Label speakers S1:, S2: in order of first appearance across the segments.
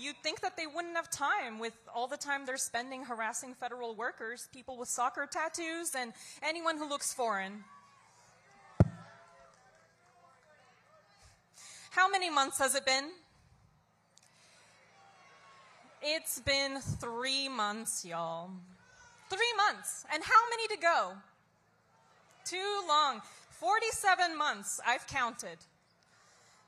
S1: You'd think that they wouldn't have time with all the time they're spending harassing federal workers, people with soccer tattoos, and anyone who looks foreign. How many months has it been? It's been 3 months, y'all. 3 months. And how many to go? Too long. 47 months, I've counted.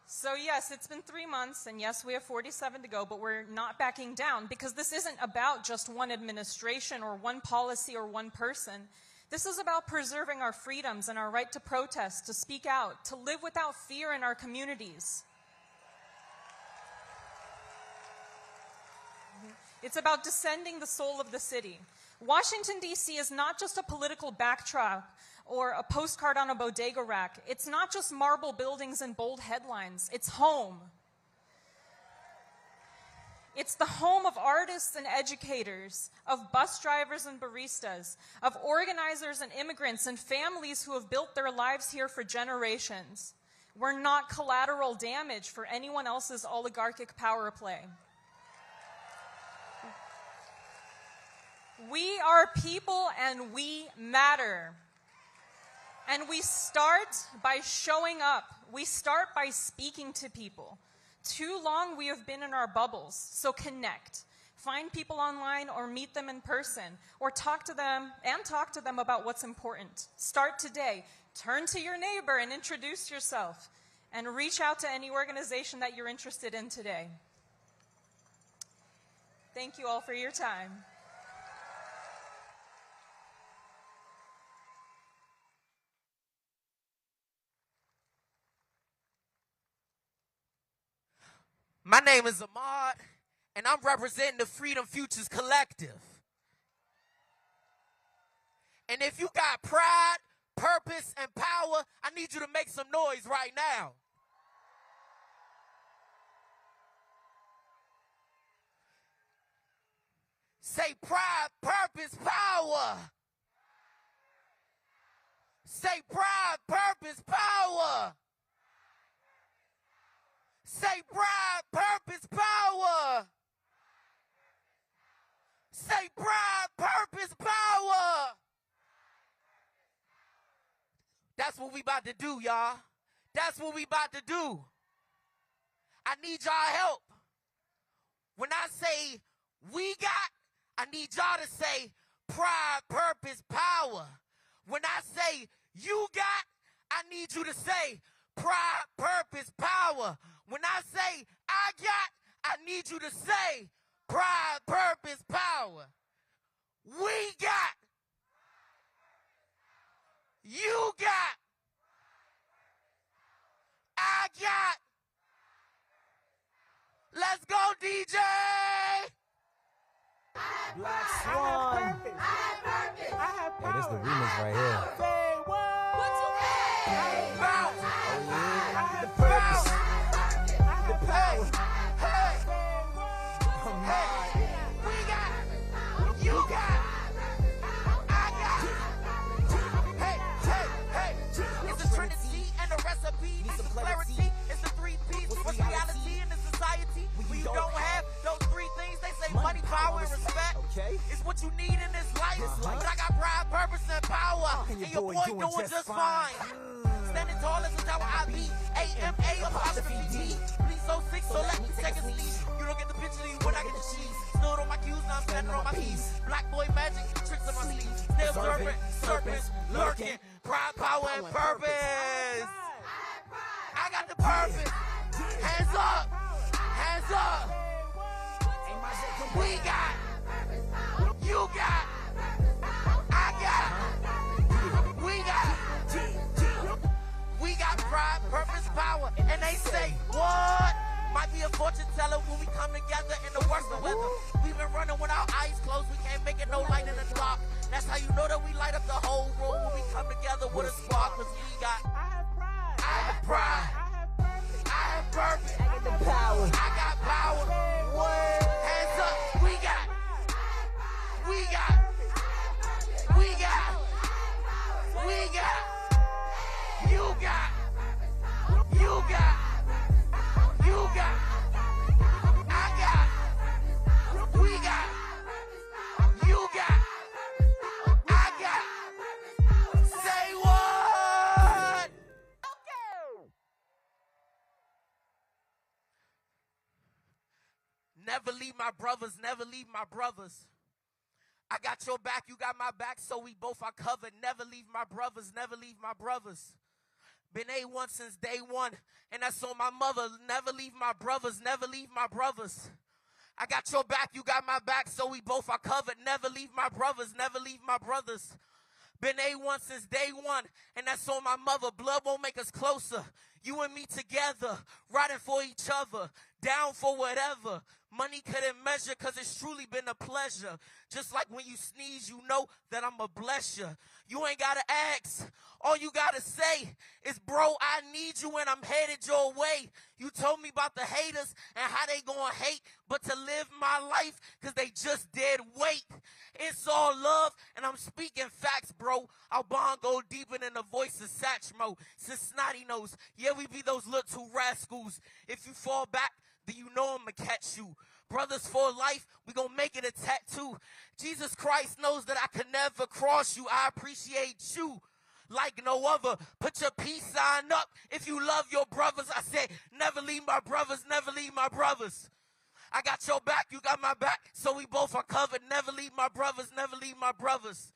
S1: So yes, it's been 3 months, and yes, we have 47 to go, but we're not backing down, because this isn't about just one administration or one policy or one person. This is about preserving our freedoms and our right to protest, to speak out, to live without fear in our communities. It's about descending the soul of the city. Washington, D.C. is not just a political backdrop or a postcard on a bodega rack. It's not just marble buildings and bold headlines. It's home. It's the home of artists and educators, of bus drivers and baristas, of organizers and immigrants and families who have built their lives here for generations. We're not collateral damage for anyone else's oligarchic power play. We are people and we matter. And we start by showing up. We start by speaking to people. Too long we have been in our bubbles, so connect. Find people online or meet them in person, or talk to them about what's important. Start today. Turn to your neighbor and introduce yourself, and reach out to any organization that you're interested in today. Thank you all for your time.
S2: My name is Ahmad, and I'm representing the Freedom Futures Collective. And if you got pride, purpose, and power, I need you to make some noise right now. Say pride, purpose, power. Say pride, purpose, power. Say pride, purpose, power. Say pride, purpose, power. That's what we about to do, y'all. That's what we about to do. I need y'all help. When I say we got, I need y'all to say pride, purpose, power. When I say you got, I need you to say pride, purpose, power. When I say I got, I need you to say pride, purpose, power. We got. You got. I got. Let's go, DJ.
S3: Black Swan.
S4: I have purpose. I have power.
S3: Hey, this is the remix right here.
S4: Say what?
S1: What's
S4: I have power.
S3: Oh, yeah.
S4: I have
S3: The purpose.
S4: I have power.
S2: Hey,
S4: Say what?
S2: hey, we got. You got. I got. Hey, hey, hey. It's the Trinity and the recipe. It's the clarity. It's the 3 P's. What's reality in the society? When you don't have those 3 things, they say money, power, and respect.
S3: Okay.
S2: It's what you need in this life. But I got pride, purpose, and power. And your boy doing just fine. Standing tall as a tower, I be AMA''D. Please so sick, so let me take a sleep. You don't get the picture when I get the cheese. Stood on my cues, now I'm standing on my keys. Black boy magic, tricks on my sleeves. Still serpents lurking. Pride, power, and purpose. I got the purpose. Hands up. Hands up. We got. You got. I got. We got. We got pride, purpose, power. And they say, what? Might be a fortune teller when we come together in the worst of weather. We've been running with our eyes closed. We can't make it no light in the dark. That's how you know that we light up the whole room when we come together with a spark. Cause we got. I have pride. I have purpose.
S3: I got the power.
S2: I got power. Hands up. We got. We got. We got. We got. You got. You got. You got. I got. Never leave my brothers, never leave my brothers. I got your back, you got my back, so we both are covered. Never leave my brothers, never leave my brothers. Been A1 since day one, and that's on my mother. Never leave my brothers, never leave my brothers. I got your back, you got my back, so we both are covered. Never leave my brothers, never leave my brothers. Been A1 since day one, and that's on my mother. Blood won't make us closer. You and me together, riding for each other, down for whatever. Money couldn't measure, cause it's truly been a pleasure. Just like when you sneeze, you know that I'ma bless you. You ain't gotta ask. All you gotta say is, bro, I need you and I'm headed your way. You told me about the haters and how they gonna hate, but to live my life, cause they just did wait. It's all love, and I'm speaking facts, bro. Our bond go deeper than the voice of Satchmo. Cincinnati knows, yeah, we be those little two rascals. If you fall back, then you know I'ma catch you. Brothers for life, we gonna make it a tattoo. Jesus Christ knows that I could never cross you. I appreciate you like no other. Put your peace sign up if you love your brothers. I said, never leave my brothers, never leave my brothers. I got your back, you got my back, so we both are covered. Never leave my brothers, never leave my brothers.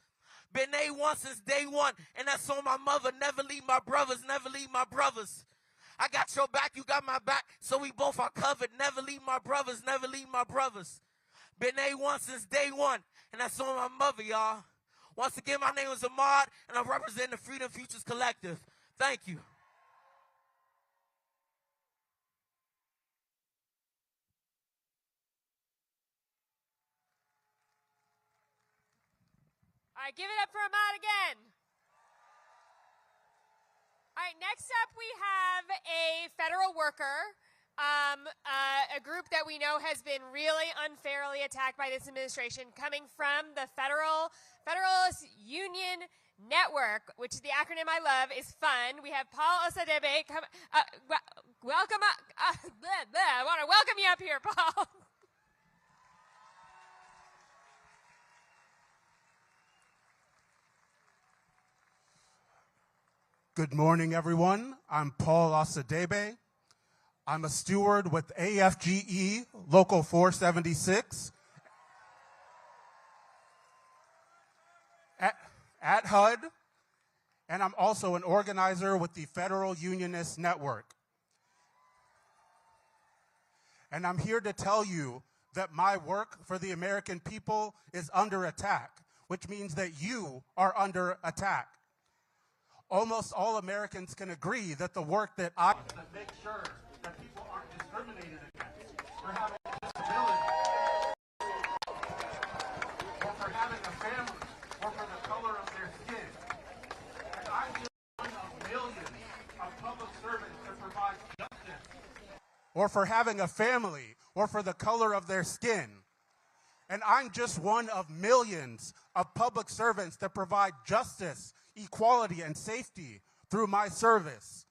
S2: Been A1 since day one, and that's on my mother. Never leave my brothers, never leave my brothers. I got your back, you got my back, so we both are covered. Never leave my brothers, never leave my brothers. Been A1 since day one, and that's on my mother, y'all. Once again, my name is Ahmad, and I represent the Freedom Futures Collective. Thank you.
S5: All right, give it up for Ahmad again. All right, next up we have a federal worker, a group that we know has been really unfairly attacked by this administration, coming from the Federalist Union Network, which is the acronym I love, is fun. We have Paul Osadebe. Welcome up. I want to welcome you up here, Paul.
S6: Good morning, everyone. I'm Paul Osadebe. I'm a steward with AFGE Local 476 at HUD, and I'm also an organizer with the Federal Unionist Network. And I'm here to tell you that my work for the American people is under attack, which means that you are under attack. Almost all Americans can agree that the work that I do to make sure that people aren't discriminated against for having a disability, or for having a family, or for the color of their skin. And I'm just one of millions of public servants to provide justice, or for having a family, or for the color of their skin. And I'm just one of millions of public servants that provide justice, equality, and safety through my service.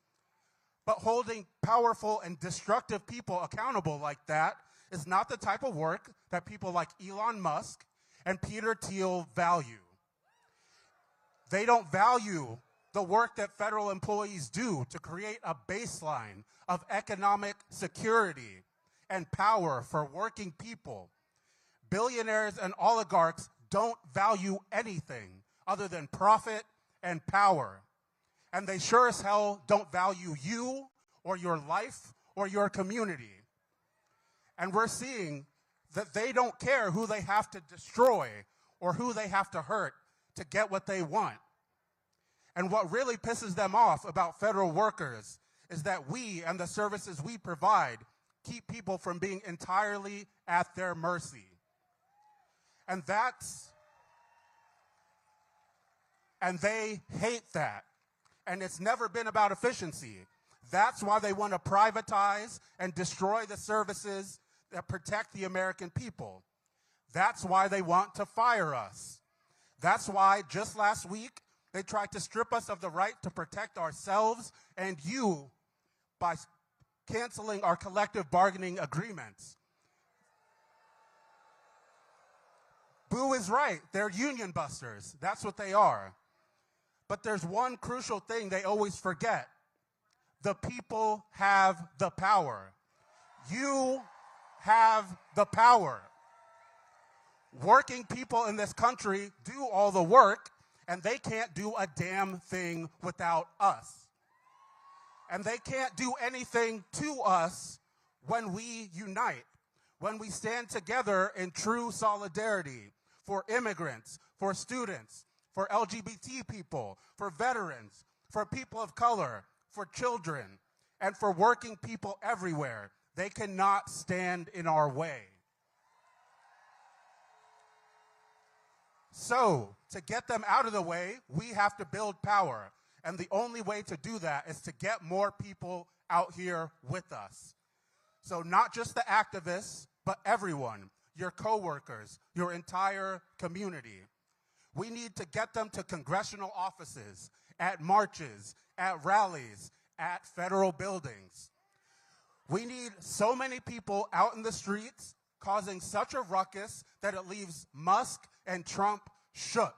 S6: But holding powerful and destructive people accountable like that is not the type of work that people like Elon Musk and Peter Thiel value. They don't value the work that federal employees do to create a baseline of economic security and power for working people. Billionaires and oligarchs don't value anything other than profit and power. And they sure as hell don't value you or your life or your community. And we're seeing that they don't care who they have to destroy or who they have to hurt to get what they want. And what really pisses them off about federal workers is that we and the services we provide keep people from being entirely at their mercy. And they hate that. And it's never been about efficiency. That's why they want to privatize and destroy the services that protect the American people. That's why they want to fire us. That's why just last week they tried to strip us of the right to protect ourselves and you by canceling our collective bargaining agreements. Boo is right. They're union busters. That's what they are. But there's one crucial thing they always forget. The people have the power. You have the power. Working people in this country do all the work, and they can't do a damn thing without us. And they can't do anything to us when we unite, when we stand together in true solidarity for immigrants, for students, for LGBT people, for veterans, for people of color, for children, and for working people everywhere. They cannot stand in our way. So, to get them out of the way, we have to build power. And the only way to do that is to get more people out here with us. So not just the activists, but everyone, your coworkers, your entire community. We need to get them to congressional offices, at marches, at rallies, at federal buildings. We need so many people out in the streets causing such a ruckus that it leaves Musk and Trump shook.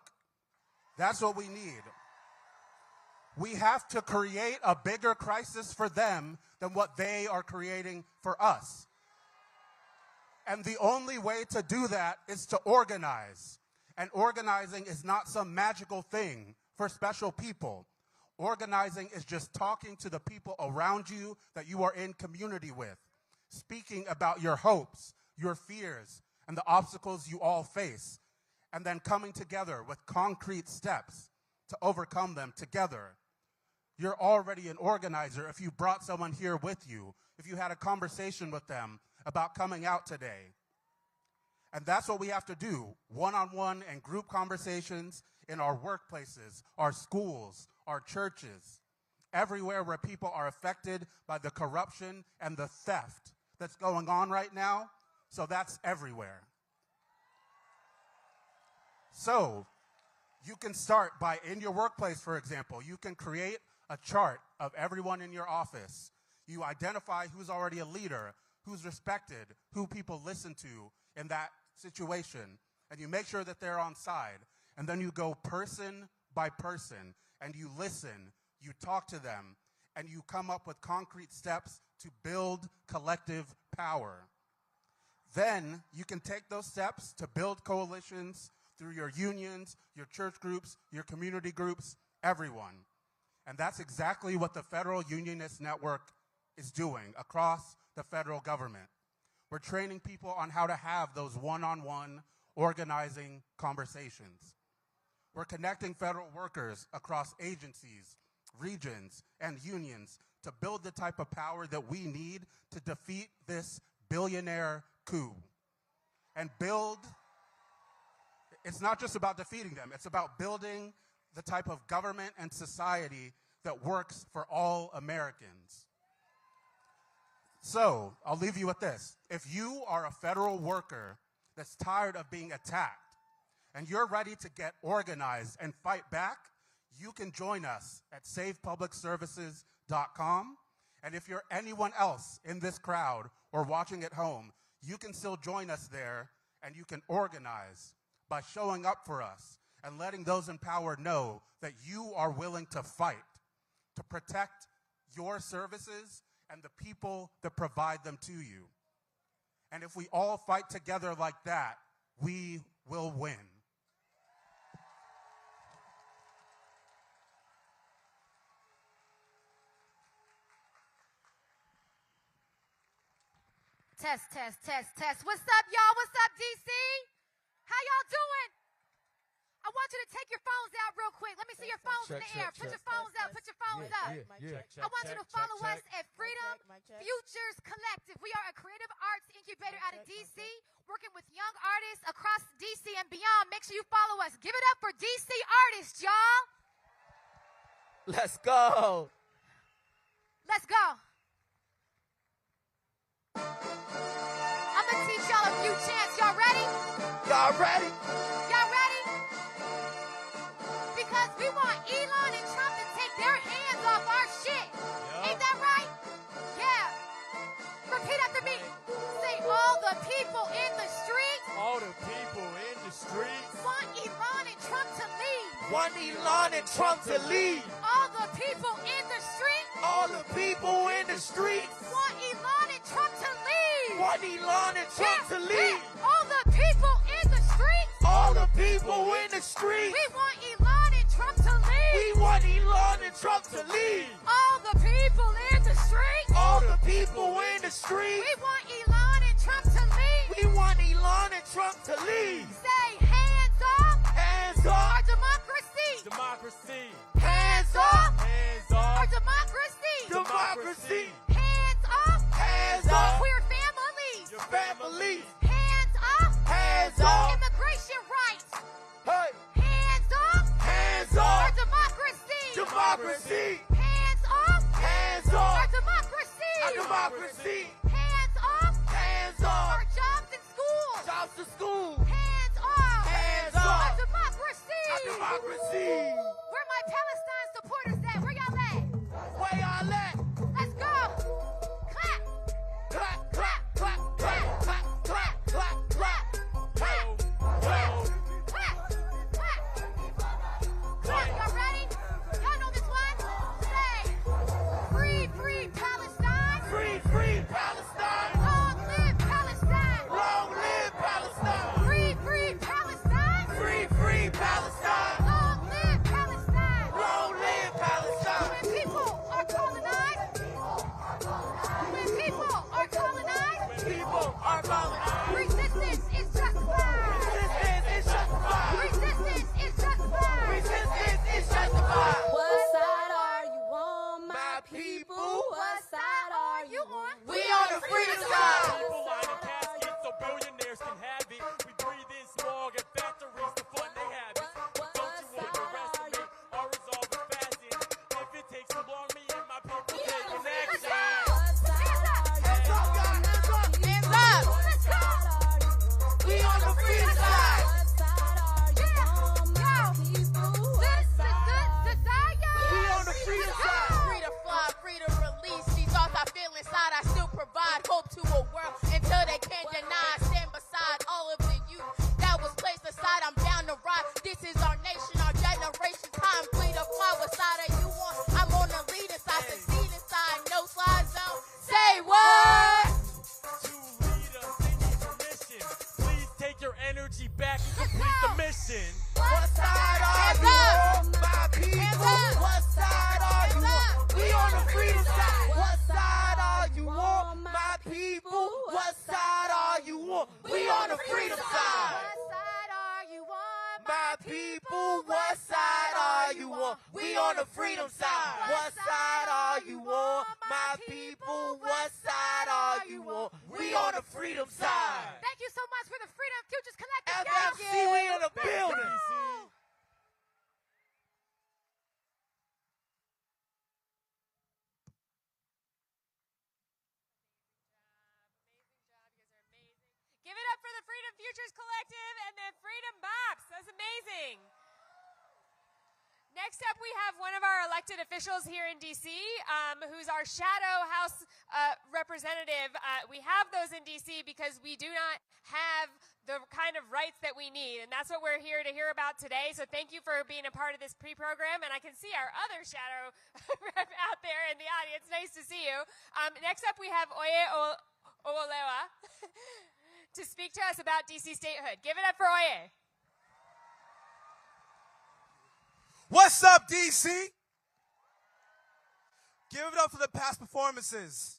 S6: That's what we need. We have to create a bigger crisis for them than what they are creating for us. And the only way to do that is to organize. And organizing is not some magical thing for special people. Organizing is just talking to the people around you that you are in community with, speaking about your hopes, your fears, and the obstacles you all face, and then coming together with concrete steps to overcome them together. You're already an organizer if you brought someone here with you, if you had a conversation with them about coming out today. And that's what we have to do, one-on-one and group conversations in our workplaces, our schools, our churches, everywhere where people are affected by the corruption and the theft that's going on right now. So that's everywhere. So you can start by, in your workplace, for example, you can create a chart of everyone in your office. You identify who's already a leader, who's respected, who people listen to in that situation, and you make sure that they're on side. And then you go person by person, and you listen, you talk to them, and you come up with concrete steps to build collective power. Then you can take those steps to build coalitions through your unions, your church groups, your community groups, everyone. And that's exactly what the Federal Unionist Network is doing across the federal government. We're training people on how to have those one-on-one organizing conversations. We're connecting federal workers across agencies, regions, and unions to build the type of power that we need to defeat this billionaire coup. And it's not just about defeating them, it's about building the type of government and society that works for all Americans. So, I'll leave you with this. If you are a federal worker that's tired of being attacked, and you're ready to get organized and fight back, you can join us at savepublicservices.com. And if you're anyone else in this crowd or watching at home, you can still join us there, and you can organize by showing up for us and letting those in power know that you are willing to fight to protect your services and the people that provide them to you. And if we all fight together like that, we will win.
S7: Test, test, test, test. What's up, y'all? What's up, DC? How y'all doing? I want you to take your phones out real quick. Let me see your phones in the air. Put your phones up. Put your phones up. I want you to follow us at Freedom Futures Collective. We are a creative arts incubator out of DC, working with young artists across DC and beyond. Make sure you follow us. Give it up for DC artists, y'all.
S2: Let's go.
S7: Let's go. I'm going to teach y'all a few chants. Y'all ready?
S2: Y'all ready?
S7: Y'all ready? Because we want Elon and Trump to take their hands off our shit. Ain't that right? Yeah. Repeat after me. Say, all the people in the streets.
S4: All the people in the streets.
S7: Want Elon and Trump to leave.
S2: Want Elon and Trump to leave.
S7: All the people in the streets.
S2: All the people in the streets.
S7: Want Elon and Trump to leave.
S2: want Elon and Trump to leave.
S7: All the people in the streets.
S2: All the people in the streets.
S7: We want Elon and Trump to leave.
S2: We want Elon and Trump to leave.
S7: All the people in the streets.
S2: All the people in the streets.
S7: We want Elon and Trump to leave.
S2: We want Elon and Trump to leave.
S7: Say hands off.
S2: Hands
S7: Our
S2: off.
S7: democracy.
S4: Democracy.
S2: Hands off.
S4: Hands
S7: Our
S4: off.
S7: democracy.
S2: Democracy.
S7: Hands off.
S2: Hands off.
S7: Queer families.
S2: Your family.
S7: Hands off.
S2: Hands off.
S7: Immigration rights.
S2: Hey.
S7: Hands off.
S2: Hands
S7: Our
S2: off.
S7: democracy.
S2: Democracy.
S7: Hands off.
S2: Hands
S7: Our
S2: off.
S7: democracy.
S2: Our democracy.
S7: Hands off.
S2: Hands
S7: Our
S2: off.
S7: jobs and schools.
S2: Jobs to school.
S7: Hands off.
S2: Hands
S7: Our
S2: off.
S7: democracy.
S2: Our democracy.
S7: Where my Palestine supporters at? Where y'all at?
S2: Where y'all at?
S7: Let's go. Clap.
S2: Clap, clap, clap, clap, clap, clap, clap, clap. Hey, hey.
S7: Clap. Clap. Clap. Y'all ready? Y'all know this one? Say, free, free Palestine.
S2: Free, free Palestine.
S7: Long live Palestine.
S2: Long live Palestine.
S7: Free, free Palestine.
S2: Free, free Palestine.
S7: Long live Palestine.
S2: Long live Palestine.
S7: When people are colonized. When people are colonized.
S2: People are colonized.
S7: Resistance is justified.
S2: Resistance is justified.
S7: Resistance is justified.
S2: Resistance is justified.
S8: What side are you on,
S2: My people.
S7: What side are you on?
S2: We on the freedom side.
S4: People lining caskets so billionaires can have it. We breathe in smog at factories to fund their habits. But don't you underestimate our resolve is fasting. If it takes too long, me and my people taking
S7: Let's
S4: action.
S7: go.
S8: What side
S7: Hands up.
S2: Hands up, God. Hands up.
S7: Hands up. Let's go.
S2: We on the freedom side.
S8: What side are you on, my people? What side?
S2: We on the freedom side.
S9: Free to fly, free to release these thoughts I feel inside. I still provide hope to a world until they can't deny. Stand beside all of the youth that was placed aside. I'm down to ride. This is our nation, our generation. Time free to fly. What side are you on? I'm on the leader side, succeeding side. No slide zone. Say what?
S4: To lead us, they need permission. Please take your energy back and complete the mission.
S2: What side are you on, my people? What side are you on? We on the freedom side. What side are you on, my people? What side are you on? We on the freedom side.
S7: What side are you on?
S2: My people, what side are you on? We on the freedom side. What side are you on? My people, what side are you on? We on the freedom side.
S7: Thank you so much for the Freedom Futures Collective.
S2: FFC, we in the building.
S5: Give it up for the Freedom Futures Collective and the Freedom Bops. That's amazing. Next up, we have one of our elected officials here in D.C., who's our shadow House representative. We have those in D.C. because we do not have the kind of rights that we need, and that's what we're here to hear about today. So thank you for being a part of this pre-program, and I can see our other shadow rep out there in the audience. Nice to see you. Next up, we have Oye Owolewa to speak to us about D.C. statehood. Give it up for Oye.
S10: What's up, DC? Give it up for the past performances.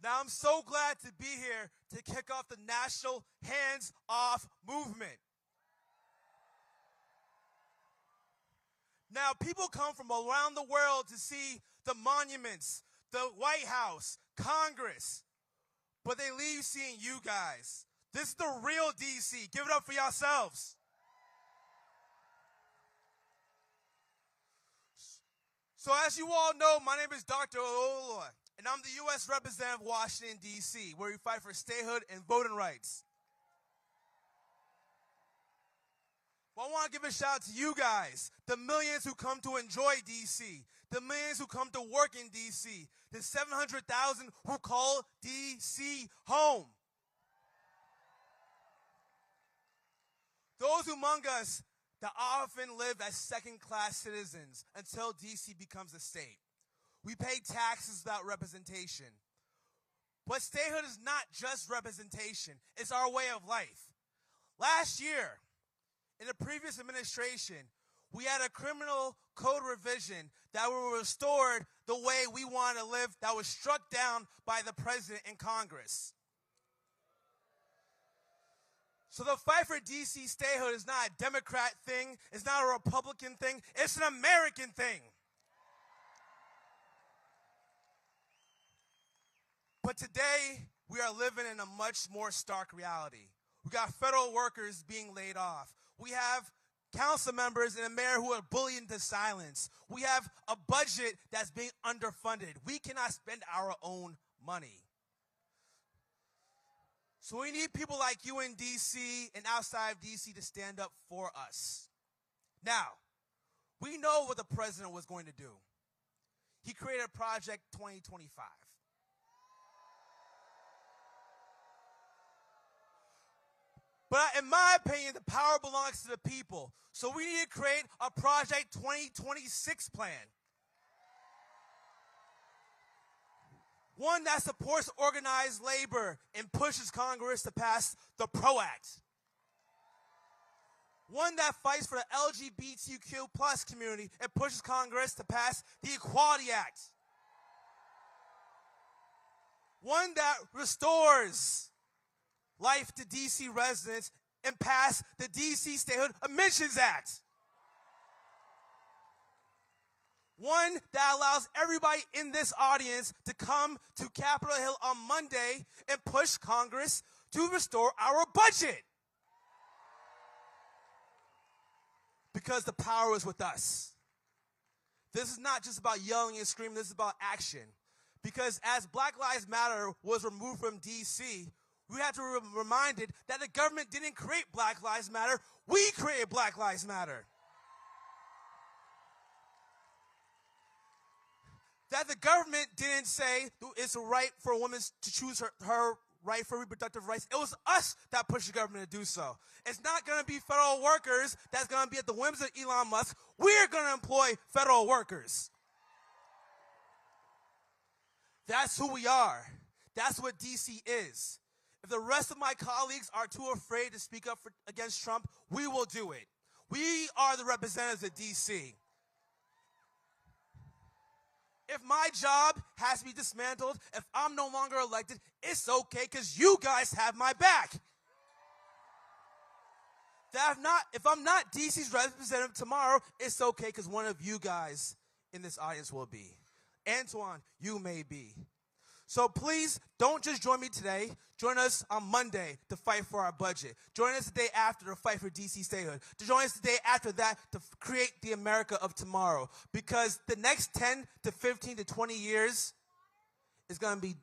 S10: Now, I'm so glad to be here to kick off the National Hands Off movement. Now, people come from around the world to see the monuments, the White House, Congress, but they leave seeing you guys. This is the real DC. Give it up for yourselves. So as you all know, my name is Dr. Owolowo, and I'm the U.S. representative of Washington, D.C., where we fight for statehood and voting rights. Well, I want to give a shout out to you guys, the millions who come to enjoy D.C., the millions who come to work in D.C., the 700,000 who call D.C. home. Those among us that often live as second-class citizens until D.C. becomes a state. We pay taxes without representation. But statehood is not just representation. It's our way of life. Last year, in the previous administration, we had a criminal code revision that were restored the way we want to live that was struck down by the president and Congress. So the fight for DC statehood is not a Democrat thing. It's not a Republican thing. It's an American thing. But today, we are living in a much more stark reality. We got federal workers being laid off. We have council members and a mayor who are bullied into silence. We have a budget that's being underfunded. We cannot spend our own money. So we need people like you in D.C. and outside of D.C. to stand up for us. Now, we know what the president was going to do. He created Project 2025. But in my opinion, the power belongs to the people. So we need to create a Project 2026 plan. One that supports organized labor and pushes Congress to pass the PRO Act. One that fights for the LGBTQ plus community and pushes Congress to pass the Equality Act. One that restores life to D.C. residents and pass the D.C. Statehood Emissions Act. One that allows everybody in this audience to come to Capitol Hill on Monday and push Congress to restore our budget. Because the power is with us. This is not just about yelling and screaming, this is about action. Because as Black Lives Matter was removed from D.C., we have to be reminded that the government didn't create Black Lives Matter, we created Black Lives Matter. That the government didn't say it's a right for a woman to choose her right for reproductive rights. It was us that pushed the government to do so. It's not going to be federal workers that's going to be at the whims of Elon Musk. We're going to employ federal workers. That's who we are. That's what DC is. If the rest of my colleagues are too afraid to speak up against Trump, we will do it. We are the representatives of DC. If my job has to be dismantled, if I'm no longer elected, it's okay because you guys have my back. If I'm not DC's representative tomorrow, it's okay because one of you guys in this audience will be. Antoine, you may be. So please don't just join me today. Join us on Monday to fight for our budget. Join us the day after to fight for DC statehood. To join us the day after that to create the America of tomorrow. Because the next 10 to 15 to 20 years is going to be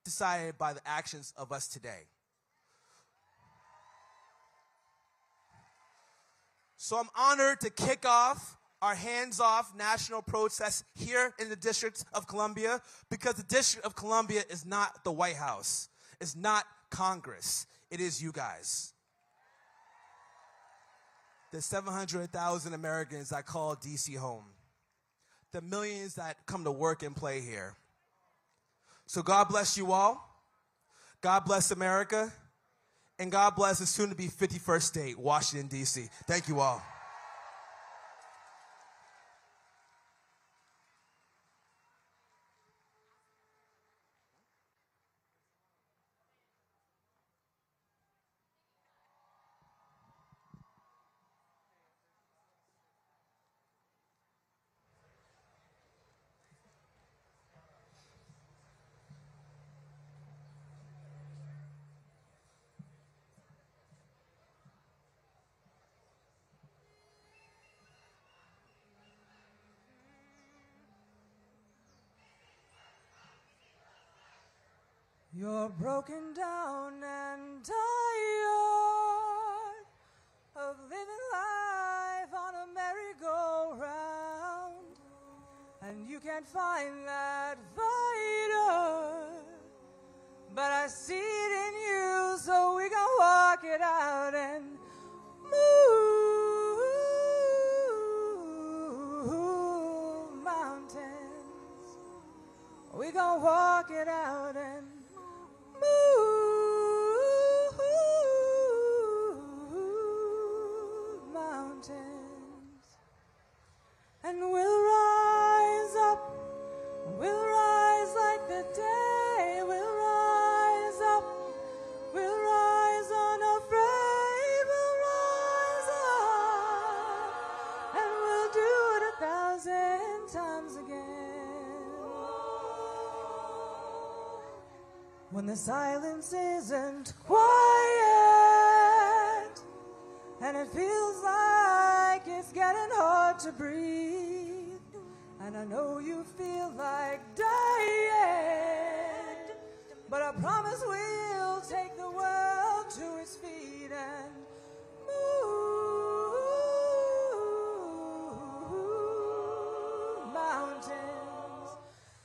S10: decided by the actions of us today. So I'm honored to kick off our hands-off national protest here in the District of Columbia, because the District of Columbia is not the White House. It's not Congress. It is you guys. The 700,000 Americans that call D.C. home. The millions that come to work and play here. So God bless you all. God bless America. And God bless the soon-to-be 51st state, Washington, D.C. Thank you all.
S11: You're broken down and tired of living life on a merry-go-round, and you can't find that fighter, but I see it in you, so we gon' walk it out and move mountains. We gon' walk it out and the silence isn't quiet, and it feels like it's getting hard to breathe, and I know you feel like dying, but I promise we'll take the world to its feet and move mountains,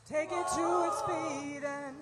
S11: take it to its feet and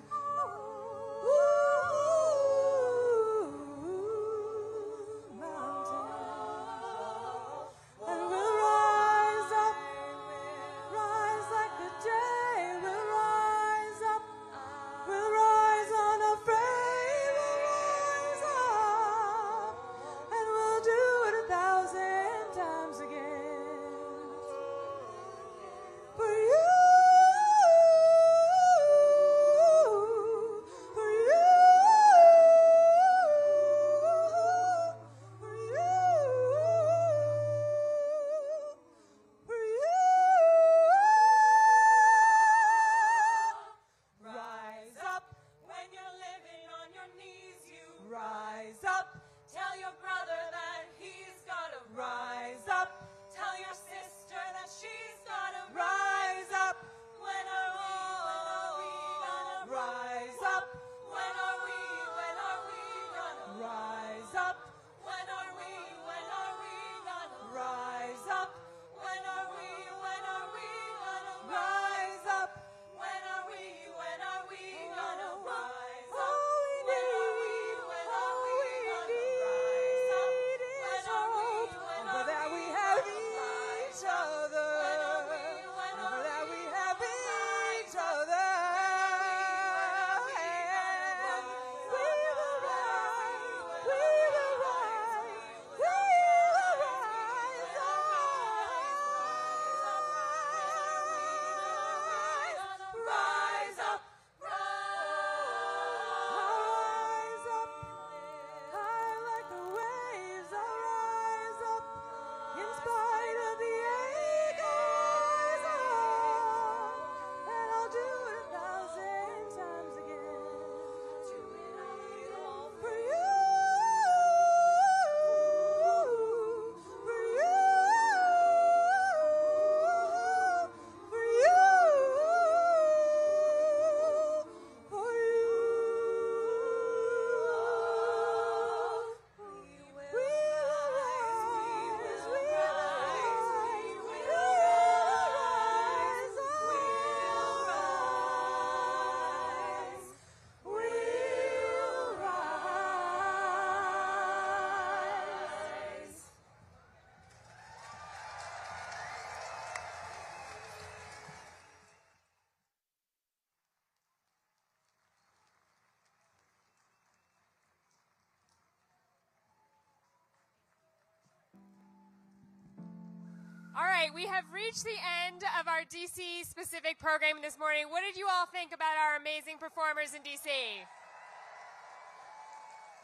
S5: We have reached the end of our DC-specific program this morning. What did you all think about our amazing performers in DC?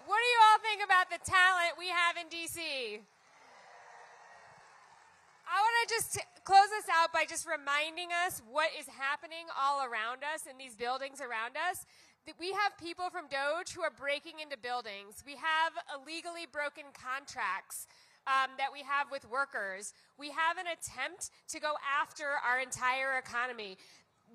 S5: What do you all think about the talent we have in DC? I want to just close this out by just reminding us what is happening all around us in these buildings around us. We have people from DOJ who are breaking into buildings. We have illegally broken contracts that we have with workers. We have an attempt to go after our entire economy.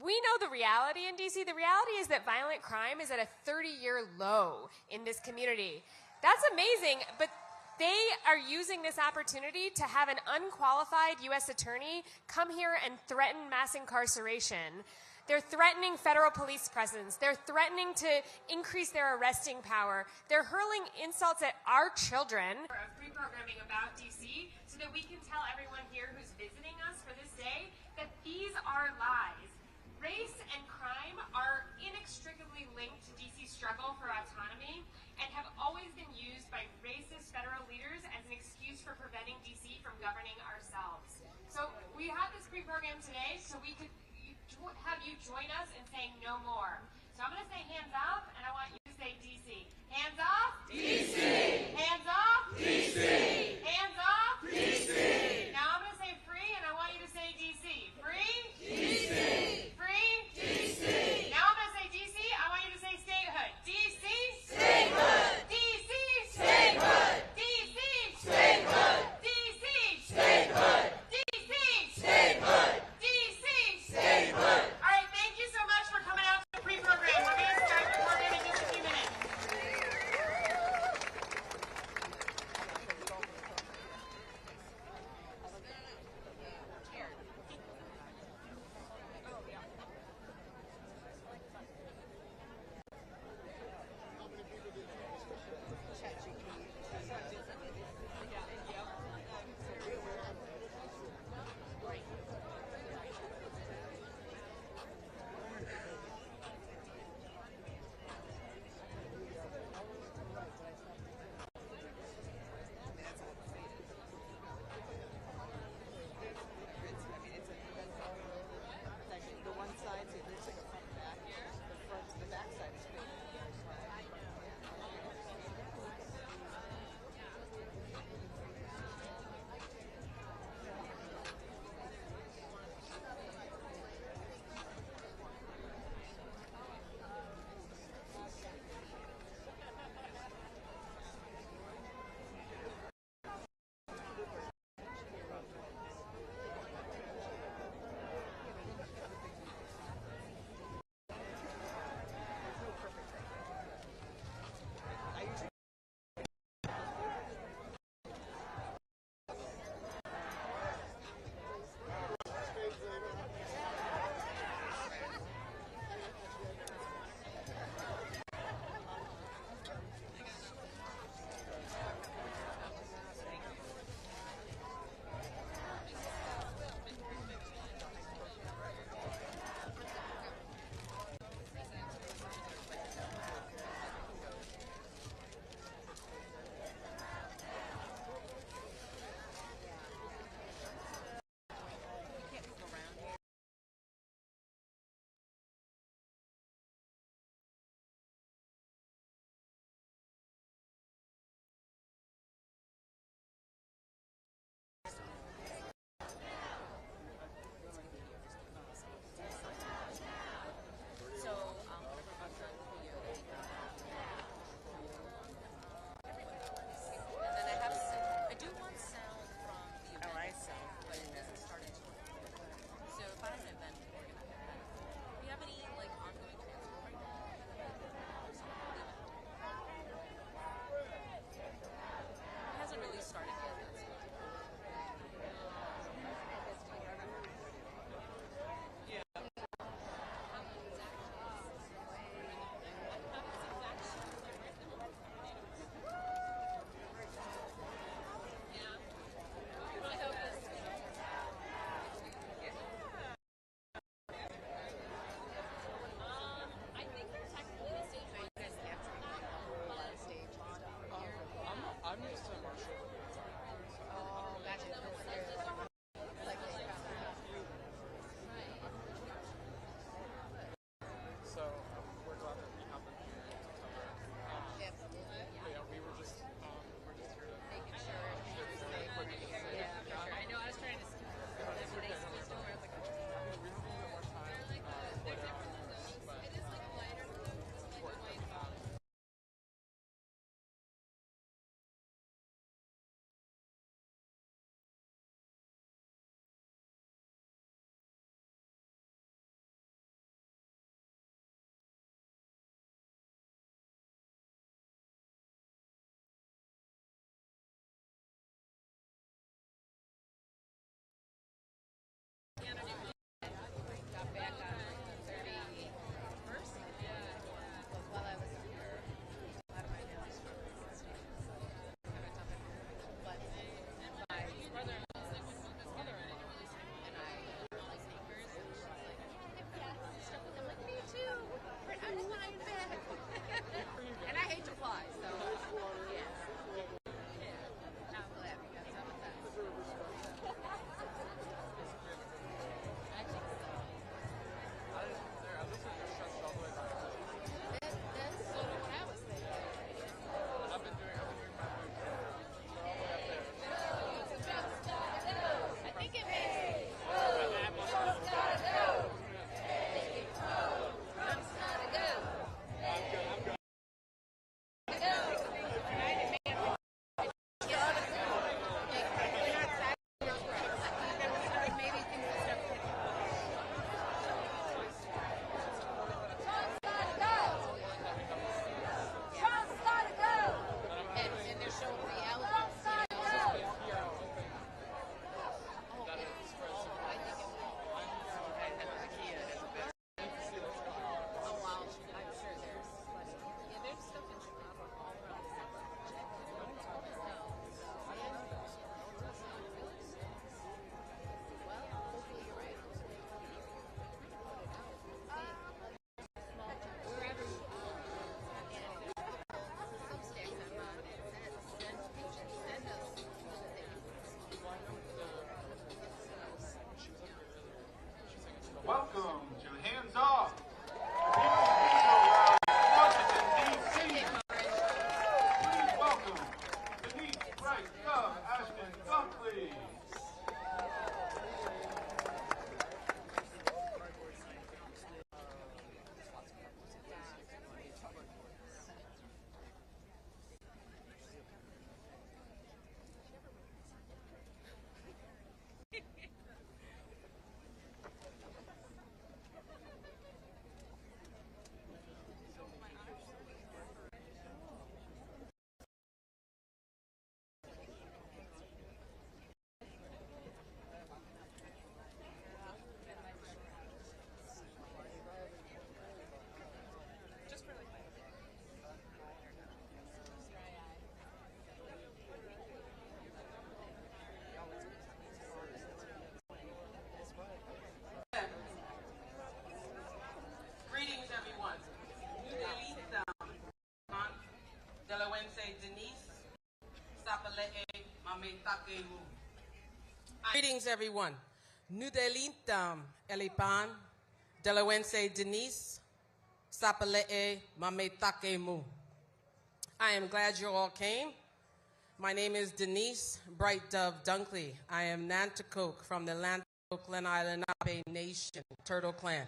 S5: We know the reality in DC. The reality is that violent crime is at a 30-year low in this community. That's amazing, but they are using this opportunity to have an unqualified U.S. attorney come here and threaten mass incarceration. They're threatening federal police presence. They're threatening to increase their arresting power. They're hurling insults at our children. Of free programming about DC so that we can tell everyone here who's visiting us for this day that these are lies. Race and crime are inextricably linked to DC's struggle for autonomy and have always been used by racist federal leaders as an excuse for preventing DC from governing ourselves. So we have this pre-program today so we could have you join us in saying no more. So I'm going to say hands up, and I want you to say DC. Hands off. DC. Hands off. DC. Hands off. DC. Now I'm going to say free, and I want you to say DC. Free. DC. Free. DC. Now I'm going to say DC. I want you to say statehood. DC.
S12: Delawense Denise, Sapale'e Mametakemu. Greetings, everyone. Nudelintam Elipan, Delawense Denise, Sapale'e Mametakemu. I am glad you all came. My name is Denise Bright Dove Dunkley. I am Nanticoke from the Nanticoke Lenai Lenape Nation, Turtle Clan.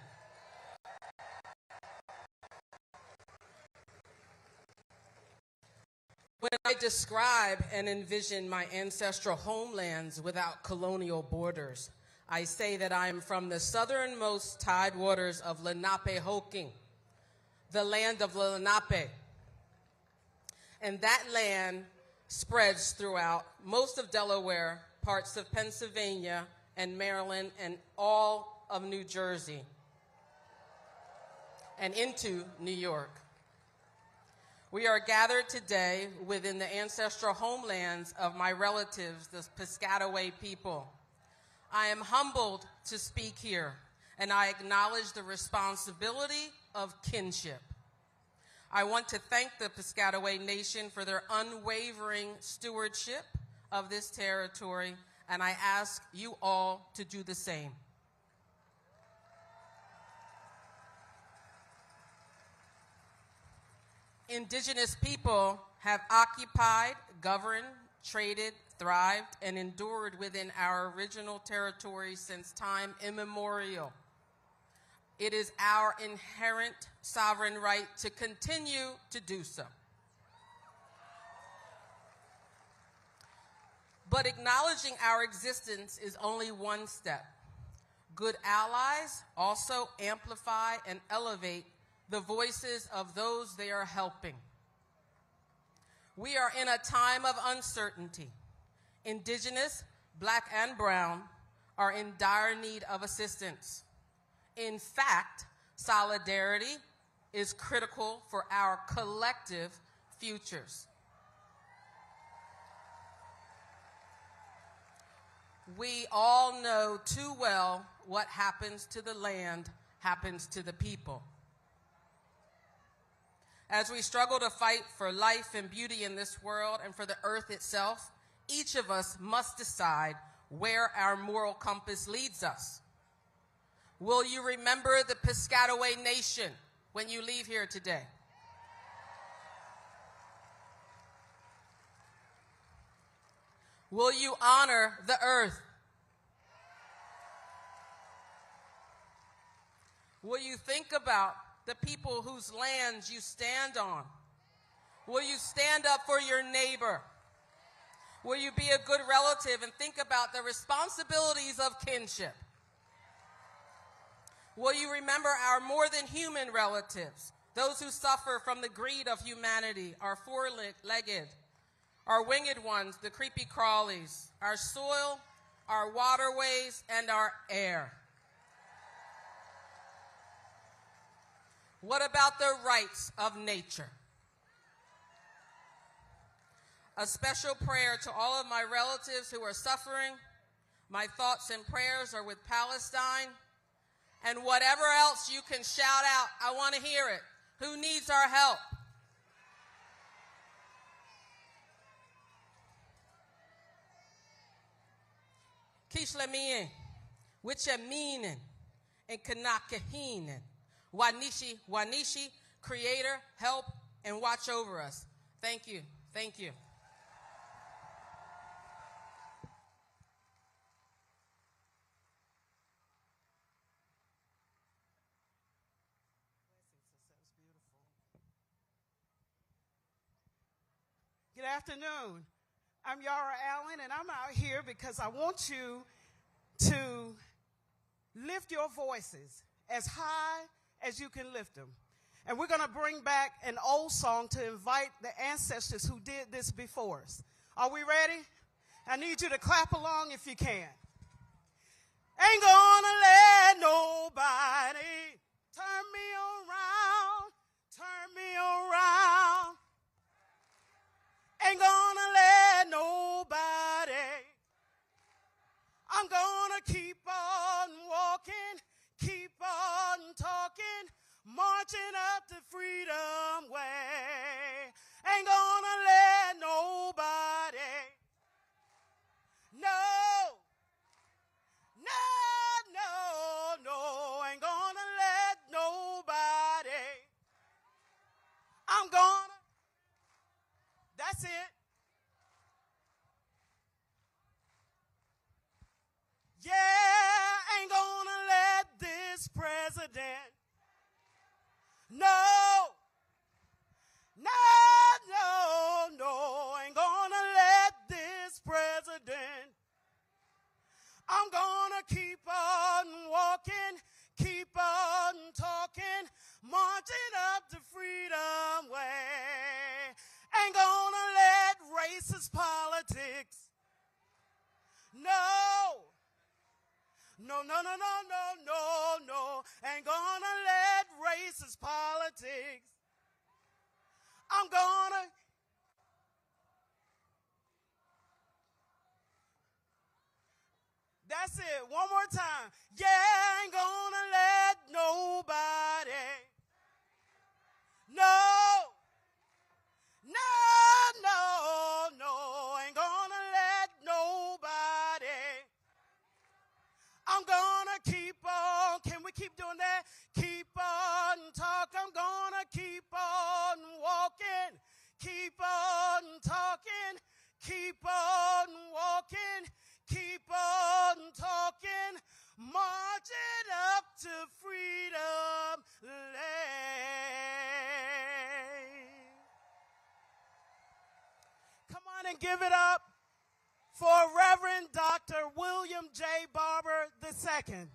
S12: When I describe and envision my ancestral homelands without colonial borders, I say that I am from the southernmost tidewaters of Lenapehoking, the land of Lenape. And that land spreads throughout most of Delaware, parts of Pennsylvania and Maryland, and all of New Jersey, and into New York. We are gathered today within the ancestral homelands of my relatives, the Piscataway people. I am humbled to speak here, and I acknowledge the responsibility of kinship. I want to thank the Piscataway Nation for their unwavering stewardship of this territory, and I ask you all to do the same. Indigenous people have occupied, governed, traded, thrived, and endured within our original territory since time immemorial. It is our inherent sovereign right to continue to do so. But acknowledging our existence is only one step. Good allies also amplify and elevate the voices of those they are helping. We are in a time of uncertainty. Indigenous, Black and brown, are in dire need of assistance. In fact, solidarity is critical for our collective futures. We all know too well what happens to the land happens to the people. As we struggle to fight for life and beauty in this world and for the earth itself, each of us must decide where our moral compass leads us. Will you remember the Piscataway Nation when you leave here today? Will you honor the earth? Will you think about the people whose lands you stand on? Will you stand up for your neighbor? Will you be a good relative and think about the responsibilities of kinship? Will you remember our more than human relatives, those who suffer from the greed of humanity, our four-legged, our winged ones, the creepy crawlies, our soil, our waterways, and our air? What about the rights of nature? A special prayer to all of my relatives who are suffering. My thoughts and prayers are with Palestine. And whatever else you can shout out, I want to hear it. Who needs our help? Kishlemiin, Wicheminin, and Kanakahinin. Wanishi, Wanishi, Creator, help and watch over us. Thank you. Thank you.
S13: Good afternoon. I'm Yara Allen, and I'm out here because I want you to lift your voices as high as you can lift them. And we're going to bring back an old song to invite the ancestors who did this before us. Are we ready? I need you to clap along if you can. Ain't gonna let nobody turn me around, turn me around. Ain't gonna let nobody. I'm gonna keep on walking, keep on talking, marching up the freedom way. Ain't gonna That's it. Yeah, ain't gonna let this president. No, ain't gonna let this president. I'm gonna keep on walking, keep on talking, marching up the freedom way. Ain't gonna let racist politics. No. Ain't gonna let racist politics. I'm gonna. That's it. One more time. Yeah, ain't gonna let nobody. No. Ain't gonna let nobody. I'm gonna keep on. Can we keep doing that? Keep on talking. I'm gonna keep on walking. Keep on talking. Keep on walking. Keep on talking. Marching up to freedom lane. Come on and give it up for Reverend Dr. William J. Barber II.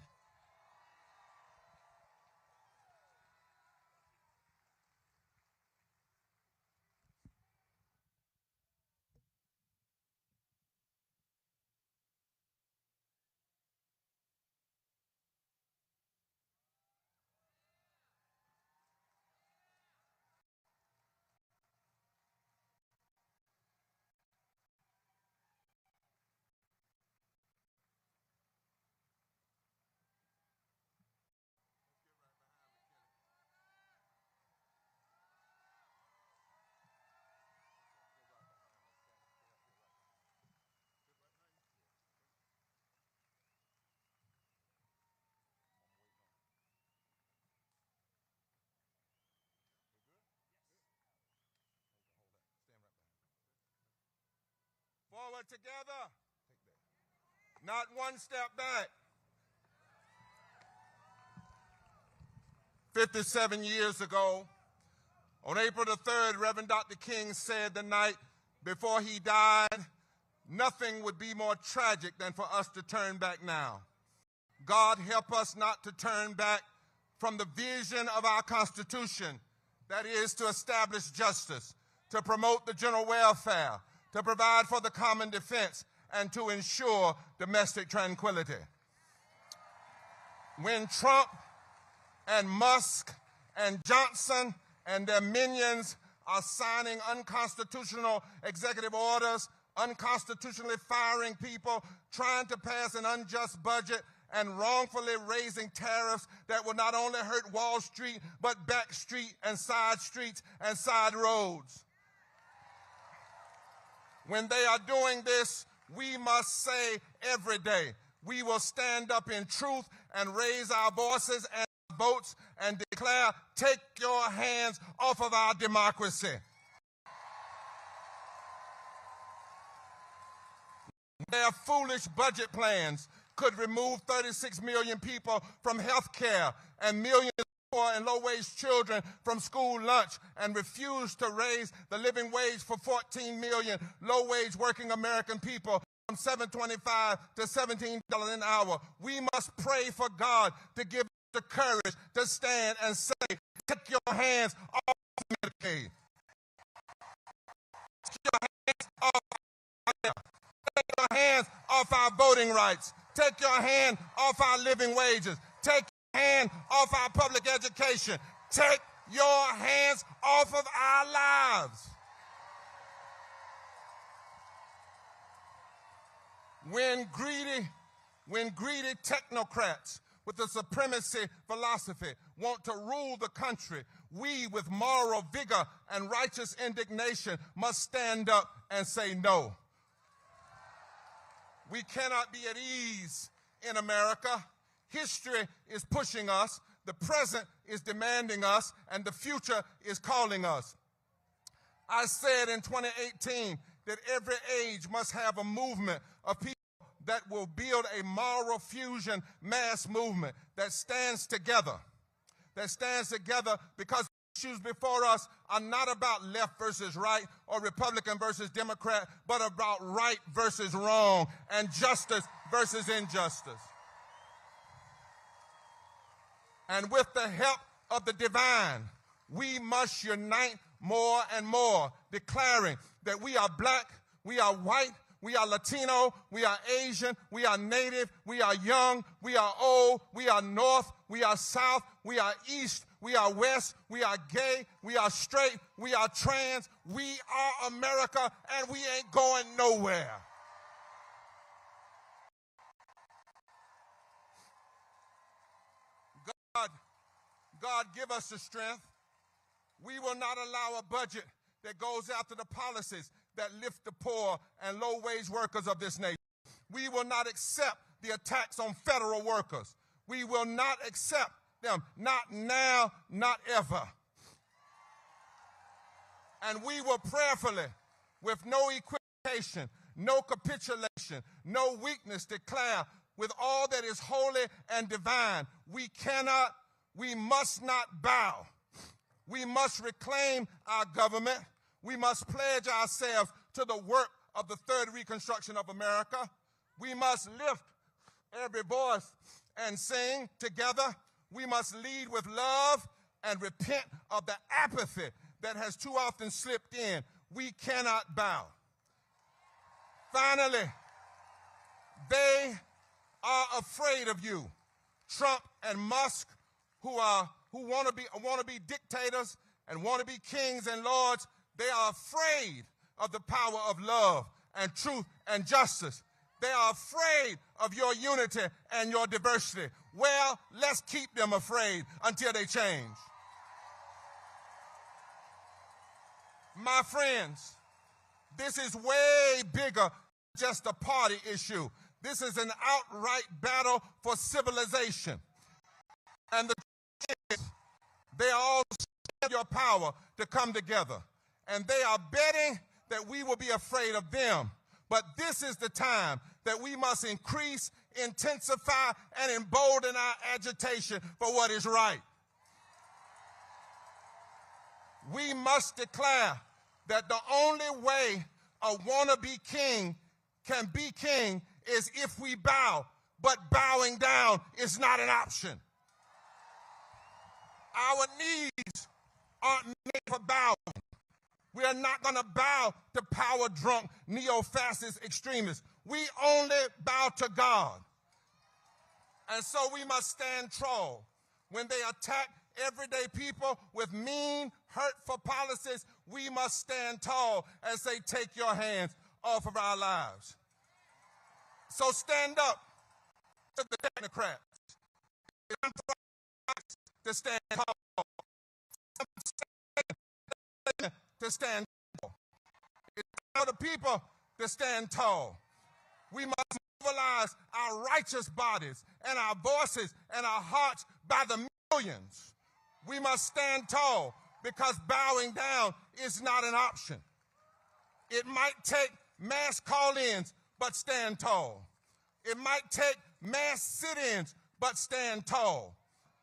S14: Forward together, not one step back. 57 years ago, on April the 3rd, Reverend Dr. King said the night before he died, nothing would be more tragic than for us to turn back now. God help us not to turn back from the vision of our Constitution, that is to establish justice, to promote the general welfare, to provide for the common defense, and to ensure domestic tranquility. When Trump and Musk and Johnson and their minions are signing unconstitutional executive orders, unconstitutionally firing people, trying to pass an unjust budget, and wrongfully raising tariffs that will not only hurt Wall Street, but back street and side streets and side roads. When they are doing this, we must say every day, we will stand up in truth and raise our voices and votes and declare, take your hands off of our democracy. Their foolish budget plans could remove 36 million people from health care and millions of poor and low-wage children from school lunch and refuse to raise the living wage for 14 million low-wage working American people from $7.25 to $17 an hour. We must pray for God to give us the courage to stand and say, take your hands off Medicaid. Take your hands off our health. Take your hands off our voting rights. Take your hand off our living wages. Take your hand off our public education. Take your hands off of our lives. When greedy technocrats with a supremacy philosophy want to rule the country, we with moral vigor and righteous indignation must stand up and say no. We cannot be at ease in America. History is pushing us, the present is demanding us, and the future is calling us. I said in 2018 that every age must have a movement of people that will build a moral fusion mass movement that stands together. That stands together because issues before us are not about left versus right or Republican versus Democrat, but about right versus wrong and justice versus injustice. And with the help of the divine, we must unite more and more, declaring that we are black, we are white, we are Latino, we are Asian, we are Native, we are young, we are old, we are North, we are South, we are East, we are West, we are gay, we are straight, we are trans, we are America, and we ain't going nowhere. God give us the strength. We will not allow a budget that goes after the policies that lift the poor and low-wage workers of this nation. We will not accept the attacks on federal workers. We will not accept them, not now, not ever. And we will prayerfully, with no equivocation, no capitulation, no weakness, declare with all that is holy and divine, we must not bow. We must reclaim our government. We must pledge ourselves to the work of the third reconstruction of America. We must lift every voice and sing together. We must lead with love and repent of the apathy that has too often slipped in. We cannot bow. Finally, they are afraid of you. Trump and Musk, who want to be dictators and want to be kings and lords, they are afraid of the power of love and truth and justice. They are afraid of your unity and your diversity. Well, let's keep them afraid until they change. My friends, this is way bigger than just a party issue. This is an outright battle for civilization. And they all have your power to come together. And they are betting that we will be afraid of them. But this is the time that we must increase, intensify, and embolden our agitation for what is right. We must declare that the only way a wannabe king can be king is if we bow, but bowing down is not an option. Our needs aren't made for bowing. We are not going to bow to power-drunk, neo-fascist extremists. We only bow to God. And so we must stand tall. When they attack everyday people with mean, hurtful policies, we must stand tall and say, take your hands off of our lives. So stand up to the technocrats. To stand tall. To stand tall. It's for the people to stand tall. We must mobilize our righteous bodies and our voices and our hearts by the millions. We must stand tall because bowing down is not an option. It might take mass call-ins, but stand tall. It might take mass sit-ins, but stand tall.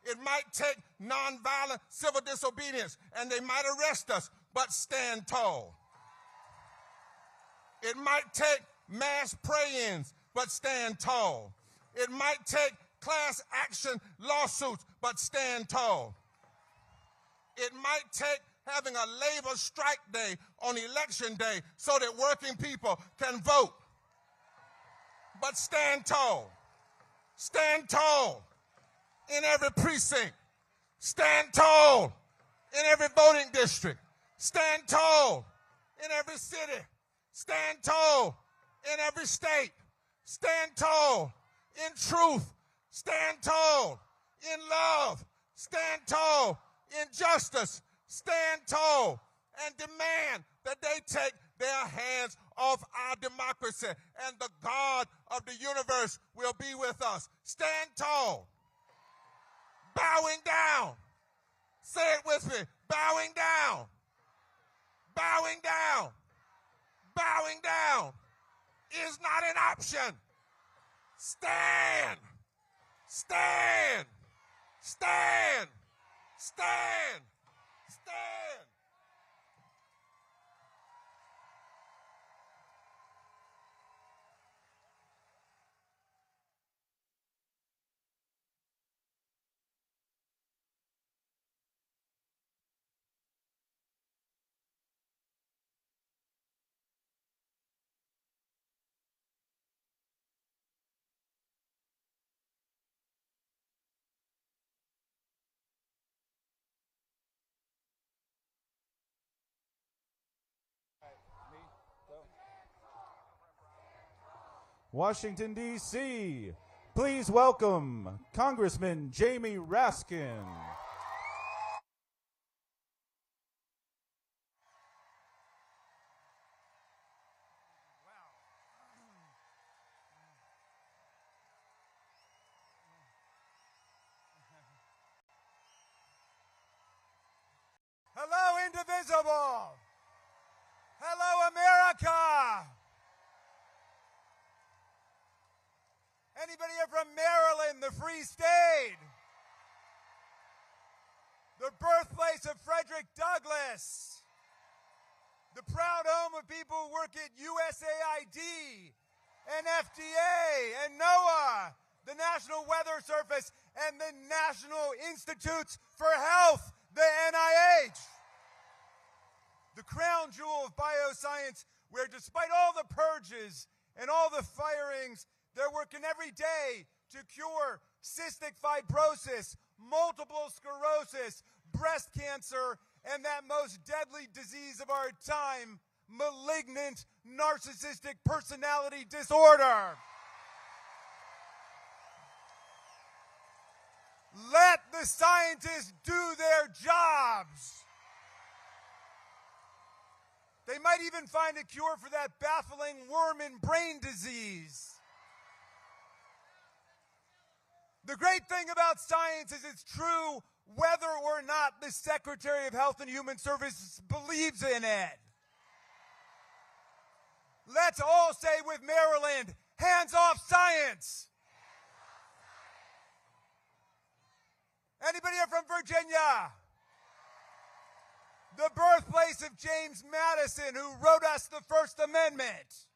S14: It might take nonviolent civil disobedience, and they might arrest us, but stand tall. It might take mass pray-ins, but stand tall. It might take class action lawsuits, but stand tall. It might take having a labor strike day on election day so that working people can vote. But stand tall. Stand tall in every precinct. Stand tall in every voting district. Stand tall in every city. Stand tall in every state. Stand tall in truth. Stand tall in love. Stand tall in justice. Stand tall and demand that they take their hands off our democracy, and the God of the universe will be with us. Stand tall. Bowing down. Say it with me. Bowing down. Bowing down is not an option. Stand, stand, stand, stand, stand.
S15: Washington, D.C., please welcome Congressman Jamie Raskin.
S16: Hello, indivisible. Hello, America. Anybody here from Maryland, the Free State? The birthplace of Frederick Douglass. The proud home of people who work at USAID and FDA and NOAA, the National Weather Service, and the National Institutes for Health, the NIH. The crown jewel of bioscience, where despite all the purges and all the firings, they're working every day to cure cystic fibrosis, multiple sclerosis, breast cancer, and that most deadly disease of our time, malignant narcissistic personality disorder. Let the scientists do their jobs. They might even find a cure for that baffling worm in brain disease. The great thing about science is it's true whether or not the Secretary of Health and Human Services believes in it. Let's all say with Maryland, hands off science. Anybody here from Virginia? The birthplace of James Madison, who wrote us the First Amendment.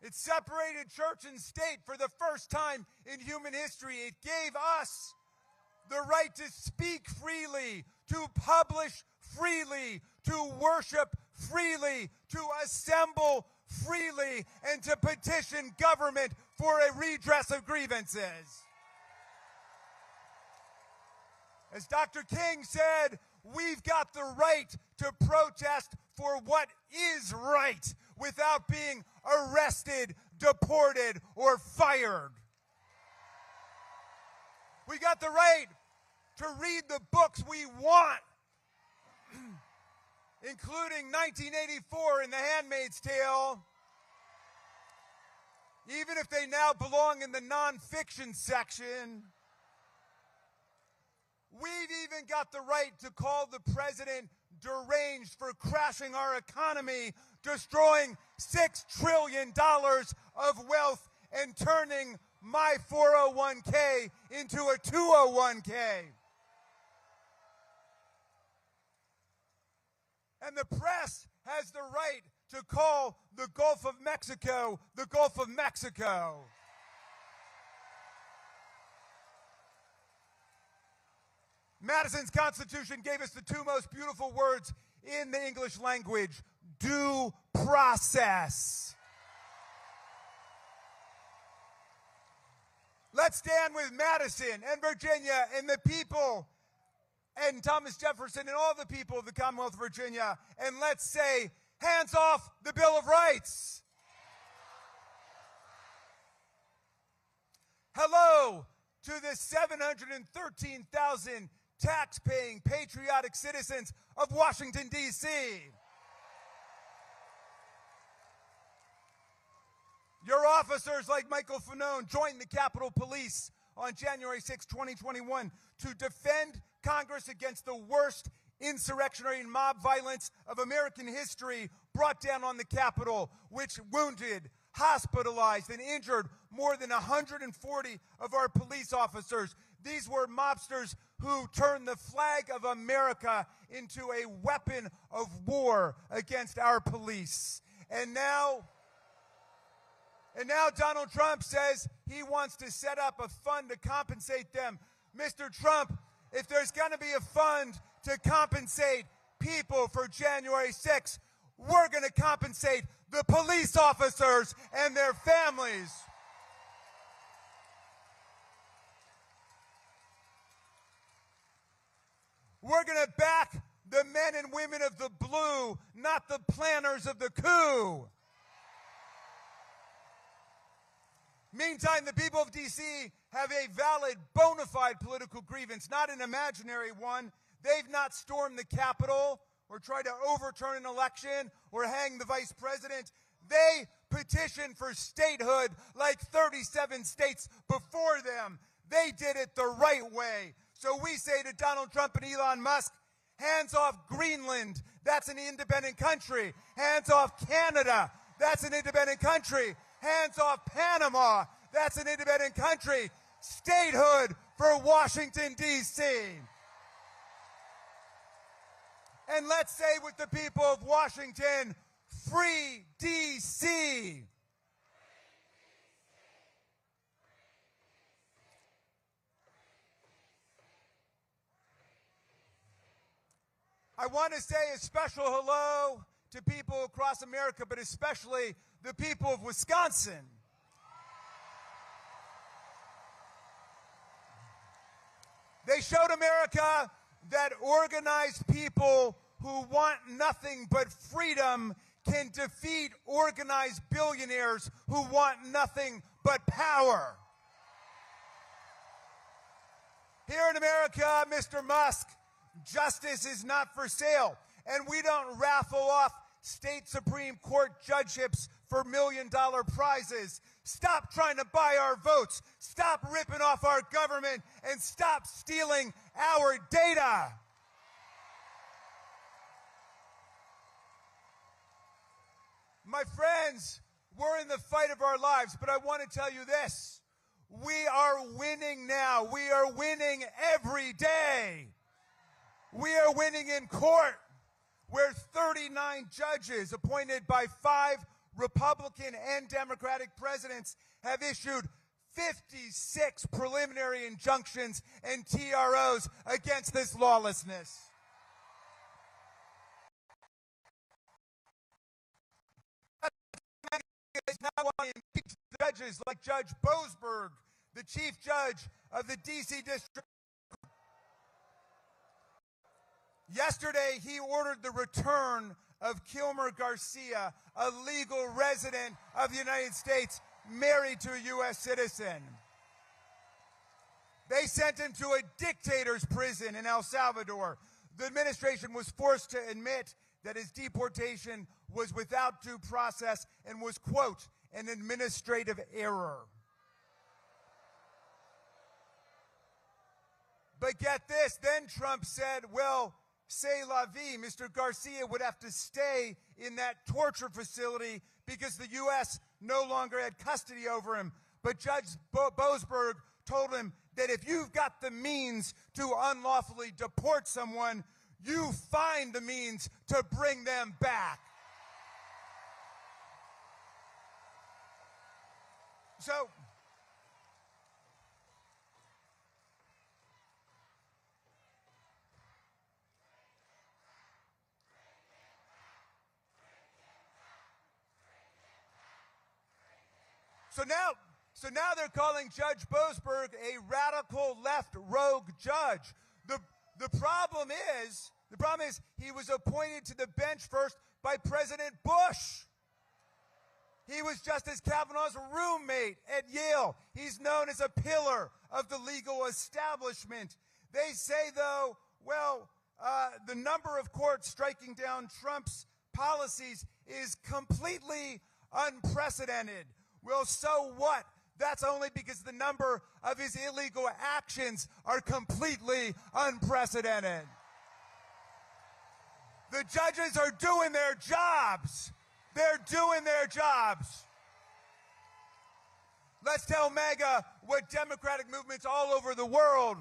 S16: It separated church and state for the first time in human history. It gave us the right to speak freely, to publish freely, to worship freely, to assemble freely, and to petition government for a redress of grievances. As Dr. King said, we've got the right to protest for what is right without being arrested, deported, or fired. We got the right to read the books we want, including 1984 and The Handmaid's Tale, even if they now belong in the nonfiction section. We've even got the right to call the president deranged for crashing our economy, destroying $6 trillion of wealth, and turning my 401k into a 201k. And the press has the right to call the Gulf of Mexico the Gulf of Mexico. Madison's Constitution gave us the two most beautiful words in the English language: due process. Let's stand with Madison and Virginia and the people and Thomas Jefferson and all the people of the Commonwealth of Virginia, and let's say, hands off the Bill of Rights. Hello to the 713,000 tax-paying, patriotic citizens of Washington, D.C. Your officers, like Michael Fanone, joined the Capitol Police on January 6, 2021, to defend Congress against the worst insurrectionary and mob violence of American history brought down on the Capitol, which wounded, hospitalized, and injured more than 140 of our police officers. These were mobsters who turned the flag of America into a weapon of war against our police. And now Donald Trump says he wants to set up a fund to compensate them. Mr. Trump, if there's going to be a fund to compensate people for January 6th, we're going to compensate the police officers and their families. We're going to back the men and women of the blue, not the planners of the coup. Meantime, the people of D.C. have a valid, bona fide political grievance, not an imaginary one. They've not stormed the Capitol or tried to overturn an election or hang the vice president. They petitioned for statehood like 37 states before them. They did it the right way. So we say to Donald Trump and Elon Musk, hands off Greenland, that's an independent country. Hands off Canada, that's an independent country. Hands off Panama, that's an independent country. Statehood for Washington, D.C. And let's say with the people of Washington, free D.C. I want to say a special hello to people across America, but especially the people of Wisconsin. They showed America that organized people who want nothing but freedom can defeat organized billionaires who want nothing but power. Here in America, Mr. Musk, justice is not for sale, and we don't raffle off state Supreme Court judgeships for million-dollar prizes. Stop trying to buy our votes. Stop ripping off our government, and stop stealing our data. My friends, we're in the fight of our lives, but I want to tell you this. We are winning now. We are winning every day. We are winning in court, where 39 judges appointed by 5 Republican and Democratic presidents have issued 56 preliminary injunctions and TROs against this lawlessness. Now want to impeach judges like Judge Boasberg, the chief judge of the D.C. District. Yesterday, he ordered the return of Kilmer Garcia, a legal resident of the United States, married to a U.S. citizen. They sent him to a dictator's prison in El Salvador. The administration was forced to admit that his deportation was without due process and was, quote, an administrative error. But get this, then Trump said, well, c'est la vie. Mr. Garcia would have to stay in that torture facility because the U.S. no longer had custody over him. But Judge Boasberg told him that if you've got the means to unlawfully deport someone, you find the means to bring them back. So now they're calling Judge Boasberg a radical left rogue judge. The problem is he was appointed to the bench first by President Bush. He was Justice Kavanaugh's roommate at Yale. He's known as a pillar of the legal establishment. They say, though, well, the number of courts striking down Trump's policies is completely unprecedented. Well, so what? That's only because the number of his illegal actions are completely unprecedented. The judges are doing their jobs. They're doing their jobs. Let's tell MAGA what democratic movements all over the world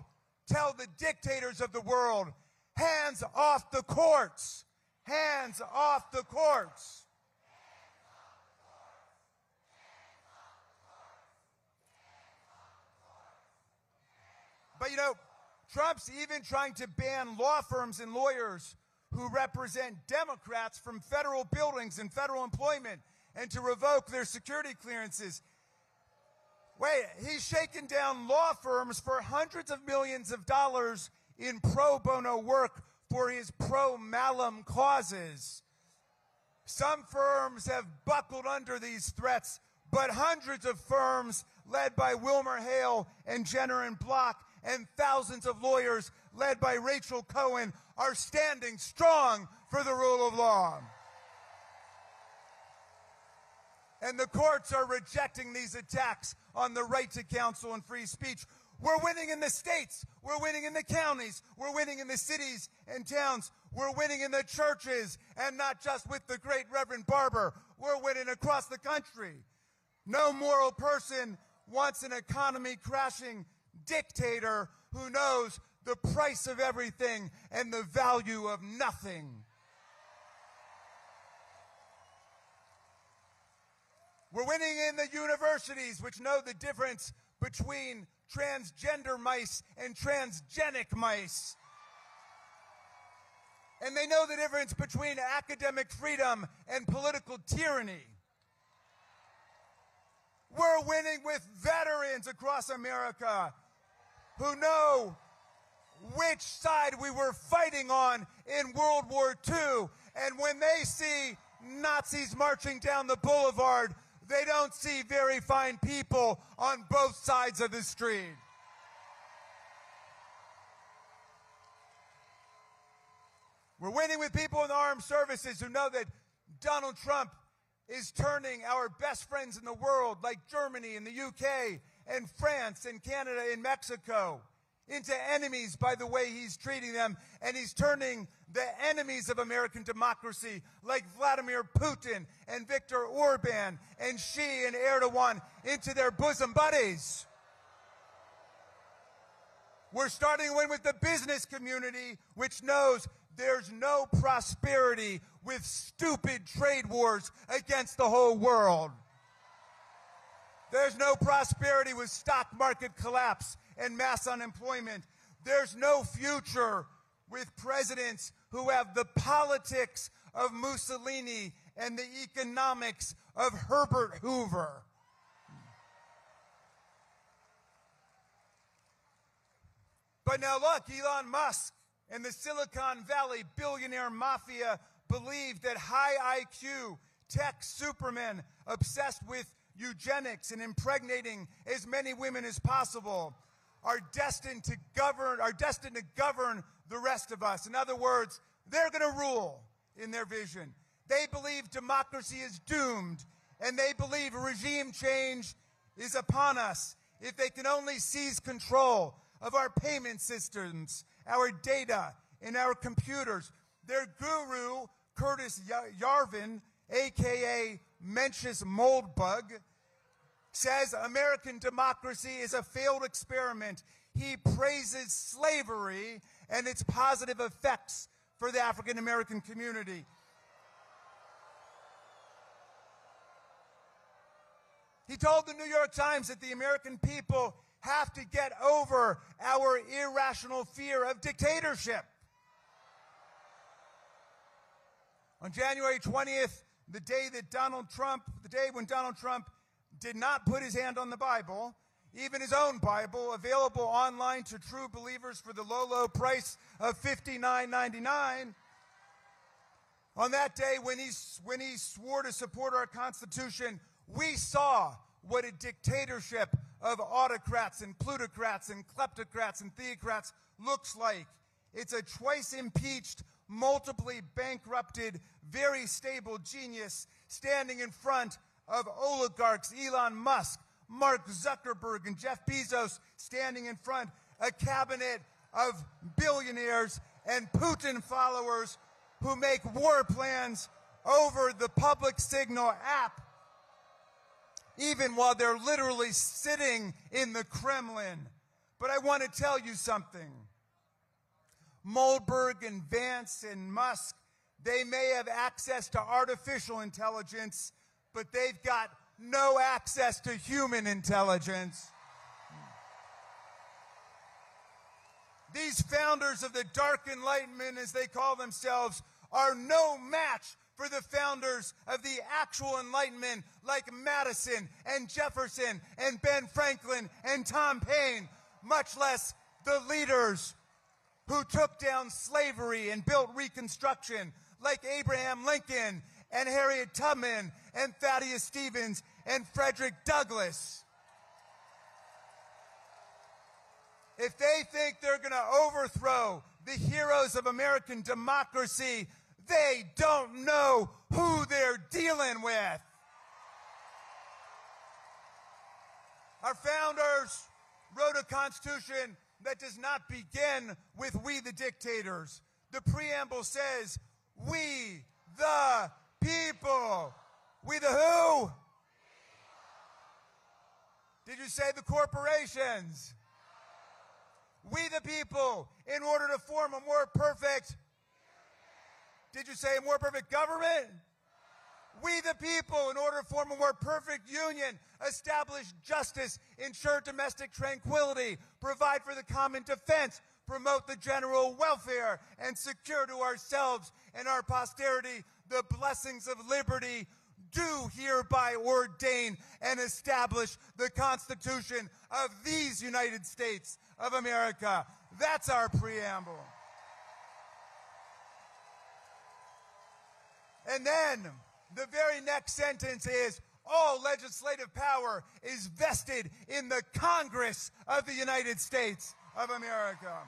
S16: tell the dictators of the world. Hands off the courts. Hands off the courts. But you know, Trump's even trying to ban law firms and lawyers who represent Democrats from federal buildings and federal employment and to revoke their security clearances. Wait, he's shaken down law firms for hundreds of millions of dollars in pro bono work for his pro-Malum causes. Some firms have buckled under these threats, but hundreds of firms led by Wilmer Hale and Jenner and Block and thousands of lawyers led by Rachel Cohen are standing strong for the rule of law. And the courts are rejecting these attacks on the right to counsel and free speech. We're winning in the states. We're winning in the counties. We're winning in the cities and towns. We're winning in the churches, and not just with the great Reverend Barber. We're winning across the country. No moral person wants an economy crashing dictator who knows the price of everything and the value of nothing. We're winning in the universities, which know the difference between transgender mice and transgenic mice. And they know the difference between academic freedom and political tyranny. We're winning with veterans across America who know which side we were fighting on in World War II. And when they see Nazis marching down the boulevard, they don't see very fine people on both sides of the street. We're winning with people in the armed services who know that Donald Trump is turning our best friends in the world, like Germany and the UK and France and Canada and Mexico, into enemies by the way he's treating them, and he's turning the enemies of American democracy, like Vladimir Putin and Viktor Orban and Xi and Erdogan, into their bosom buddies. We're starting to win with the business community, which knows there's no prosperity with stupid trade wars against the whole world. There's no prosperity with stock market collapse and mass unemployment. There's no future with presidents who have the politics of Mussolini and the economics of Herbert Hoover. But now look, Elon Musk and the Silicon Valley billionaire mafia believe that high IQ tech supermen obsessed with eugenics and impregnating as many women as possible are destined to govern the rest of us. In other words, they're going to rule in their vision. They believe democracy is doomed, and they believe regime change is upon us if they can only seize control of our payment systems, our data, and our computers. Their guru, Curtis Yarvin, a.k.a. Mencius Moldbug, says American democracy is a failed experiment. He praises slavery and its positive effects for the African American community. He told the New York Times that the American people have to get over our irrational fear of dictatorship. On January 20th, the day when Donald Trump did not put his hand on the Bible, even his own Bible, available online to true believers for the low, low price of $59.99. On that day, when he swore to support our Constitution, we saw what a dictatorship of autocrats and plutocrats and kleptocrats and theocrats looks like. It's a twice impeached, multiply bankrupted, very stable genius standing in front of oligarchs, Elon Musk, Mark Zuckerberg, and Jeff Bezos, standing in front a cabinet of billionaires and Putin followers who make war plans over the public signal app, even while they're literally sitting in the Kremlin. But I want to tell you something. Moldberg and Vance and Musk, they may have access to artificial intelligence, but they've got no access to human intelligence. These founders of the Dark Enlightenment, as they call themselves, are no match for the founders of the actual Enlightenment like Madison and Jefferson and Ben Franklin and Tom Paine, much less the leaders who took down slavery and built Reconstruction like Abraham Lincoln and Harriet Tubman and Thaddeus Stevens and Frederick Douglass. If they think they're going to overthrow the heroes of American democracy, they don't know who they're dealing with. Our founders wrote a constitution that does not begin with "we the dictators." The preamble says, "We the people." We the who? Did you say the corporations? We the people, in order to form a more perfect, did you say a more perfect government? We the people, in order to form a more perfect union, establish justice, ensure domestic tranquility, provide for the common defense, promote the general welfare, and secure to ourselves and our posterity the blessings of liberty, do hereby ordain and establish the Constitution of these United States of America. That's our preamble. And then the very next sentence is, all legislative power is vested in the Congress of the United States of America.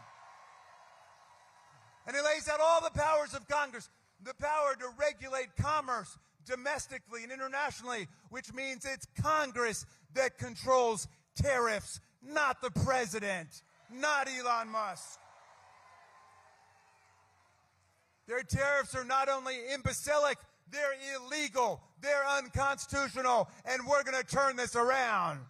S16: And it lays out all the powers of Congress, the power to regulate commerce domestically and internationally, which means it's Congress that controls tariffs, not the president, not Elon Musk. Their tariffs are not only imbecilic, they're illegal, they're unconstitutional, and we're going to turn this around.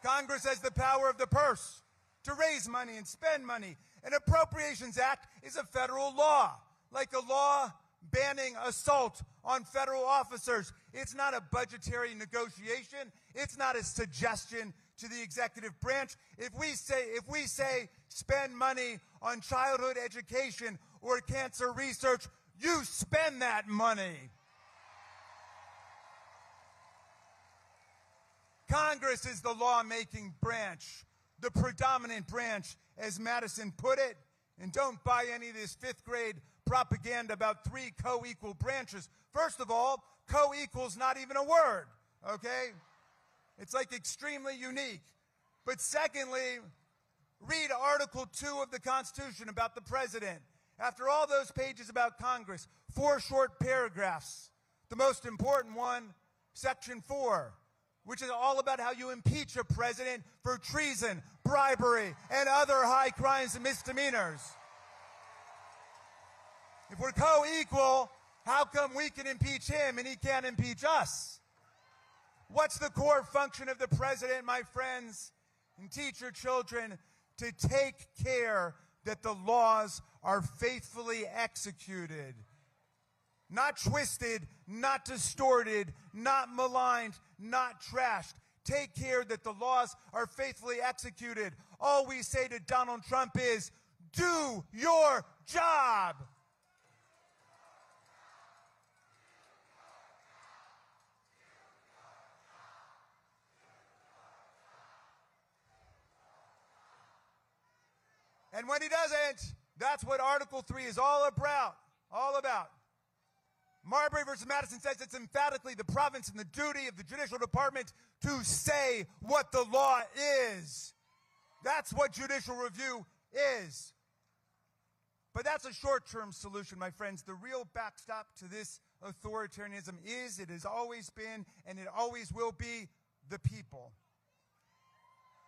S16: Congress has the power of the purse to raise money and spend money. An Appropriations Act is a federal law, like a law banning assault on federal officers. It's not a budgetary negotiation. It's not a suggestion to the executive branch. If we say spend money on childhood education or cancer research, you spend that money. Congress is the lawmaking branch, the predominant branch, as Madison put it. And don't buy any of this fifth grade propaganda about three co-equal branches. First of all, co-equal's not even a word, okay? It's like extremely unique. But secondly, read Article 2 of the Constitution about the president. After all those pages about Congress, 4 short paragraphs. The most important one, Section 4, which is all about how you impeach a president for treason, bribery, and other high crimes and misdemeanors. If we're co-equal, how come we can impeach him and he can't impeach us? What's the core function of the president, my friends? And teach your children to take care that the laws are faithfully executed. Not twisted, not distorted, not maligned, not trashed. Take care that the laws are faithfully executed. All we say to Donald Trump is, do your job. And when he doesn't, that's what Article 3 is all about. All about. Marbury versus Madison says it's emphatically the province and the duty of the judicial department to say what the law is. That's what judicial review is. But that's a short-term solution, my friends. The real backstop to this authoritarianism is, it has always been, and it always will be, the people.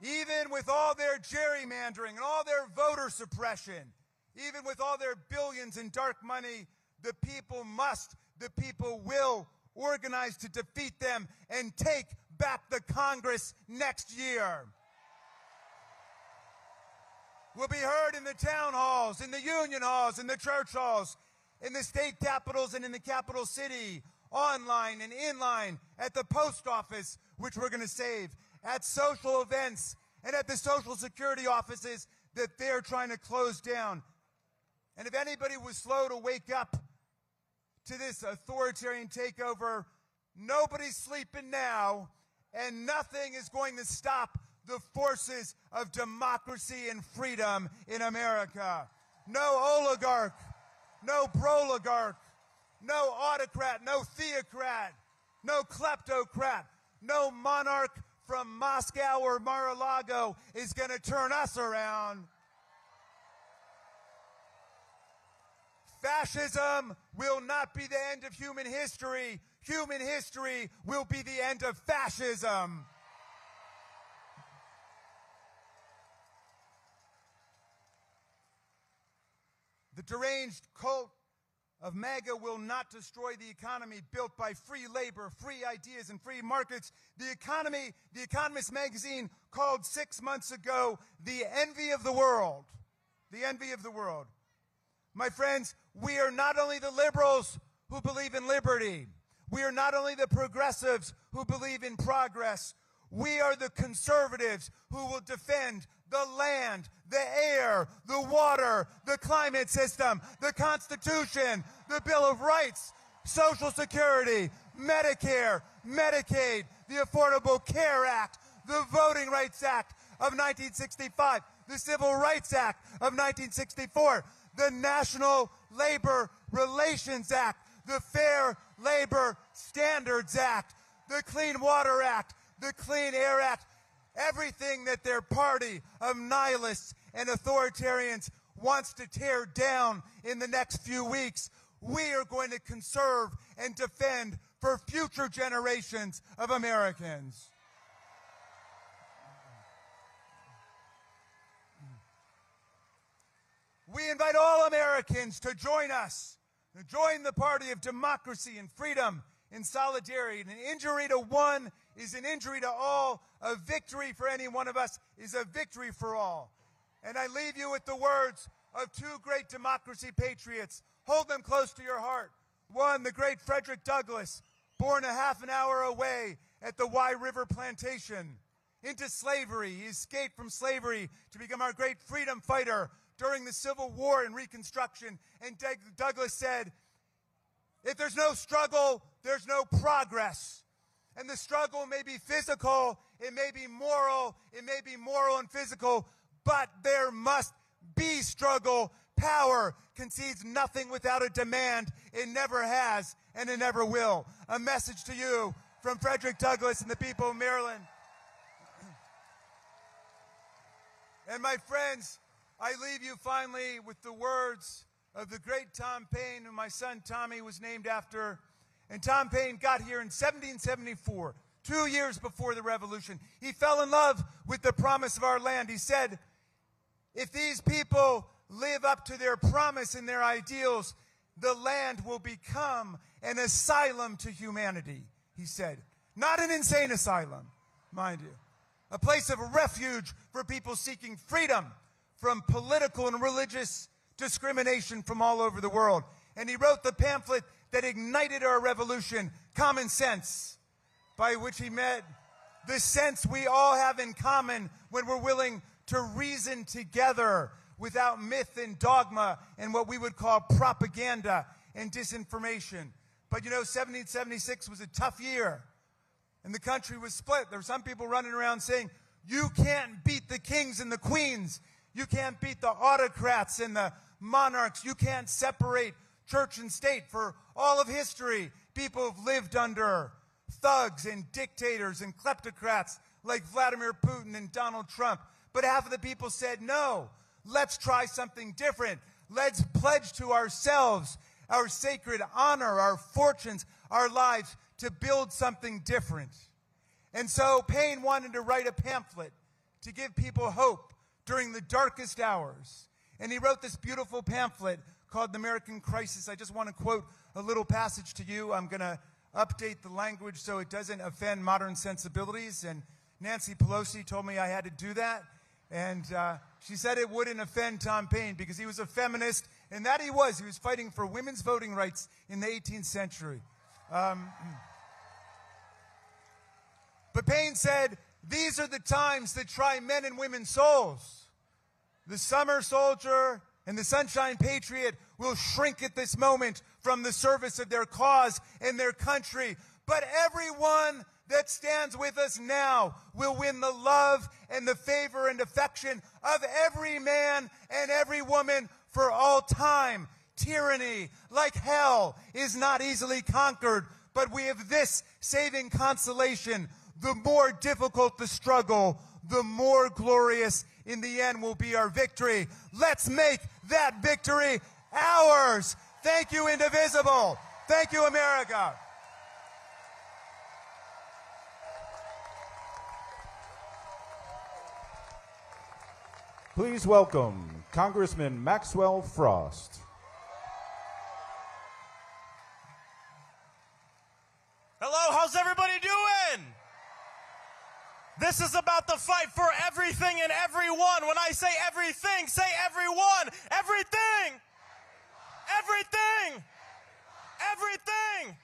S16: Even with all their gerrymandering and all their voter suppression, Even with all their billions in dark money, the people will organize to defeat them and take back the Congress next year. We'll be heard in the town halls, in the union halls, in the church halls, in the state capitals and in the capital city, online and inline, at the post office, which we're going to save, at social events, and at the Social Security offices that they're trying to close down. And if anybody was slow to wake up to this authoritarian takeover, nobody's sleeping now, and nothing is going to stop the forces of democracy and freedom in America. No oligarch, no proligarch, no autocrat, no theocrat, no kleptocrat, no monarch from Moscow or Mar-a-Lago is going to turn us around. Fascism will not be the end of human history. Human history will be the end of fascism. The deranged cult of MAGA will not destroy the economy built by free labor, free ideas, and free markets. The economy, The Economist magazine called 6 months ago the envy of the world. The envy of the world. My friends, we are not only the liberals who believe in liberty. We are not only the progressives who believe in progress. We are the conservatives who will defend the land, the air, the water, the climate system, the Constitution, the Bill of Rights, Social Security, Medicare, Medicaid, the Affordable Care Act, the Voting Rights Act of 1965, the Civil Rights Act of 1964, the National Labor Relations Act, the Fair Labor Standards Act, the Clean Water Act, the Clean Air Act, everything that their party of nihilists and authoritarians wants to tear down in the next few weeks, we are going to conserve and defend for future generations of Americans. We invite all Americans to join us, to join the party of democracy and freedom and solidarity. An injury to one is an injury to all. A victory for any one of us is a victory for all. And I leave you with the words of two great democracy patriots. Hold them close to your heart. One, the great Frederick Douglass, born a half an hour away at the Wye River Plantation into slavery. He escaped from slavery to become our great freedom fighter during the Civil War and Reconstruction. And Douglass said, if there's no struggle, there's no progress. And the struggle may be physical, it may be moral and physical, but there must be struggle. Power concedes nothing without a demand. It never has, and it never will. A message to you from Frederick Douglass and the people of Maryland. And my friends, I leave you finally with the words of the great Tom Paine, who my son Tommy was named after. And Tom Paine got here in 1774, 2 years before the Revolution. He fell in love with the promise of our land. He said, if these people live up to their promise and their ideals, the land will become an asylum to humanity, he said. Not an insane asylum, mind you. A place of refuge for people seeking freedom from political and religious discrimination from all over the world. And he wrote the pamphlet that ignited our revolution, Common Sense, by which he meant the sense we all have in common when we're willing to reason together without myth and dogma and what we would call propaganda and disinformation. But you know, 1776 was a tough year, and the country was split. There were some people running around saying, you can't beat the kings and the queens. You can't beat the autocrats and the monarchs. You can't separate church and state. For all of history, people have lived under thugs and dictators and kleptocrats like Vladimir Putin and Donald Trump. But half of the people said, no, let's try something different. Let's pledge to ourselves our sacred honor, our fortunes, our lives, to build something different. And so Paine wanted to write a pamphlet to give people hope during the darkest hours. And he wrote this beautiful pamphlet called The American Crisis. I just want to quote a little passage to you. I'm going to update the language so it doesn't offend modern sensibilities. And Nancy Pelosi told me I had to do that. And she said it wouldn't offend Tom Paine because he was a feminist, and that he was. He was fighting for women's voting rights in the 18th century. But Paine said, these are the times that try men and women's souls. The summer soldier and the sunshine patriot will shrink at this moment from the service of their cause and their country. But everyone that stands with us now will win the love and the favor and affection of every man and every woman for all time. Tyranny, like hell, is not easily conquered, but we have this saving consolation. The more difficult the struggle, the more glorious in the end will be our victory. Let's make that victory ours. Thank you, Indivisible. Thank you, America.
S15: Please welcome Congressman Maxwell Frost.
S17: Hello, how's everybody doing? This is about the fight for everything and everyone. When I say everything, say everyone. Everything. Everything. Everything.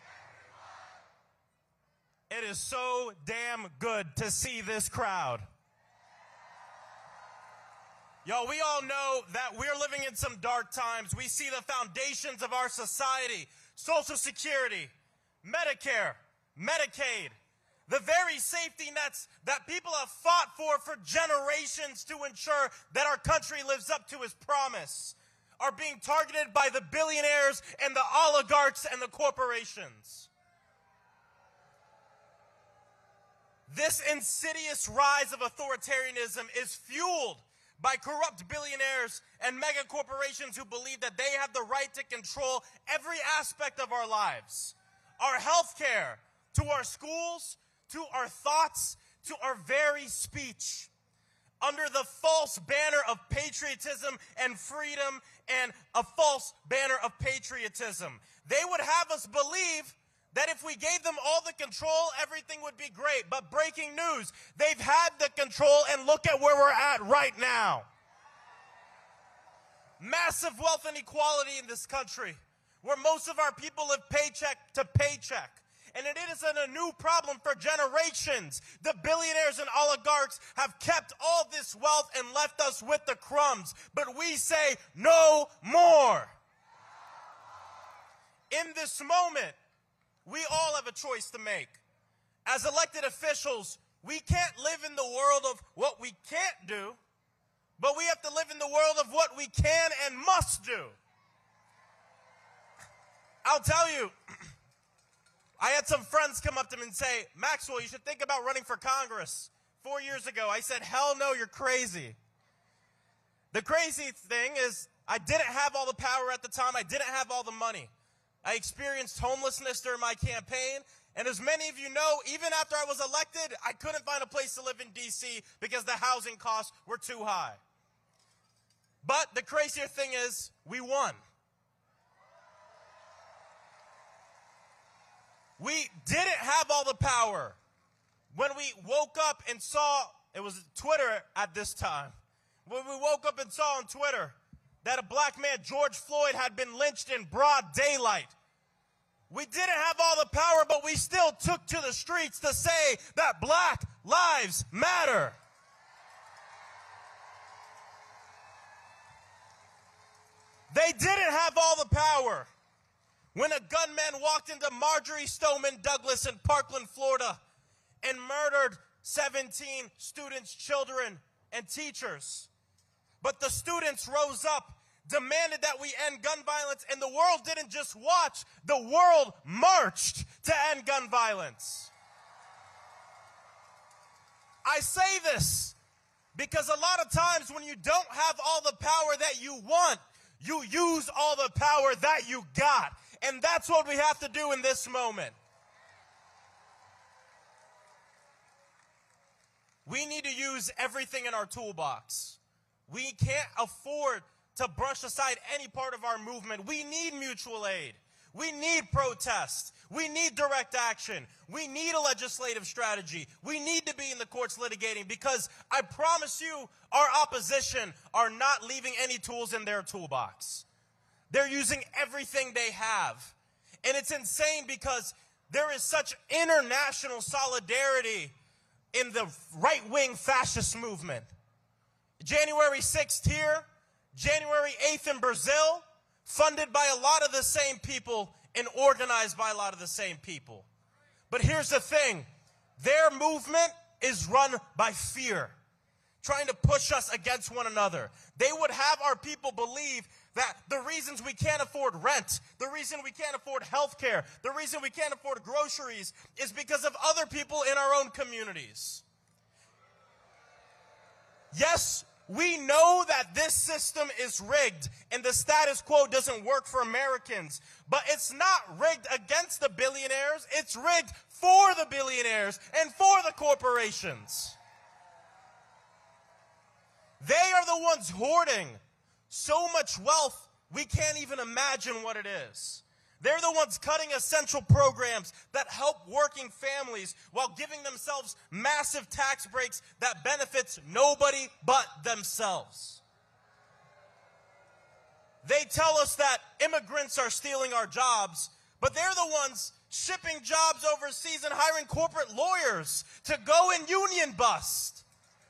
S17: It is so damn good to see this crowd. Yo, we all know that we're living in some dark times. We see the foundations of our society, Social Security, Medicare, Medicaid, the very safety nets that people have fought for generations to ensure that our country lives up to its promise, are being targeted by the billionaires and the oligarchs and the corporations. This insidious rise of authoritarianism is fueled by corrupt billionaires and mega corporations who believe that they have the right to control every aspect of our lives. Our health care, to our schools, to our thoughts, to our very speech. Under the false banner of patriotism and freedom and a false banner of patriotism. They would have us believe that if we gave them all the control, everything would be great. But breaking news, they've had the control, and look at where we're at right now. Massive wealth inequality in this country, where most of our people live paycheck to paycheck. And it isn't a new problem for generations. The billionaires and oligarchs have kept all this wealth and left us with the crumbs. But we say no more. In this moment, we all have a choice to make. As elected officials, we can't live in the world of what we can't do, but we have to live in the world of what we can and must do. I'll tell you, I had some friends come up to me and say, Maxwell, you should think about running for Congress. 4 years ago, I said, hell no, you're crazy. The crazy thing is, I didn't have all the power at the time. I didn't have all the money. I experienced homelessness during my campaign, and as many of you know, even after I was elected, I couldn't find a place to live in D.C. because the housing costs were too high. But the crazier thing is, we won. We didn't have all the power. When we woke up and saw, it was Twitter at this time, when we woke up and saw on Twitter that a black man, George Floyd, had been lynched in broad daylight. We didn't have all the power, but we still took to the streets to say that Black Lives Matter. They didn't have all the power. When a gunman walked into Marjorie Stoneman Douglas in Parkland, Florida, and murdered 17 students, children, and teachers. But the students rose up, demanded that we end gun violence, and the world didn't just watch, the world marched to end gun violence. I say this because a lot of times when you don't have all the power that you want, you use all the power that you got. And that's what we have to do in this moment. We need to use everything in our toolbox. We can't afford to brush aside any part of our movement. We need mutual aid. We need protest. We need direct action. We need a legislative strategy. We need to be in the courts litigating, because I promise you, our opposition are not leaving any tools in their toolbox. They're using everything they have. And it's insane because there is such international solidarity in the right-wing fascist movement. January 6th here, January 8th in Brazil, funded by a lot of the same people and organized by a lot of the same people. But here's the thing, their movement is run by fear, trying to push us against one another. They would have our people believe that the reasons we can't afford rent, the reason we can't afford health care, the reason we can't afford groceries is because of other people in our own communities. Yes, we know that this system is rigged and the status quo doesn't work for Americans, but it's not rigged against the billionaires, it's rigged for the billionaires and for the corporations. They are the ones hoarding so much wealth, we can't even imagine what it is. They're the ones cutting essential programs that help working families while giving themselves massive tax breaks that benefits nobody but themselves. They tell us that immigrants are stealing our jobs, but they're the ones shipping jobs overseas and hiring corporate lawyers to go and union bust.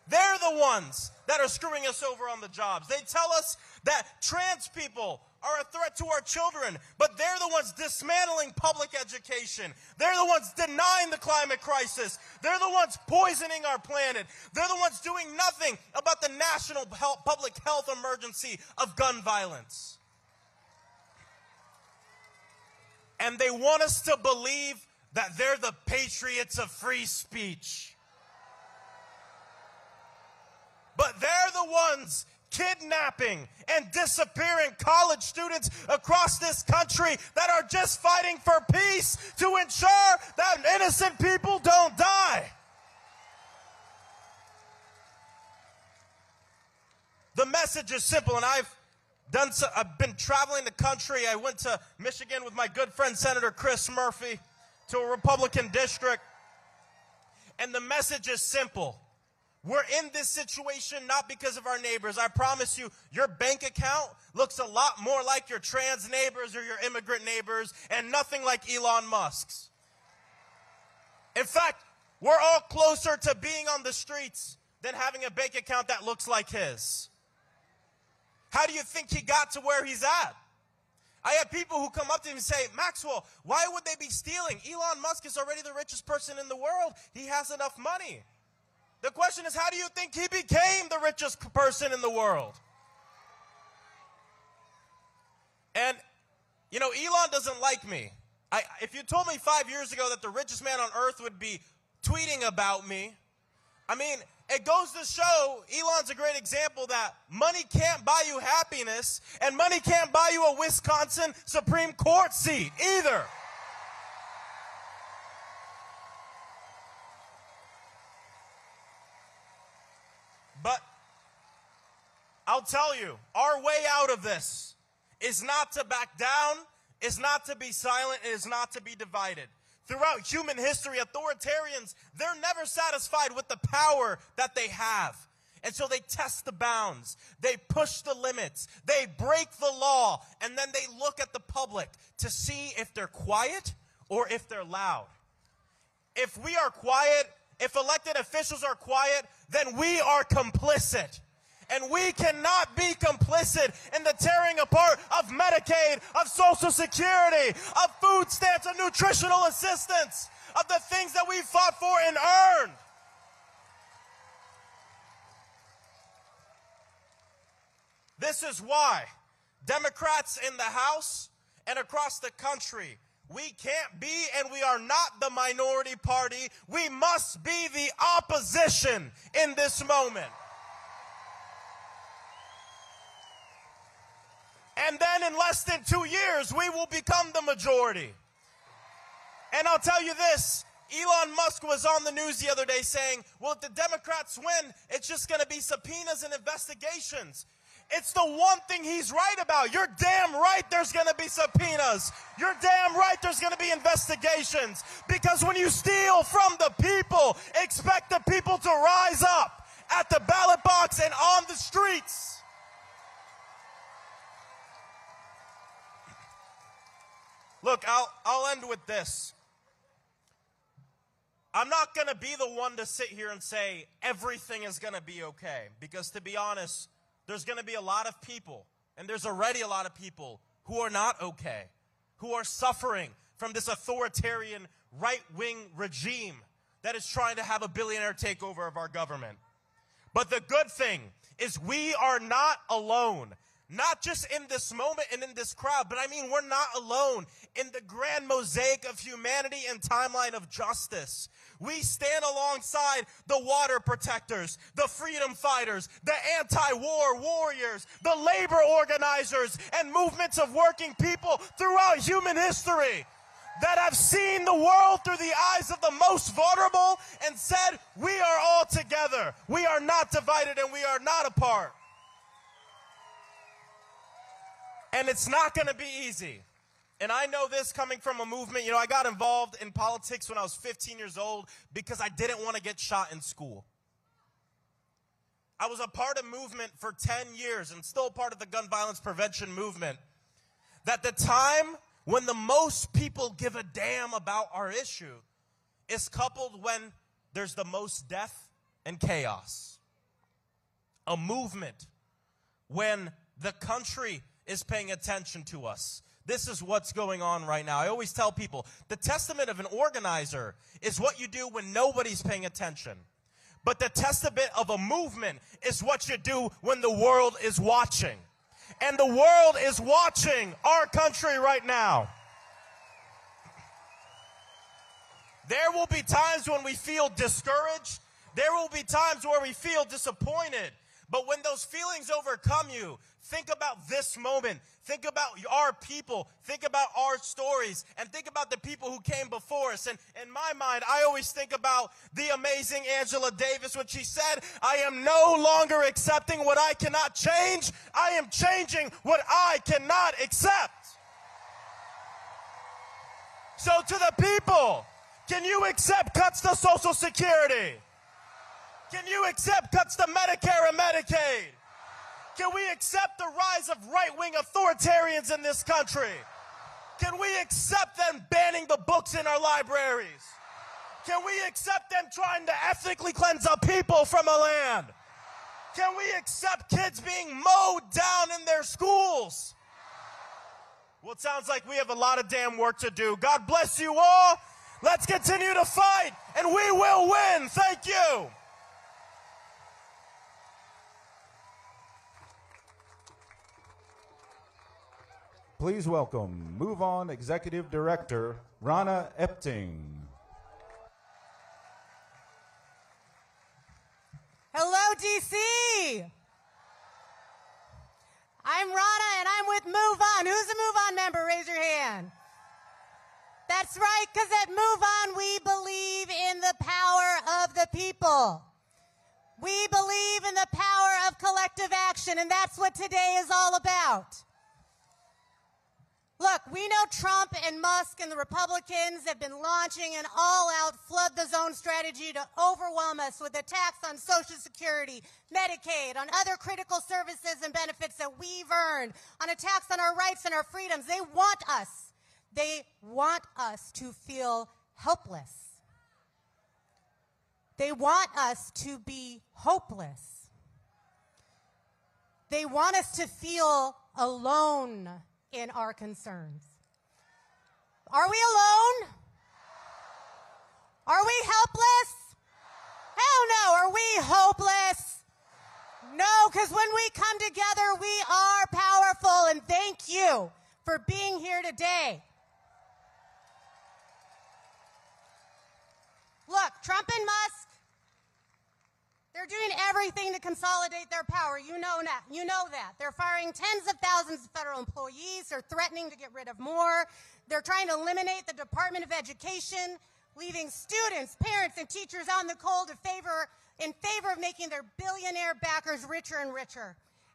S17: They're the ones that are screwing us over on the jobs. They tell us that trans people are a threat to our children, but they're the ones dismantling public education. They're the ones denying the climate crisis. They're the ones poisoning our planet. They're the ones doing nothing about the national public health emergency of gun violence. And they want us to believe that they're the patriots of free speech. But they're the ones kidnapping and disappearing college students across this country that are just fighting for peace to ensure that innocent people don't die. The message is simple, and I've been traveling the country. I went to Michigan with my good friend Senator Chris Murphy to a Republican district, and the message is simple. We're in this situation not because of our neighbors. I promise you, your bank account looks a lot more like your trans neighbors or your immigrant neighbors and nothing like Elon Musk's. In fact, we're all closer to being on the streets than having a bank account that looks like his. How do you think he got to where he's at? I have people who come up to him and say, Maxwell, why would they be stealing? Elon Musk is already the richest person in the world. He has enough money. The question is, how do you think he became the richest person in the world? And, you know, Elon doesn't like me. If you told me 5 years ago that the richest man on earth would be tweeting about me, I mean, it goes to show Elon's a great example that money can't buy you happiness, and money can't buy you a Wisconsin Supreme Court seat either. But I'll tell you, our way out of this is not to back down, is not to be silent, it is not to be divided. Throughout human history, authoritarians, they're never satisfied with the power that they have. And so they test the bounds, they push the limits, they break the law, and then they look at the public to see if they're quiet or if they're loud. If we are quiet, if elected officials are quiet, then we are complicit. And we cannot be complicit in the tearing apart of Medicaid, of Social Security, of food stamps, of nutritional assistance, of the things that we fought for and earned. This is why Democrats in the House and across the country, we can't be and we are not the minority party. We must be the opposition in this moment. And then in less than 2 years, we will become the majority. And I'll tell you this, Elon Musk was on the news the other day saying, well, if the Democrats win, it's just going to be subpoenas and investigations. It's the one thing he's right about. You're damn right there's going to be subpoenas. You're damn right there's going to be investigations. Because when you steal from the people, expect the people to rise up at the ballot box and on the streets. Look, I'll end with this. I'm not going to be the one to sit here and say everything is going to be okay. Because to be honest, there's going to be a lot of people, and there's already a lot of people who are not okay, who are suffering from this authoritarian right-wing regime that is trying to have a billionaire takeover of our government. But the good thing is we are not alone. Not just in this moment and in this crowd, but I mean we're not alone in the grand mosaic of humanity and timeline of justice. We stand alongside the water protectors, the freedom fighters, the anti-war warriors, the labor organizers, and movements of working people throughout human history that have seen the world through the eyes of the most vulnerable and said, we are all together. We are not divided and we are not apart. And it's not going to be easy. And I know this coming from a movement. You know, I got involved in politics when I was 15 years old because I didn't want to get shot in school. I was a part of movement for 10 years and still part of the gun violence prevention movement. That the time when the most people give a damn about our issue is coupled when there's the most death and chaos. A movement when the country is paying attention to us. This is what's going on right now. I always tell people, the testament of an organizer is what you do when nobody's paying attention. But the testament of a movement is what you do when the world is watching. And the world is watching our country right now. There will be times when we feel discouraged. There will be times where we feel disappointed. But when those feelings overcome you, think about this moment. Think about our people. Think about our stories. And think about the people who came before us. And in my mind, I always think about the amazing Angela Davis when she said, I am no longer accepting what I cannot change. I am changing what I cannot accept. So to the people, can you accept cuts to Social Security? Can you accept cuts to Medicare and Medicaid? Can we accept the rise of right-wing authoritarians in this country? Can we accept them banning the books in our libraries? Can we accept them trying to ethnically cleanse our people from a land? Can we accept kids being mowed down in their schools? Well, it sounds like we have a lot of damn work to do. God bless you all. Let's continue to fight, and we will win. Thank you.
S15: Please welcome Move On Executive Director, Rana Epting.
S18: Hello, DC. I'm Rana, and I'm with Move On. Who's a Move On member? Raise your hand. That's right, because at Move On, we believe in the power of the people. We believe in the power of collective action, and that's what today is all about. Look, we know Trump and Musk and the Republicans have been launching an all-out flood-the-zone strategy to overwhelm us with attacks on Social Security, Medicaid, on other critical services and benefits that we've earned, on attacks on our rights and our freedoms. They want us to feel helpless. They want us to be hopeless. They want us to feel alone in our concerns. Are we alone? Are we helpless? Hell no. Are we hopeless? No, because when we come together, we are powerful, and thank you for being here today. Look, Trump and Musk, they're doing everything to consolidate their power. You know that. You know that. They're firing tens of thousands of federal employees. They're threatening to get rid of more. They're trying to eliminate the Department of Education, leaving students, parents, and teachers on the cold in favor of making their billionaire backers richer and richer.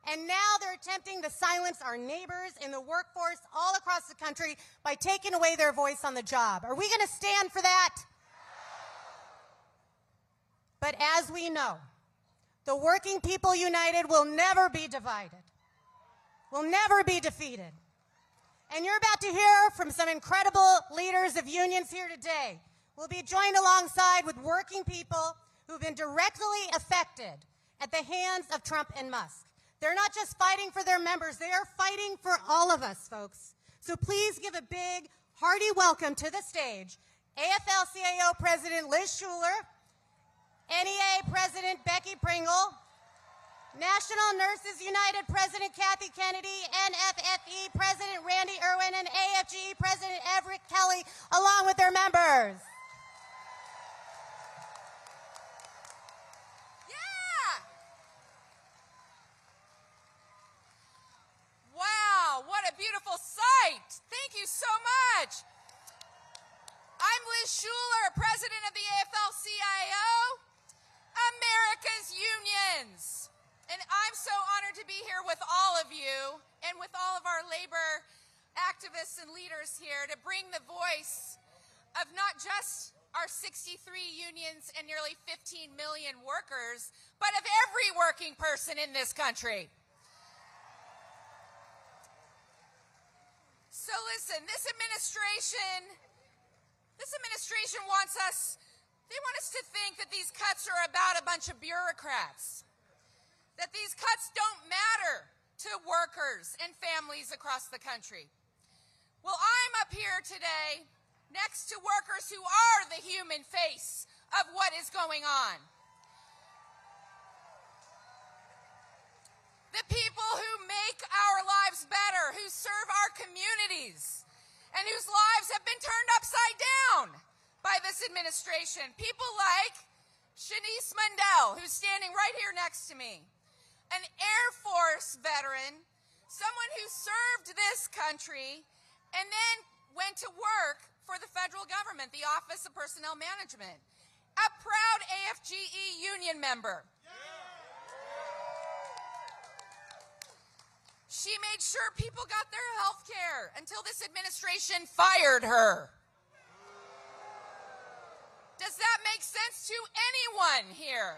S18: And now they're attempting to silence our neighbors in the workforce all across the country by taking away their voice on the job. Are we going to stand for that? But as we know, the working people united will never be divided, will never be defeated. And you're about to hear from some incredible leaders of unions here today. We'll be joined alongside with working people who've been directly affected at the hands of Trump and Musk. They're not just fighting for their members, they are fighting for all of us, folks. So please give a big, hearty welcome to the stage, AFL-CIO President Liz Shuler, NEA President Becky Pringle, National Nurses United President Kathy Kennedy, NFFE President Randy Irwin, and AFGE President Everett Kelly, along with their members.
S19: Wow, what a beautiful sight. Thank you so much. I'm Liz Shuler, President of the AFL-CIO, America's Unions. And I'm so honored to be here with all of you and with all of our labor activists and leaders here to bring the voice of not just our 63 unions and nearly 15 million workers, but of every working person in this country. So listen, this administration wants us, they want us to think that these cuts are about a bunch of bureaucrats, that these cuts don't matter to workers and families across the country. Well, I'm up here today next to workers who are the human face of what is going on. The people who make our lives better, who serve our communities, and whose lives have been turned upside down by this administration. People like Shanice Mundell, who's standing right here next to me, an Air Force veteran, someone who served this country and then went to work for the federal government, the Office of Personnel Management, a proud AFGE union member. She made sure people got their health care until this administration fired her. Does that make sense to anyone here?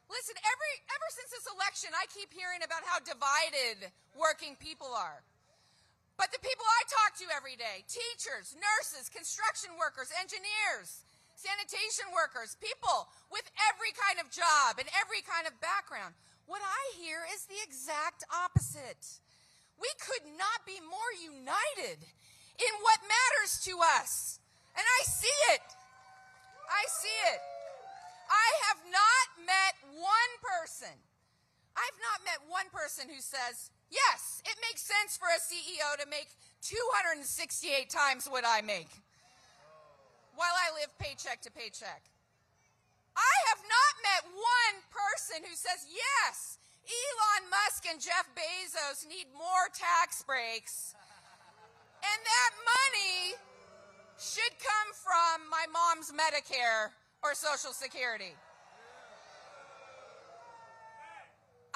S19: Listen, ever since this election, I keep hearing about how divided working people are. But the people I talk to every day, teachers, nurses, construction workers, engineers, sanitation workers, people with every kind of job and every kind of background, what I hear is the exact opposite. We could not be more united in what matters to us. And I see it. I see it. I have not met one person. I've not met one person who says, yes, it makes sense for a CEO to make 268 times what I make while I live paycheck to paycheck. I have not met one person who says, yes, Elon Musk and Jeff Bezos need more tax breaks, and that money should come from my mom's Medicare or Social Security.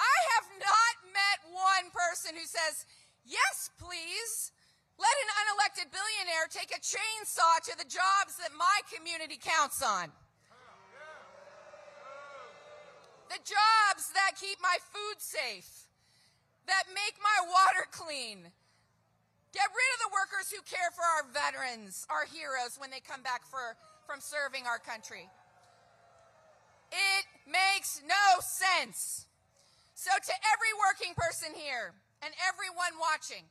S19: I have not met one person who says, yes, please, let an unelected billionaire take a chainsaw to the jobs that my community counts on. The jobs that keep my food safe, that make my water clean. Get rid of the workers who care for our veterans, our heroes, when they come back from serving our country. It makes no sense. So to every working person here and everyone watching,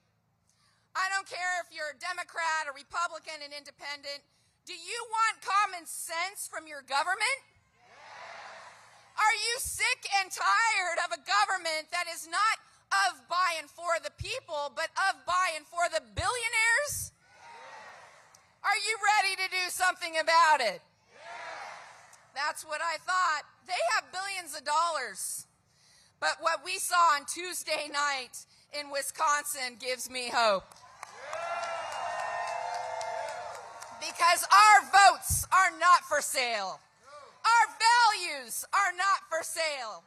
S19: I don't care if you're a Democrat, a Republican, an independent, do you want common sense from your government? Are you sick and tired of a government that is not of, by, and for the people, but of, by, and for the billionaires? Are you ready to do something about it? That's what I thought. They have billions of dollars. But what we saw on Tuesday night in Wisconsin gives me hope. Because our votes are not for sale. Our values are not for sale.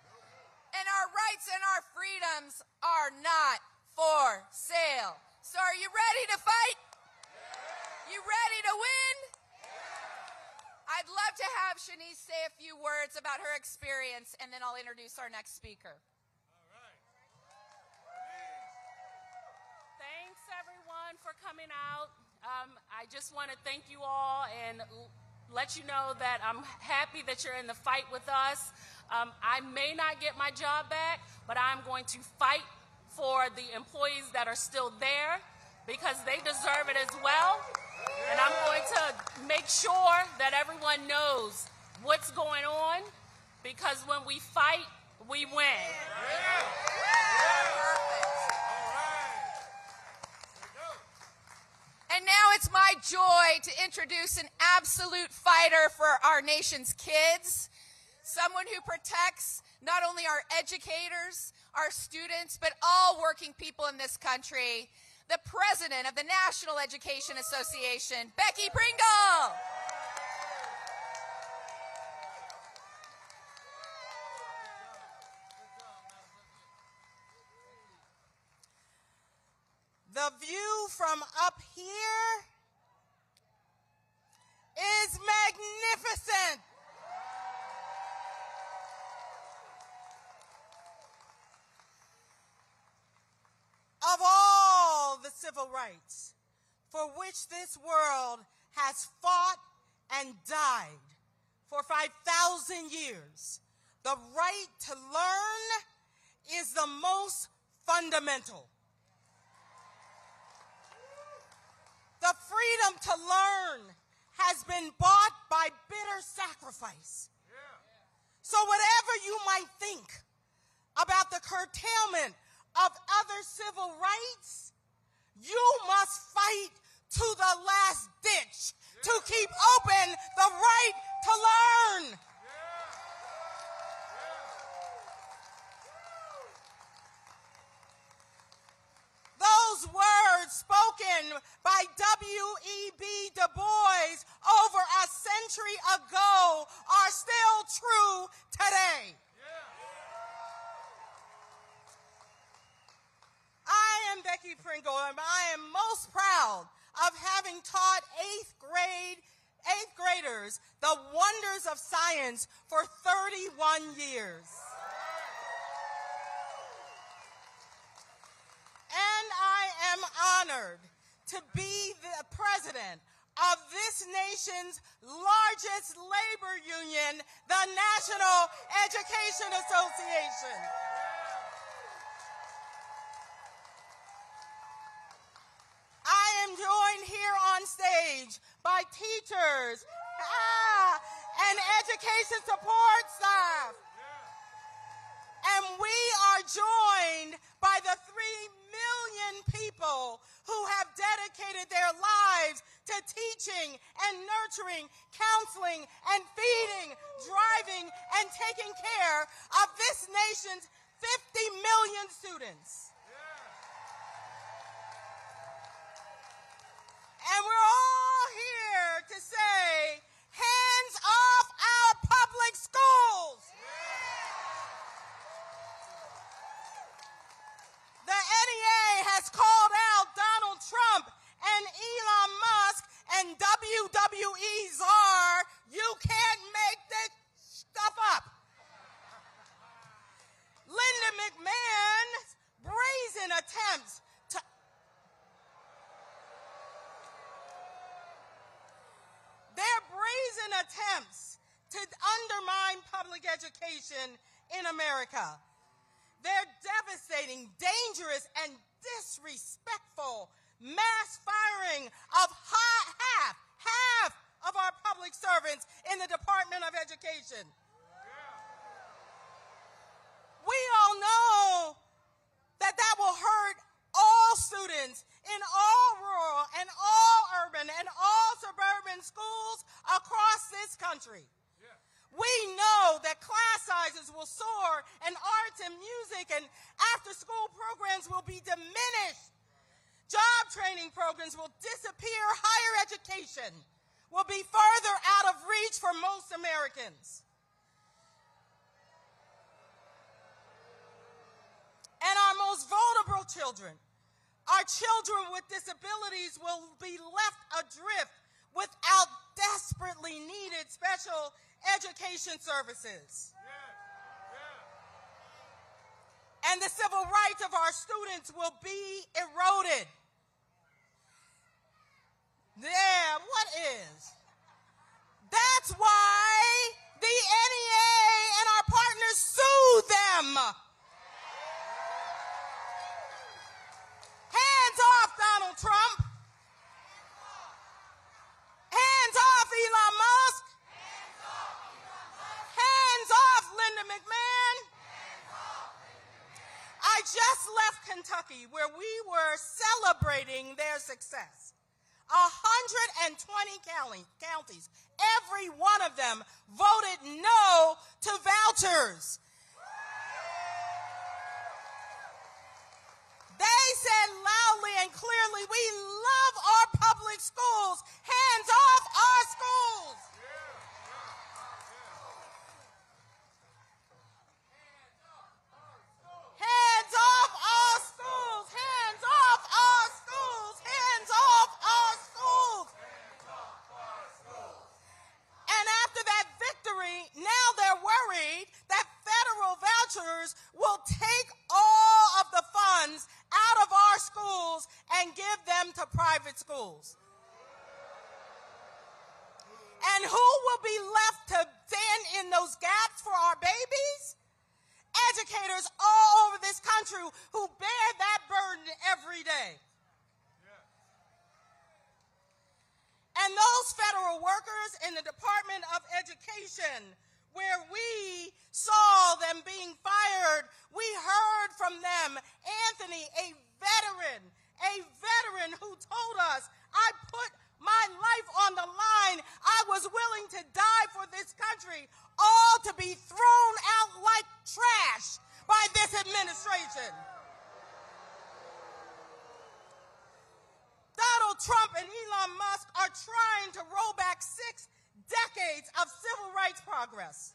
S19: And our rights and our freedoms are not for sale. So are you ready to fight? You ready to win? I'd love to have Shanice say a few words about her experience, and then I'll introduce our next speaker.
S20: Thanks, everyone, for coming out. I just want to thank you all and let you know that I'm happy that you're in the fight with us. I may not get my job back, but I'm going to fight for the employees that are still there because they deserve it as well. And I'm going to make sure that everyone knows what's going on because when we fight, we win.
S19: And now it's my joy to introduce an absolute fighter for our nation's kids, someone who protects not only our educators, our students, but all working people in this country, the president of the National Education Association, Becky Pringle.
S13: The view from up here is magnificent. Of all the civil rights for which this world has fought and died for 5,000 years, the right to learn is the most fundamental. The freedom to learn has been bought by bitter sacrifice. So whatever you might think about the curtailment of other civil rights, you must fight to the last ditch to keep open the right to learn. Those words spoken by W.E.B. Du Bois over a century ago are still true today. I am Becky Pringle, and I am most proud of having taught eighth graders the wonders of science for 31 years. And I am honored to be the president of this nation's largest labor union, the National Education Association. I am joined here on stage by teachers and education support staff. And we are joined by the 3 million people who have dedicated their lives to teaching and nurturing, counseling and feeding, driving and taking care of this nation's 50 million students. And we're all here to say, hands off our public schools. The NEA has called out Donald Trump and Elon Musk and WWE czar. You can't make this stuff up. Linda McMahon's brazen attempts to undermine public education in America. Their devastating, dangerous, and disrespectful mass firing of half of our public servants in the Department of Education. We all know that that will hurt all students in all rural and all urban and all suburban schools across this country. We know that class sizes will soar and arts and music and after-school programs will be diminished. Job training programs will disappear. Higher education will be further out of reach for most Americans.
S21: our most vulnerable children, our children with disabilities will be left adrift without desperately needed special education services. And the civil rights of our students will be eroded. Yeah, what is? That's why the NEA and our partners sue them. Hands off, Donald Trump. Hands off, Elon Musk. Hands off, Linda McMahon. I just left Kentucky where we were celebrating their success. 120 counties, every one of them voted no to vouchers. They said loudly and clearly, we love our public schools. Hands off our schools. Hands off our schools. Hands off our schools. Hands off our schools. And after that victory, now they're worried that federal vouchers will take all of the funds out of our schools and give them to private schools. And who will be left to stand in those gaps for our babies? Educators all over this country who bear that burden every day. And those federal workers in the Department of Education, where we saw them being fired, we heard from them. Anthony, a veteran who told us, I put my life on the line. I was willing to die for this country, all to be thrown out like trash by this administration. Donald Trump and Elon Musk are trying to roll back 6 decades of civil rights progress.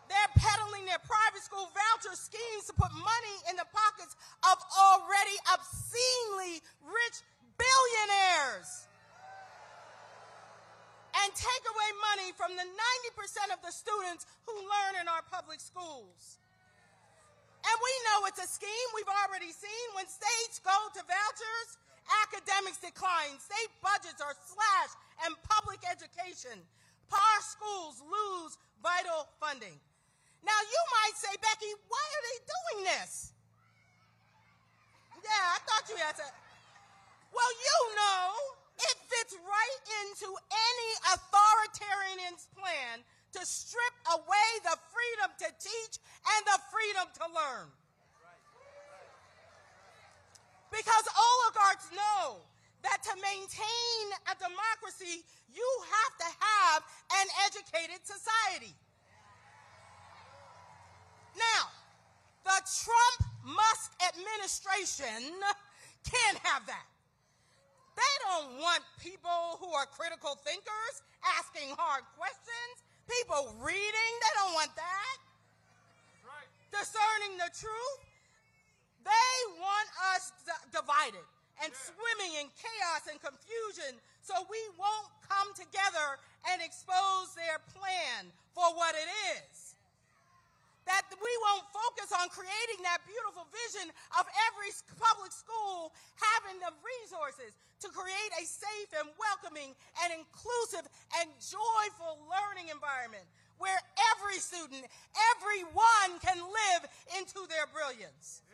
S21: They're peddling their private school voucher schemes to put money in the pockets of already obscenely rich billionaires and take away money from the 90% of the students who learn in our public schools. And we know it's a scheme. We've already seen when states go to vouchers, academics decline, state budgets are slashed, and public education, our schools lose vital funding. Now, you might say, Becky, why are they doing this? Yeah, I thought you had to. Well, you know, it fits right into any authoritarian's plan to strip away the freedom to teach and the freedom to learn. Because oligarchs know that to maintain a democracy, you have to have an educated society. Now, the Trump-Musk administration can't have that. They don't want people who are critical thinkers asking hard questions, people reading. They don't want that. Right. Discerning the truth. They want us divided and swimming in chaos and confusion so we won't come together and expose their plan for what it is. That we won't focus on creating that beautiful vision of every public school having the resources to create a safe and welcoming and inclusive and joyful learning environment where every student, everyone can live into their brilliance.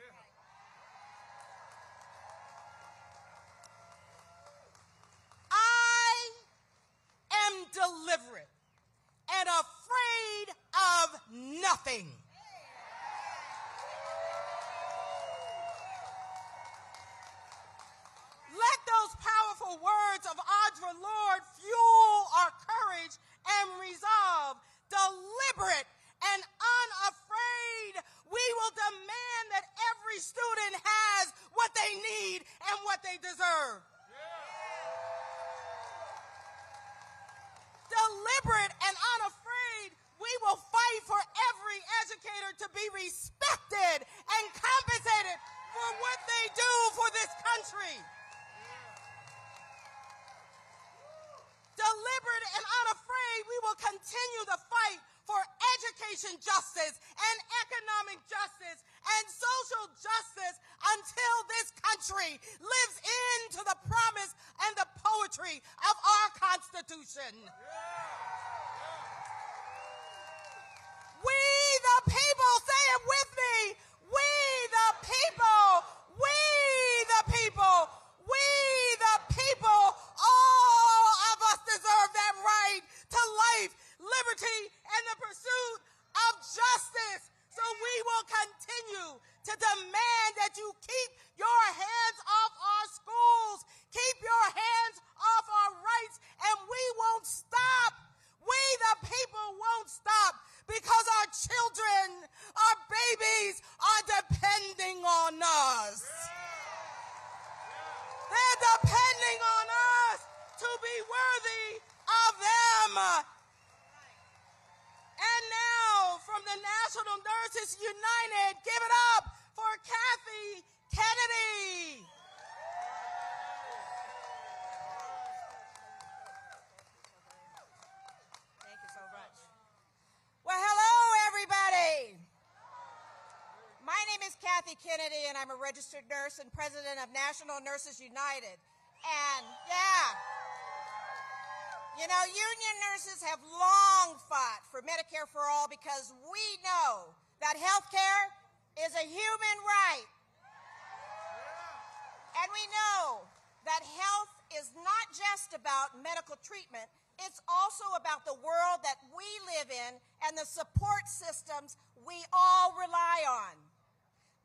S21: I am deliberate and afraid of nothing. Let those powerful words of Audre Lorde fuel our courage and resolve. Deliberate and unafraid, we will demand that every student has what they need and what they deserve. Deliberate and unafraid, We will fight for every educator to be respected and compensated for what they do for this country. Deliberate and unafraid, we will continue the fight for education justice and economic justice and social justice until this country lives into the promise and the poetry of our Constitution. We the people, say it with me, we the people, we the people, we the people, all of us deserve that right to life, liberty, and the pursuit of justice. So we will continue to demand that you keep your hands off our schools, keep your hands off our rights, and we won't stop. We the people won't stop because our children, our babies are depending on us. They're depending on us to be worthy of them. And now, from the National Nurses United, give it up for Kathy Kennedy. Thank you so much. Well, hello, everybody. My name is Kathy Kennedy, and I'm a registered nurse and president of National Nurses United. And, you know, union nurses have long fought for Medicare for all because we know that health care is a human right. And we know that health is not just about medical treatment, it's also about the world that we live in and the support systems we all rely on.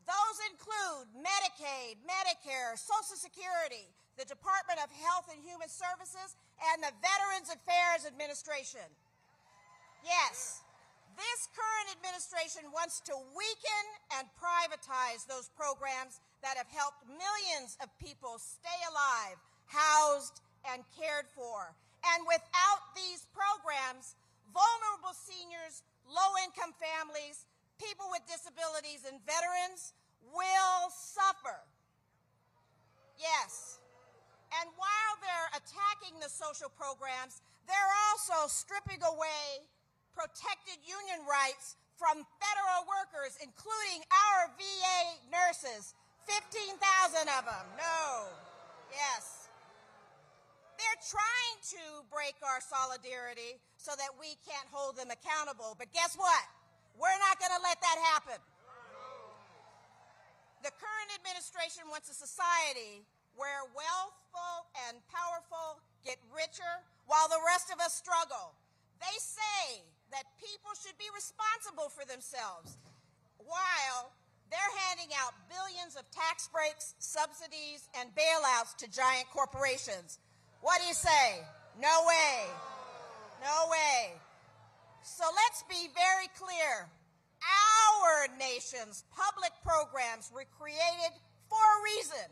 S21: Those include Medicaid, Medicare, Social Security, the Department of Health and Human Services, and the Veterans Affairs Administration. Yes, this current administration wants to weaken and privatize those programs that have helped millions of people stay alive, housed, and cared for. And without these programs, vulnerable seniors, low-income families, people with disabilities, and veterans will suffer. Yes. And while they're attacking the social programs, they're also stripping away protected union rights from federal workers, including our VA nurses, 15,000 of them. No. Yes. They're trying to break our solidarity so that we can't hold them accountable. But guess what? We're not going to let that happen. The current administration wants a society where wealthful and powerful get richer while the rest of us struggle. They say that people should be responsible for themselves while they're handing out billions of tax breaks, subsidies, and bailouts to giant corporations. What do you say? No way. No way. So let's be very clear. Our nation's public programs were created for a reason.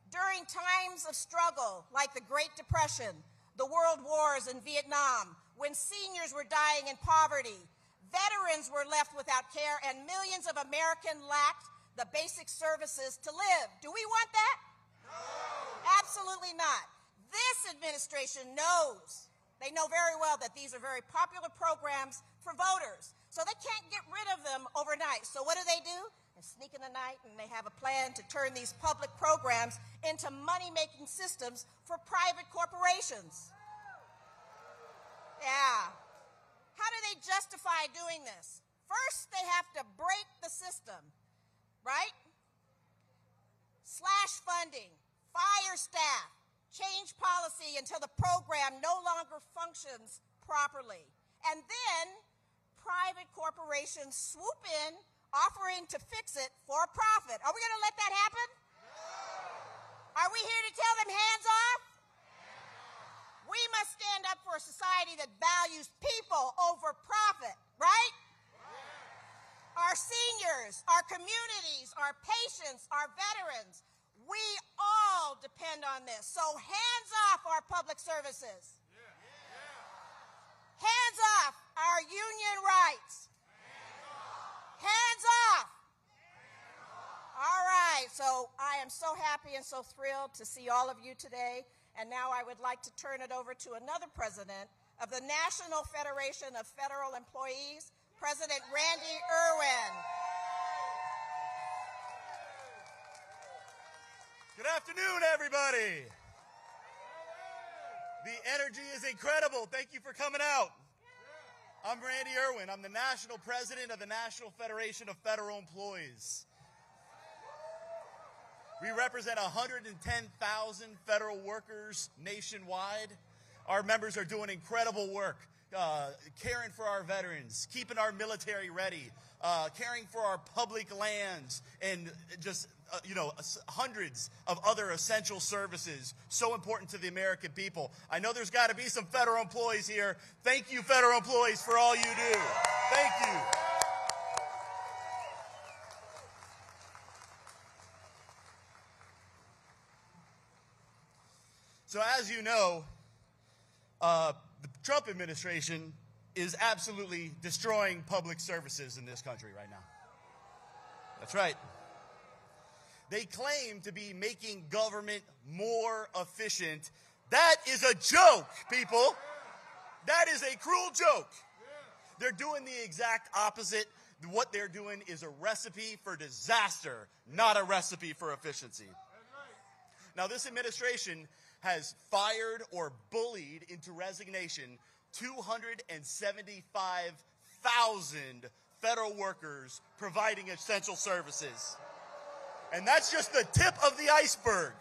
S21: During times of struggle like the Great Depression, the World Wars in Vietnam, when seniors were dying in poverty, veterans were left without care, and millions of Americans lacked the basic services to live. Do we want that? No. Absolutely not. This administration knows, they know very well that these are very popular programs for voters, so they can't get rid of them overnight. So what do? They sneak in the night and they have a plan to turn these public programs into money-making systems for private corporations. Yeah. How do they justify doing this? First, they have to break the system, right? Slash funding, fire staff, change policy until the program no longer functions properly. And then private corporations swoop in, offering to fix it for a profit. Are we going to let that happen? No. Are we here to tell them hands off? No. We must stand up for a society that values people over profit, right? No. Our seniors, our communities, our patients, our veterans, we all depend on this. So hands off our public services. Hands off our union rights. Hands off. All right, so I am so happy and so thrilled to see all of you today. And now I would like to turn it over to another president of the National Federation of Federal Employees, President Randy Irwin.
S1: Good afternoon, everybody. The energy is incredible. Thank you for coming out. I'm Randy Irwin. I'm the national president of the National Federation of Federal Employees. We represent 110,000 federal workers nationwide. Our members are doing incredible work, caring for our veterans, keeping our military ready, caring for our public lands, and just hundreds of other essential services so important to the American people. I know there's got to be some federal employees here. Thank you, federal employees, for all you do. Thank you. So as you know, the Trump administration is absolutely destroying public services in this country right now. That's right. They claim to be making government more efficient. That is a joke, people. That is a cruel joke. They're doing the exact opposite. What they're doing is a recipe for disaster, not a recipe for efficiency. Now, this administration has fired or bullied into resignation 275,000 federal workers providing essential services. And that's just the tip of the iceberg.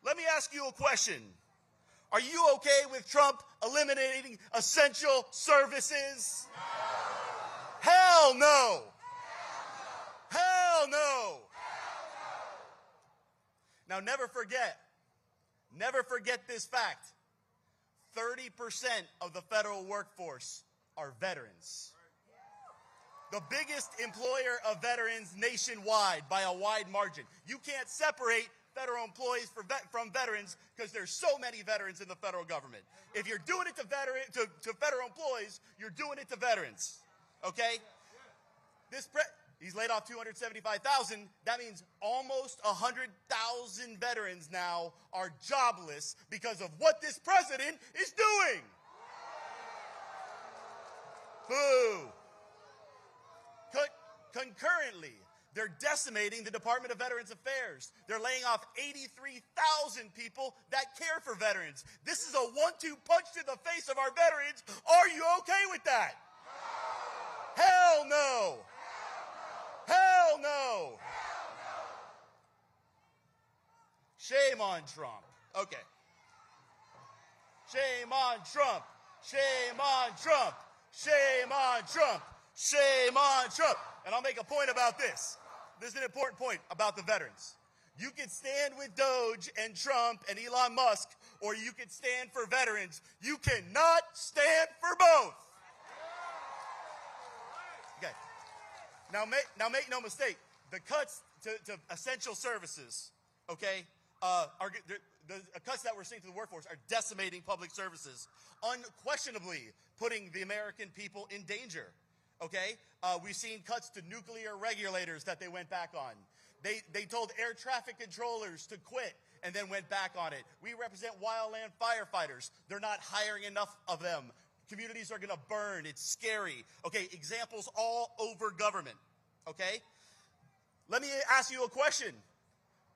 S1: Let me ask you a question. Are you okay with Trump eliminating essential services? No. Hell no. Hell no. Now, never forget this fact. 30% of the federal workforce are veterans. The biggest employer of veterans nationwide by a wide margin. You can't separate federal employees from veterans because there's so many veterans in the federal government. If you're doing it to federal employees, you're doing it to veterans. Okay? He's laid off 275,000. That means almost 100,000 veterans now are jobless because of what this president is doing. Boo. Concurrently, they're decimating the Department of Veterans Affairs. They're laying off 83,000 people that care for veterans. This is a 1-2 punch to the face of our veterans. Are you okay with that? No. Hell no. Hell no. Shame on Trump. Okay. Shame on Trump. Shame on Trump. Shame on Trump. Shame on Trump. And I'll make a point about this. This is an important point about the veterans. You can stand with Doge and Trump and Elon Musk, or you can stand for veterans. You cannot stand for both. Okay. Now make no mistake. The cuts to essential services, okay, the cuts that we're seeing to the workforce are decimating public services, unquestionably putting the American people in danger. Okay, we've seen cuts to nuclear regulators that they went back on. They told air traffic controllers to quit and then went back on it. We represent wildland firefighters. They're not hiring enough of them. Communities are going to burn. It's scary. Okay, examples all over government. Okay, let me ask you a question.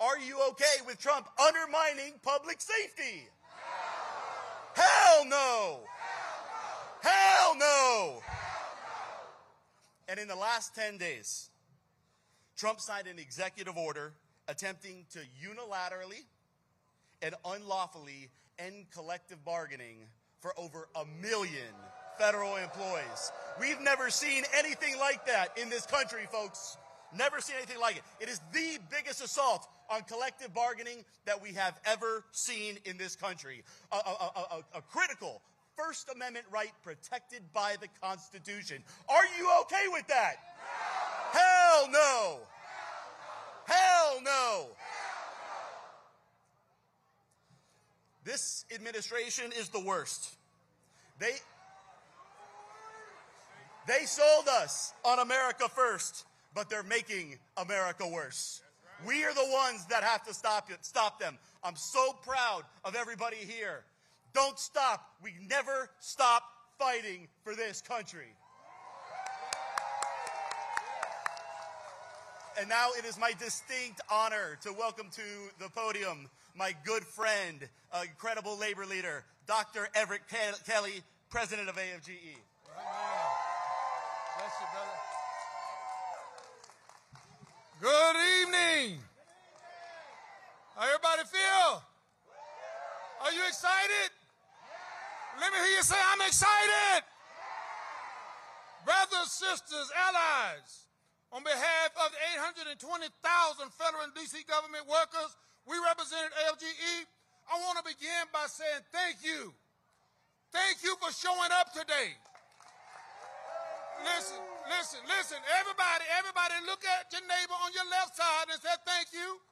S1: Are you okay with Trump undermining public safety? No. Hell no. Hell no. Hell no. And in the last 10 days, Trump signed an executive order attempting to unilaterally and unlawfully end collective bargaining for over 1 million federal employees. We've never seen anything like that in this country, folks. Never seen anything like it. It is the biggest assault on collective bargaining that we have ever seen in this country. A critical First Amendment right protected by the Constitution. Are you okay with that? No. Hell no. Hell no. This administration is the worst. They sold us on America first, but they're making America worse. We are the ones that have to stop them. I'm so proud of everybody here. Don't stop. We never stop fighting for this country. And now it is my distinct honor to welcome to the podium my good friend, incredible labor leader, Dr. Everett Kelly, president of AFGE.
S3: Bless you, brother. Good evening. How everybody feel? Are you excited? Let me hear you say, I'm excited. Brothers, sisters, allies, on behalf of the 820,000 federal and D.C. government workers we represented AFGE, I want to begin by saying thank you. Thank you for showing up today. Listen, everybody look at your neighbor on your left side and say thank you.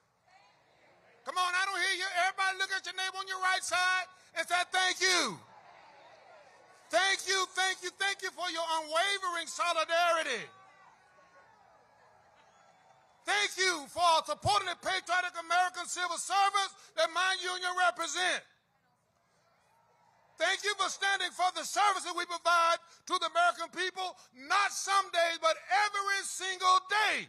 S3: Come on, I don't hear you. Everybody look at your neighbor on your right side and say thank you. Thank you for your unwavering solidarity. Thank you for supporting the patriotic American civil servants that my union represent. Thank you for standing for the services we provide to the American people, not some days, but every single day.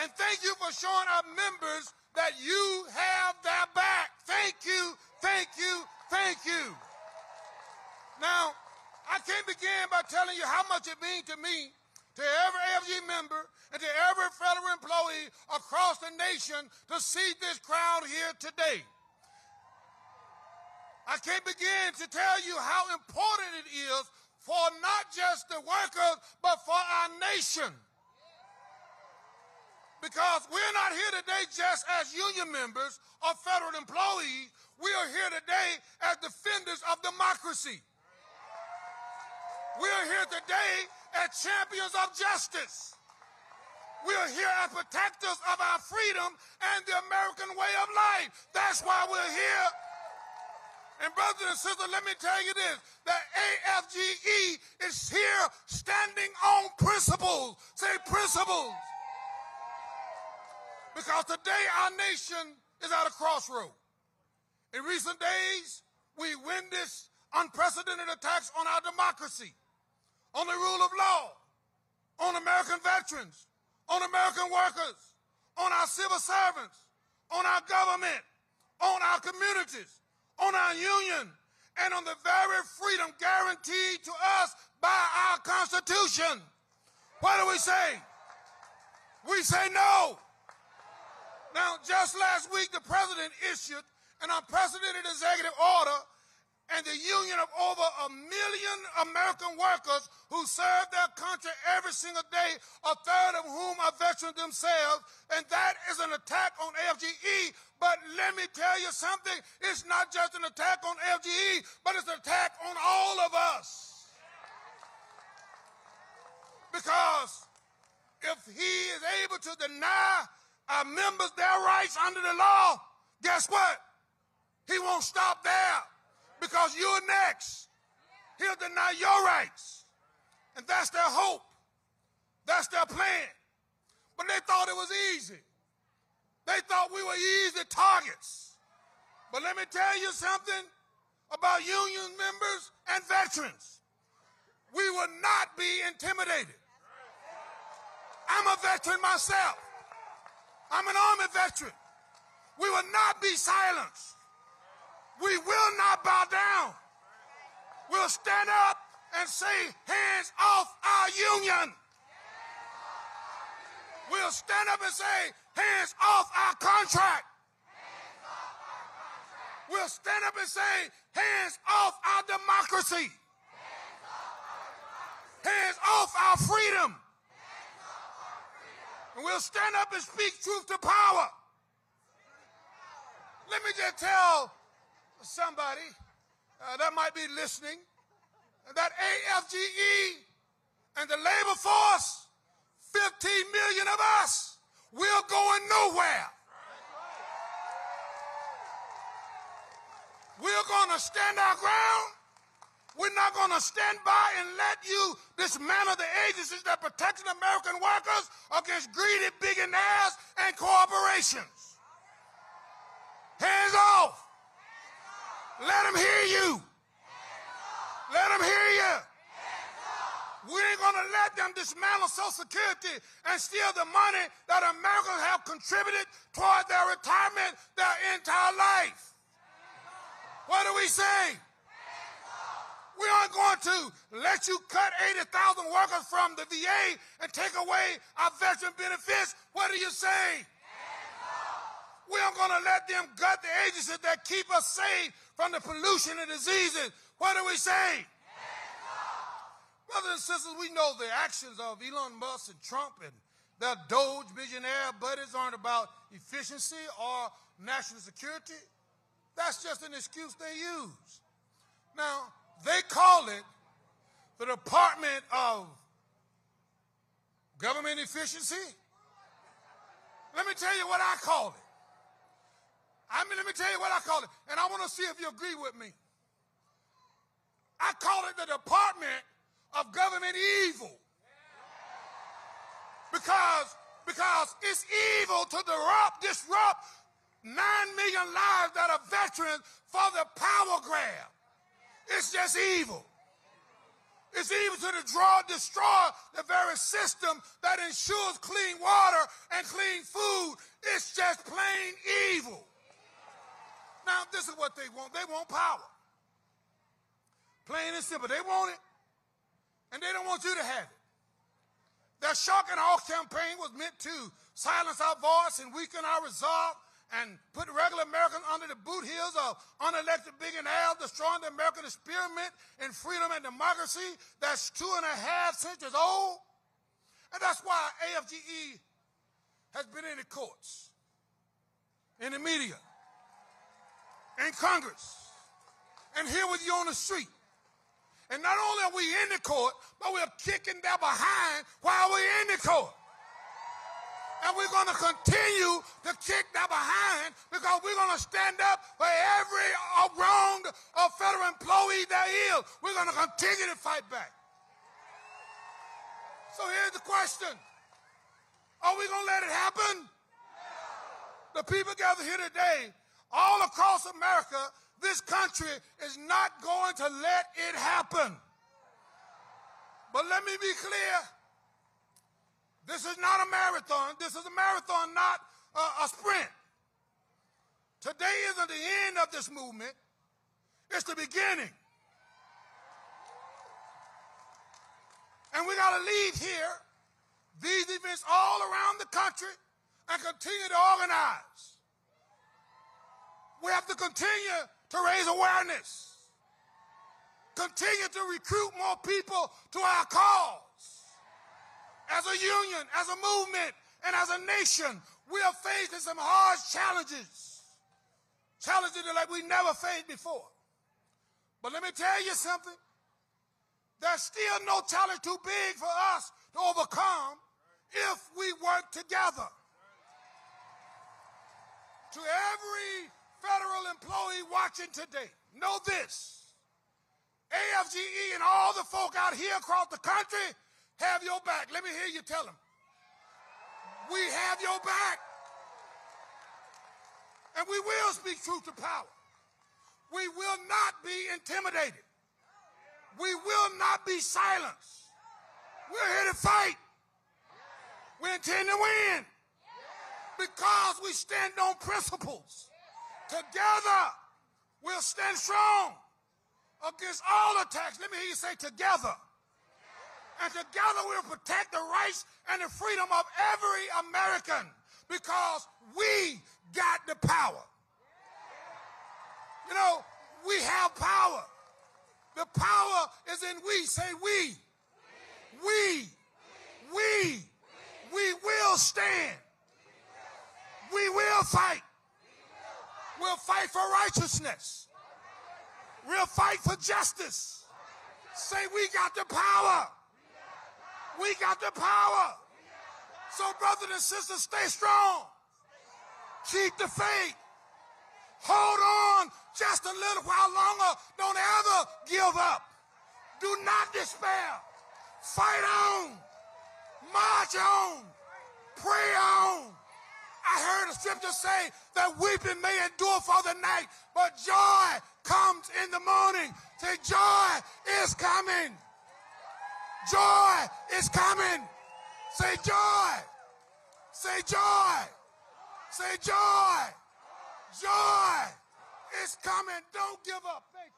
S3: And thank you for showing our members that you have their back. Thank you, thank you, thank you. Now, I can't begin by telling you how much it means to me, to every AFG member, and to every federal employee across the nation to see this crowd here today. I can't begin to tell you how important it is for not just the workers, but for our nation. Because we're not here today just as union members or federal employees. We are here today as defenders of democracy. We are here today as champions of justice. We are here as protectors of our freedom and the American way of life. That's why we're here. And brothers and sisters, let me tell you this, that AFGE is here standing on principles. Say principles. Because today our nation is at a crossroad. In recent days, we witnessed unprecedented attacks on our democracy, on the rule of law, on American veterans, on American workers, on our civil servants, on our government, on our communities, on our union, and on the very freedom guaranteed to us by our Constitution. What do we say? We say no. Now, just last week, the president issued an unprecedented executive order, and the union of over 1 million American workers who serve their country every single day, a third of whom are veterans themselves, and that is an attack on AFGE. But let me tell you something, it's not just an attack on AFGE, but it's an attack on all of us. Because if he is able to deny our members their rights under the law, guess what? He won't stop there. Because you're next. He'll deny your rights. And that's their hope. That's their plan. But they thought it was easy. They thought we were easy targets. But let me tell you something about union members and veterans. We will not be intimidated. I'm a veteran myself. I'm an Army veteran. We will not be silenced. We will not bow down. We'll stand up and say, hands off our union. We'll stand up and say, hands off our contract. We'll stand up and say, hands off our democracy. Hands off our freedom. And we'll stand up and speak truth to power. Let me just tell somebody that might be listening that AFGE and the labor force, 15 million of us, we're going nowhere. We're going to stand our ground. We're not going to stand by and let you dismantle the agencies that protect American workers against greedy billionaires and corporations. Hands off. Let them hear you. Let them hear you. We ain't going to let them dismantle Social Security and steal the money that Americans have contributed toward their retirement their entire life. What do we say? We aren't going to let you cut 80,000 workers from the VA and take away our veteran benefits. What do you say? We aren't going to let them gut the agencies that keep us safe from the pollution and diseases. What do we say? Brothers and sisters, we know the actions of Elon Musk and Trump and their Doge billionaire buddies aren't about efficiency or national security. That's just an excuse they use. Now, they call it the Department of Government Efficiency. Let me tell you what I call it. Let me tell you what I call it, and I want to see if you agree with me. I call it the Department of Government Evil. Because it's evil to disrupt 9 million lives that are veterans for the power grab. It's just evil. It's evil to destroy the very system that ensures clean water and clean food. It's just plain evil. Now, this is what they want. They want power. Plain and simple. They want it, and they don't want you to have it. Their shock and awe campaign was meant to silence our voice and weaken our resolve and put regular Americans under the boot heels of unelected billionaires, destroying the American experiment in freedom and democracy that's 2.5 centuries old. And that's why AFGE has been in the courts, in the media, in Congress, and here with you on the street. And not only are we in the court, but we're kicking their behind while we're in the court. And we're going to continue to kick that behind because we're going to stand up for every wronged federal employee there is. We're going to continue to fight back. So here's the question. Are we going to let it happen? The people gathered here today, all across America, this country is not going to let it happen. But let me be clear. This is not a marathon. This is a marathon, not a sprint. Today isn't the end of this movement. It's the beginning. And we got to leave here these events all around the country and continue to organize. We have to continue to raise awareness. Continue to recruit more people to our cause. As a union, as a movement, and as a nation, we are facing some hard challenges. Challenges like we never faced before. But let me tell you something. There's still no challenge too big for us to overcome if we work together. To every federal employee watching today, know this. AFGE and all the folk out here across the country have your back. Let me hear you tell them. We have your back. And we will speak truth to power. We will not be intimidated. We will not be silenced. We're here to fight. We intend to win. Because we stand on principles. Together, we'll stand strong against all attacks. Let me hear you say together. And together we'll protect the rights and the freedom of every American because we got the power. You know, we have power. The power is in we. Say we. We will stand. We will fight. We'll fight for righteousness. We'll fight for justice. Say we got the power. We got the power. So brothers and sisters, stay strong. Keep the faith. Hold on just a little while longer. Don't ever give up. Do not despair. Fight on. March on. Pray on. I heard the scripture say that weeping may endure for the night, but joy comes in the morning. Say, joy is coming. Joy is coming. Say joy. Say joy. Say joy. Joy is coming. Don't give up. Thank you.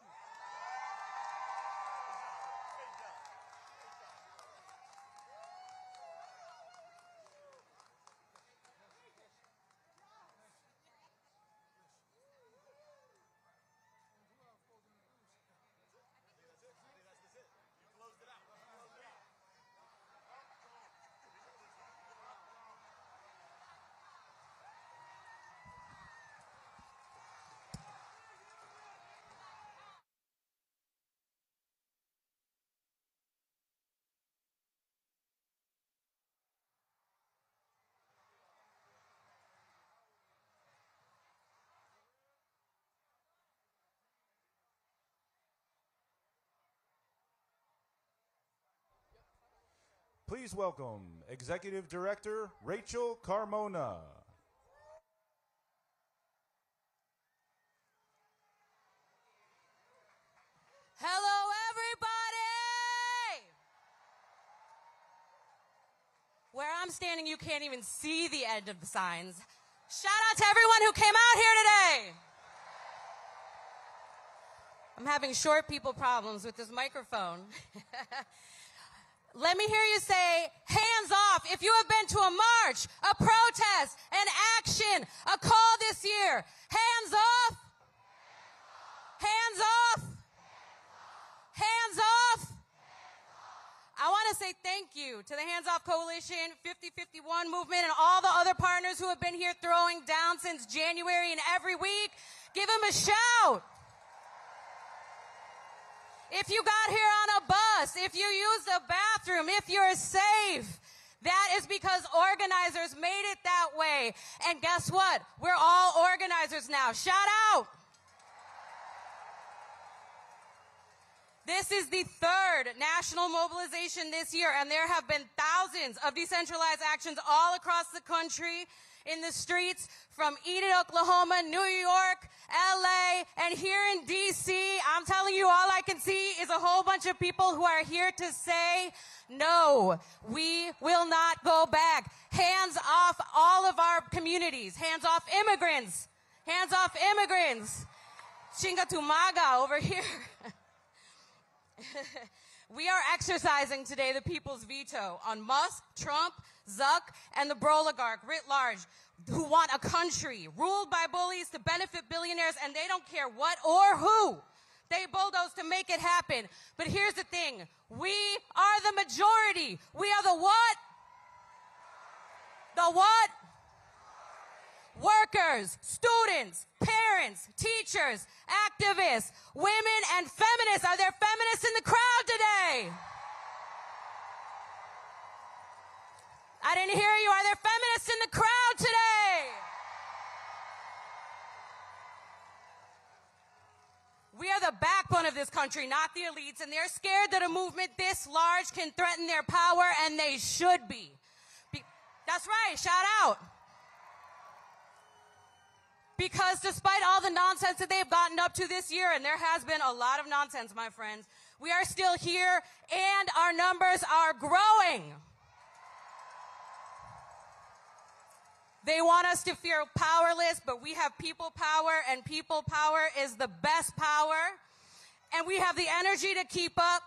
S15: Please welcome Executive Director Rachel Carmona.
S6: Hello, everybody! Where I'm standing, you can't even see the end of the signs. Shout out to everyone who came out here today. I'm having short people problems with this microphone. Let me hear you say, hands off, if you have been to a march, a protest, an action, a call this year. Hands off. Hands off. Hands off. I want to say thank you to the Hands Off Coalition, 5051 movement, and all the other partners who have been here throwing down since January and every week. Give them a shout. If you got here on a bus, if you used a bathroom, if you're safe, that is because organizers made it that way. And guess what? We're all organizers now. Shout out. This is the third national mobilization this year, and there have been thousands of decentralized actions all across the country in the streets from Enid, Oklahoma, New York, LA, and here in DC. I'm telling you, all I can see is a whole bunch of people who are here to say, no, we will not go back. Hands off all of our communities. Hands off immigrants. Hands off immigrants. Chinga tu maga over here. We are exercising today the people's veto on Musk, Trump, Zuck, and the Broligarch writ large, who want a country ruled by bullies to benefit billionaires, and they don't care what or who they bulldoze to make it happen. But here's the thing. We are the majority. We are the what? The what? Workers, students, parents, teachers, activists, women, and feminists. Are there feminists in the crowd today? I didn't hear you. Are there feminists in the crowd today? We are the backbone of this country, not the elites, and they're scared that a movement this large can threaten their power, and they should be. That's right. Shout out. Because despite all the nonsense that they've gotten up to this year, and there has been a lot of nonsense, my friends, we are still here, and our numbers are growing. They want us to feel powerless, but we have people power, and people power is the best power. And we have the energy to keep up.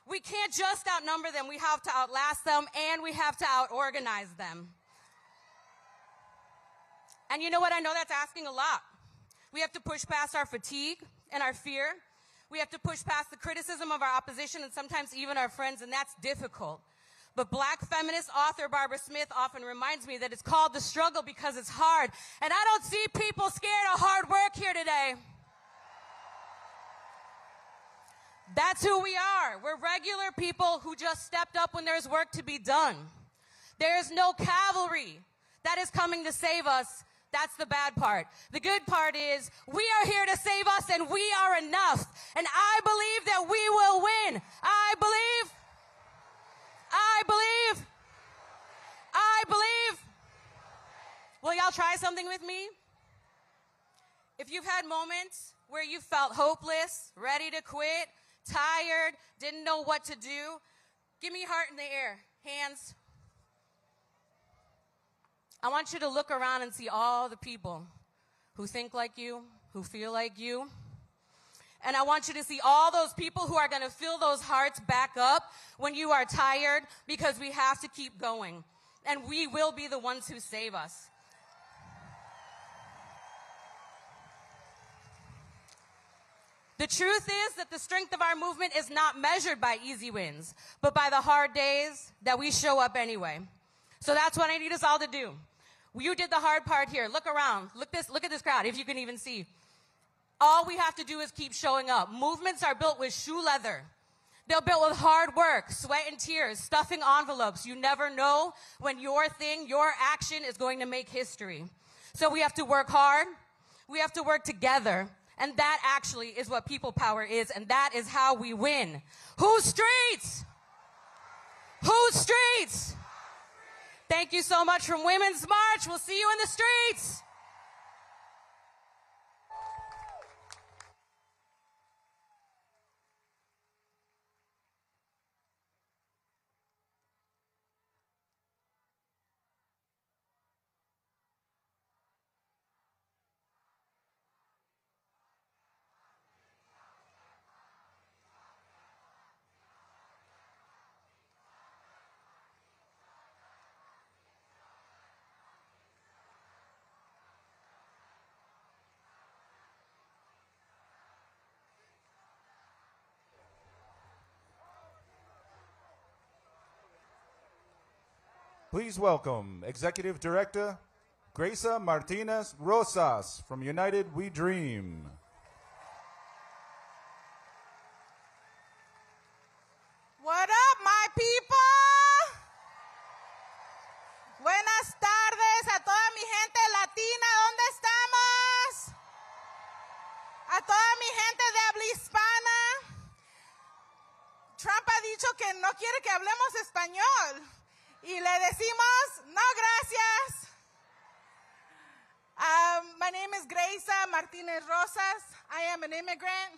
S6: We can't just outnumber them. We have to outlast them, and we have to out-organize them. And you know what? I know that's asking a lot. We have to push past our fatigue and our fear. We have to push past the criticism of our opposition and sometimes even our friends, and that's difficult. But Black feminist author Barbara Smith often reminds me that it's called the struggle because it's hard. And I don't see people scared of hard work here today. That's who we are. We're regular people who just stepped up when there's work to be done. There is no cavalry that is coming to save us. That's the bad part. The good part is we are here to save us, and we are enough. And I believe that we will win. I believe. Will y'all try something with me? If you've had moments where you felt hopeless, ready to quit, tired, didn't know what to do, give me heart in the air, hands. I want you to look around and see all the people who think like you, who feel like you. And I want you to see all those people who are going to fill those hearts back up when you are tired, because we have to keep going. And we will be the ones who save us. The truth is that the strength of our movement is not measured by easy wins, but by the hard days that we show up anyway. So that's what I need us all to do. You did the hard part here. Look around. Look at this crowd, if you can even see. All we have to do is keep showing up. Movements are built with shoe leather. They're built with hard work, sweat and tears, stuffing envelopes. You never know when your thing, your action is going to make history. So we have to work hard. We have to work together. And that actually is what people power is, and that is how we win. Whose streets? Whose streets? Thank you so much from Women's March. We'll see you in the streets.
S15: Please welcome Executive Director Gracia Martinez Rosas from United We Dream.
S21: What up, my people? Buenas tardes a toda mi gente latina. ¿Dónde estamos? A toda mi gente de habla hispana. Trump ha dicho que no quiere que hablemos español. Y le decimos, no, gracias. My name is Gracia Martinez Rosas. I am an immigrant.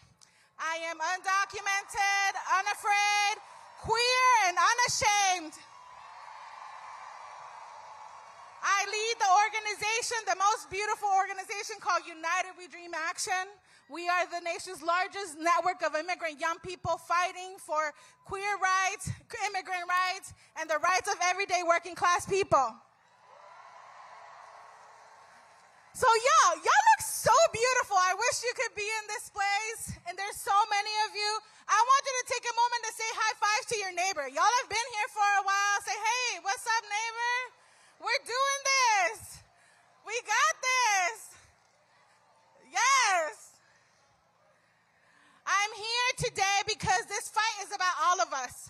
S21: I am undocumented, unafraid, queer, and unashamed. I lead the organization, the most beautiful organization called United We Dream Action. We are the nation's largest network of immigrant young people fighting for queer rights, immigrant rights, and the rights of everyday working class people. So y'all look so beautiful. I wish you could be in this place, and there's so many of you. I want you to take a moment to say high fives to your neighbor. Y'all have been here for a while. Say, hey, what's up, neighbor? We're doing this. We got this. Yes. I'm here today because this fight is about all of us.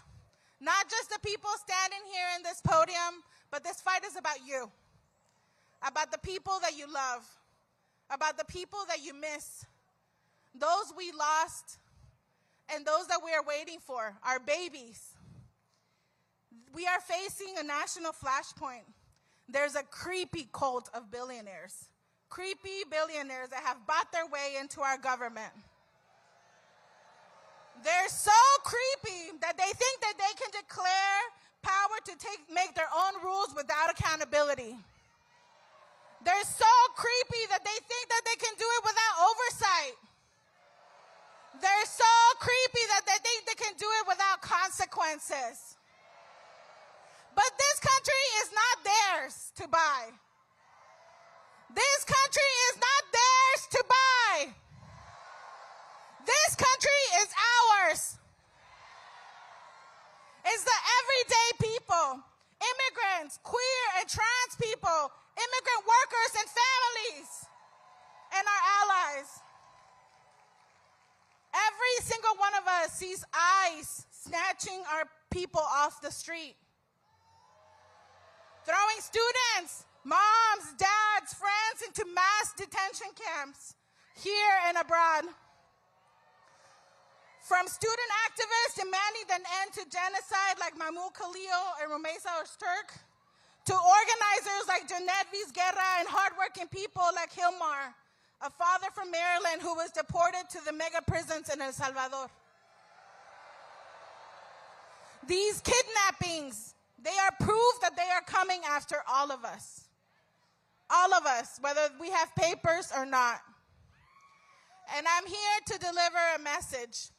S21: Not just the people standing here in this podium, but this fight is about you. About the people that you love. About the people that you miss. Those we lost and those that we are waiting for, our babies. We are facing a national flashpoint. There's a creepy cult of billionaires. Creepy billionaires that have bought their way into our government. They're so creepy that they think that they can declare power to make their own rules without accountability. They're so creepy that they think that they can do it without oversight. They're so creepy that they think they can do it without consequences. But this country is not theirs to buy. This country is not theirs to buy. This country is ours. It's the everyday people, immigrants, queer and trans people, immigrant workers and families, and our allies. Every single one of us sees ICE snatching our people off the street, throwing students, moms, dads, friends into mass detention camps here and abroad. From student activists demanding an end to genocide like Mahmoud Khalil and Rumeysa Öztürk, to organizers like Janet Vizguerra and hardworking people like Hilmar, a father from Maryland who was deported to the mega prisons in El Salvador. These kidnappings, they are proof that they are coming after all of us. All of us, whether we have papers or not. And I'm here to deliver a message.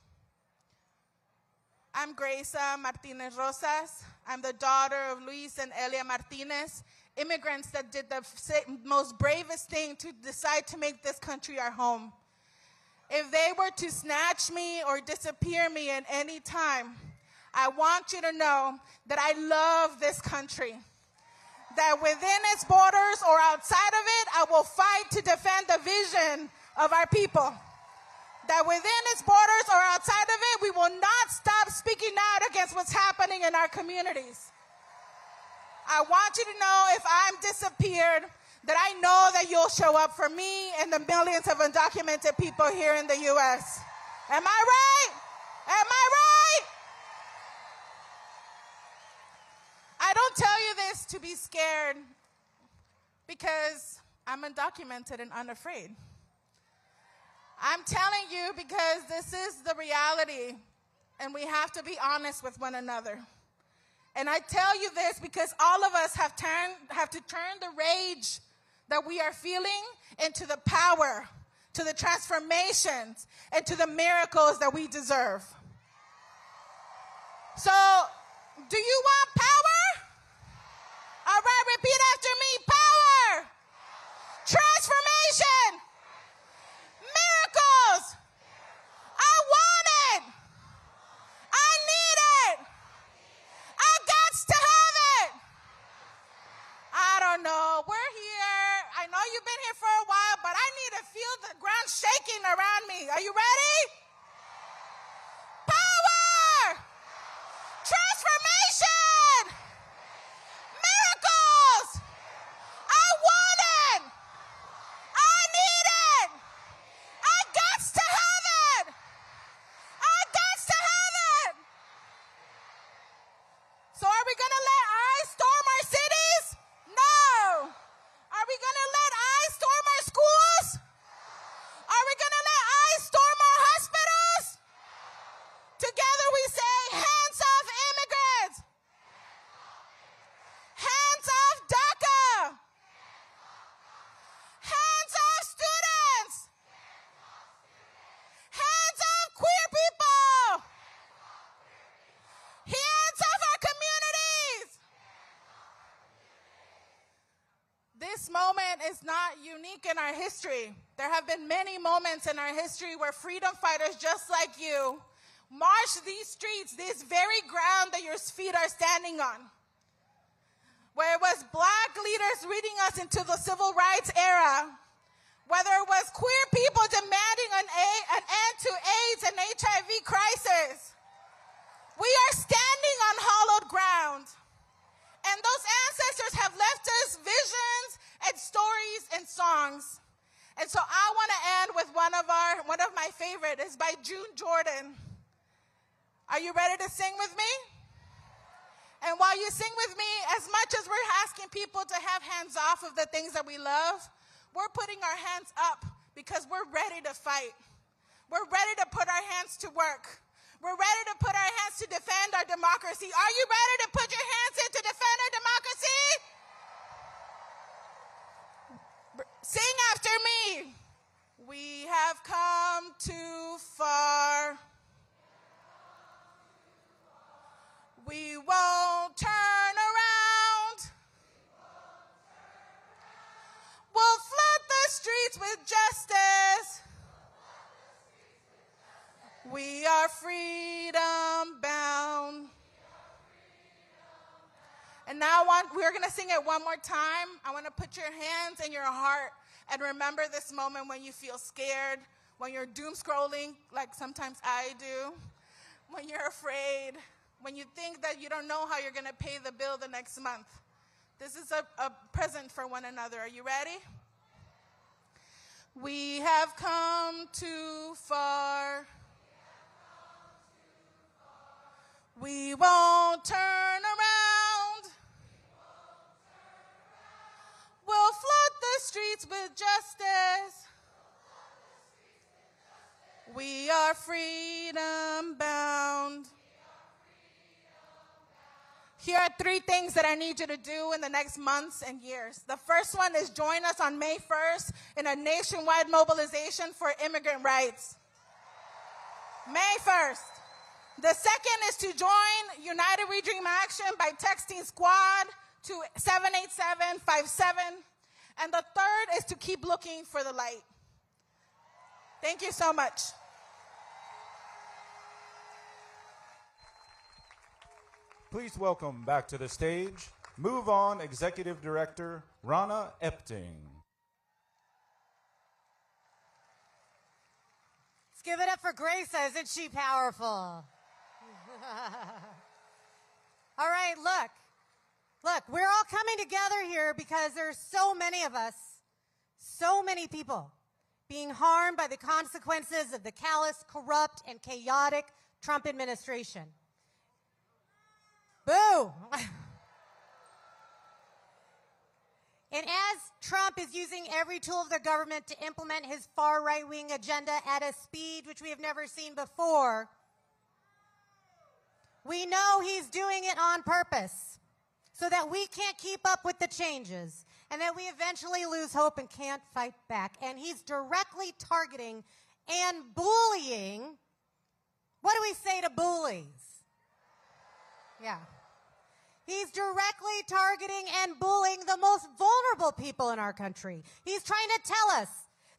S21: I'm Gracia Martinez Rosas. I'm the daughter of Luis and Elia Martinez, immigrants that did the most bravest thing to decide to make this country our home. If they were to snatch me or disappear me at any time, I want you to know that I love this country. That within its borders or outside of it, I will fight to defend the vision of our people. That within its borders or outside of it, we will not stop speaking out against what's happening in our communities. I want you to know if I'm disappeared, that I know that you'll show up for me and the millions of undocumented people here in the U.S. Am I right? Am I right? I don't tell you this to be scared because I'm undocumented and unafraid. I'm telling you because this is the reality, and we have to be honest with one another. And I tell you this because all of us have to turn the rage that we are feeling into the power, to the transformations, and to the miracles that we deserve. So, do you want power? All right, repeat after me. Power. Transformation. Miracles. I want it. I need it. I got to have it. I don't know. We're here. I know you've been here for a while, but I need to feel the ground shaking around me. Are you ready? Power. Transformation. Miracles. I want it. I need it. I got to have it. I got to have it. So are we going to let ICE storm our cities? No. Are we going to let ICE storm our schools? Are we going to let ICE storm our hospitals? Together we say, hands off immigrants. Hands off DACA. Hands off students. Hands off queer people. Hands off our communities. This moment is not unique in our history. There have been many moments in our history where freedom fighters just like you marched these streets, this very ground that your feet are standing on. Where it was black leaders leading us into the civil rights era. Whether it was queer people demanding an end to AIDS and HIV crisis. We are standing on hollowed ground. And those ancestors have left us visions and stories and songs. And so I want to end with one of my favorite. It's by June Jordan. Are you ready to sing with me? And while you sing with me, as much as we're asking people to have hands off of the things that we love, we're putting our hands up because we're ready to fight. We're ready to put our hands to work. We're ready to put our hands to defend our democracy. Are you ready to put your hands in to defend our democracy? Sing after me. We have come too far. We won't turn around. We'll flood the streets with justice. We are freedom bound. And now we're going to sing it one more time. I want to put your hands in your heart and remember this moment when you feel scared, when you're doom scrolling, like sometimes I do, when you're afraid, when you think that you don't know how you're going to pay the bill the next month.
S19: This is a present for one another. Are you ready? We have come too far. We won't turn around. We'll flood the streets with justice. We are freedom bound. Here are 3 things that I need you to do in the next months and years. The first one is join us on May 1st in a nationwide mobilization for immigrant rights. May 1st. The second is to join United We Dream Action by texting SQUAD to 78757. And the third is to keep looking for the light. Thank you so much.
S15: Please welcome back to the stage, Move On Executive Director, Rana Epting.
S18: Let's give it up for Grace. Isn't she powerful? All right, look, we're all coming together here because there's so many of us, so many people being harmed by the consequences of the callous, corrupt, and chaotic Trump administration. Boo! And as Trump is using every tool of the government to implement his far right-wing agenda at a speed which we have never seen before, we know he's doing it on purpose so that we can't keep up with the changes and that we eventually lose hope and can't fight back. And he's directly targeting and bullying. What do we say to bullies? Yeah. He's directly targeting and bullying the most vulnerable people in our country. He's trying to tell us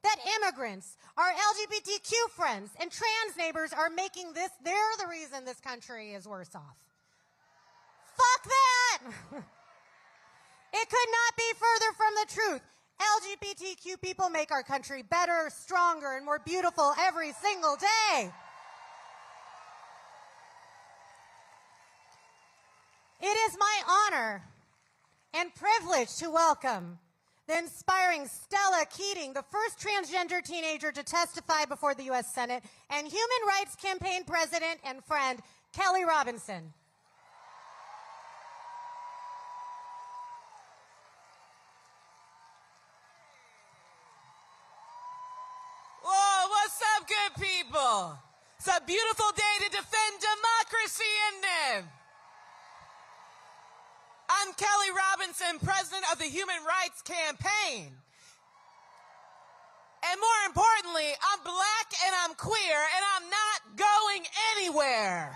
S18: that immigrants, our LGBTQ friends, and trans neighbors are making this, they're the reason this country is worse off. Fuck that! It could not be further from the truth. LGBTQ people make our country better, stronger, and more beautiful every single day. It is my honor and privilege to welcome the inspiring Stella Keating, the first transgender teenager to testify before the U.S. Senate, and Human Rights Campaign President and friend, Kelly Robinson.
S8: Whoa, what's up, good people? It's a beautiful day to defend democracy, isn't it? I'm Kelly Robinson, president of the Human Rights Campaign. And more importantly, I'm black and I'm queer and I'm not going anywhere.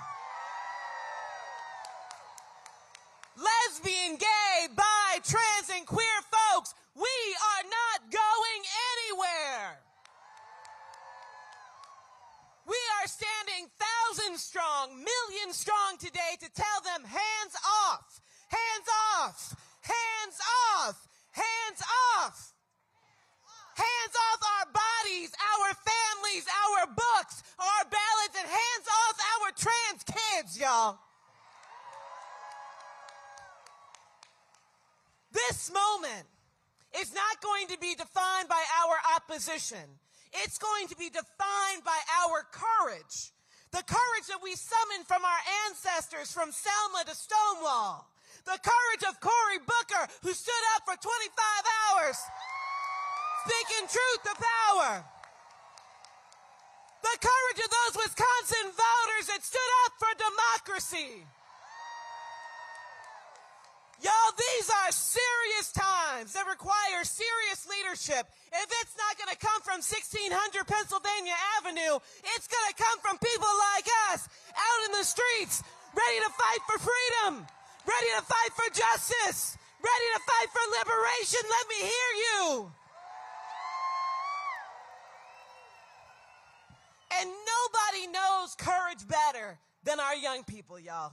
S8: Lesbian, gay, bi, trans, and queer folks, we are not going anywhere. We are standing thousands strong, millions strong today to tell them hands off. Hands off! Hands off! Hands off! Hands off our bodies, our families, our books, our ballots, and hands off our trans kids, y'all. This moment is not going to be defined by our opposition. It's going to be defined by our courage. The courage that we summoned from our ancestors from Selma to Stonewall. The courage of Cory Booker, who stood up for 25 hours, speaking truth to power. The courage of those Wisconsin voters that stood up for democracy. Y'all, these are serious times that require serious leadership. If it's not going to come from 1600 Pennsylvania Avenue, it's going to come from people like us out in the streets, ready to fight for freedom. Ready to fight for justice. Ready to fight for liberation. Let me hear you. And nobody knows courage better than our young people, y'all.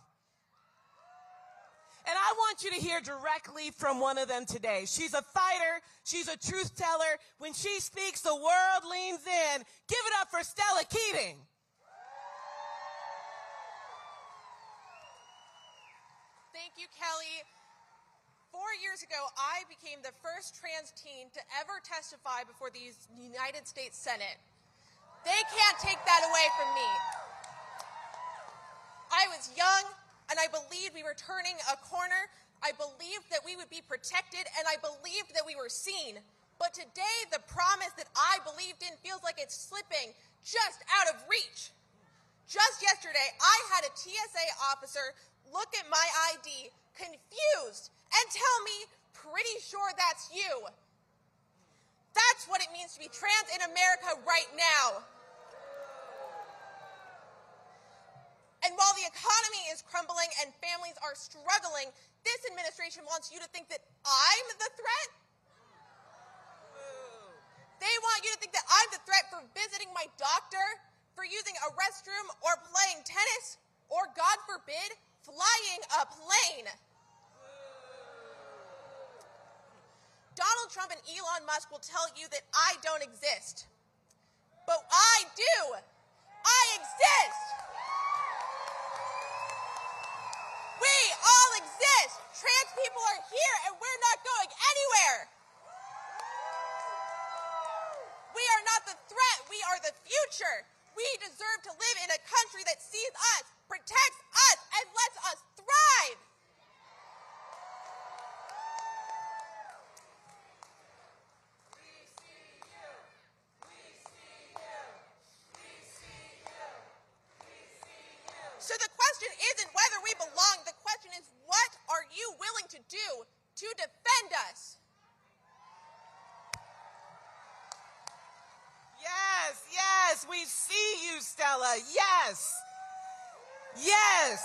S8: And I want you to hear directly from one of them today. She's a fighter. She's a truth teller. When she speaks, the world leans in. Give it up for Stella Keating.
S9: Thank you, Kelly.
S4: 4 years ago, I became the first trans teen to ever testify before the United States Senate. They can't take that away from me. I was young, and I believed we were turning a corner. I believed that we would be protected, and I believed that we were seen. But today, the promise that I believed in feels like it's slipping just out of reach. Just yesterday, I had a TSA officer look at my ID, confused, and tell me, pretty sure that's you. That's what it means to be trans in America right now. And while the economy is crumbling and families are struggling, this administration wants you to think that I'm the threat. They want you to think that I'm the threat for visiting my doctor, for using a restroom, or playing tennis, or, God forbid, flying a plane. Donald Trump and Elon Musk will tell you that I don't exist. But I do. I exist. We all exist. Trans people are here, and we're not going anywhere. We are not the threat. We are the future. We deserve to live in a country that sees us, protects us, and lets us thrive. So the question isn't whether we belong. The question is, what are you willing to do to defend us?
S8: Yes, yes, we see you, Stella. Yes. Yes.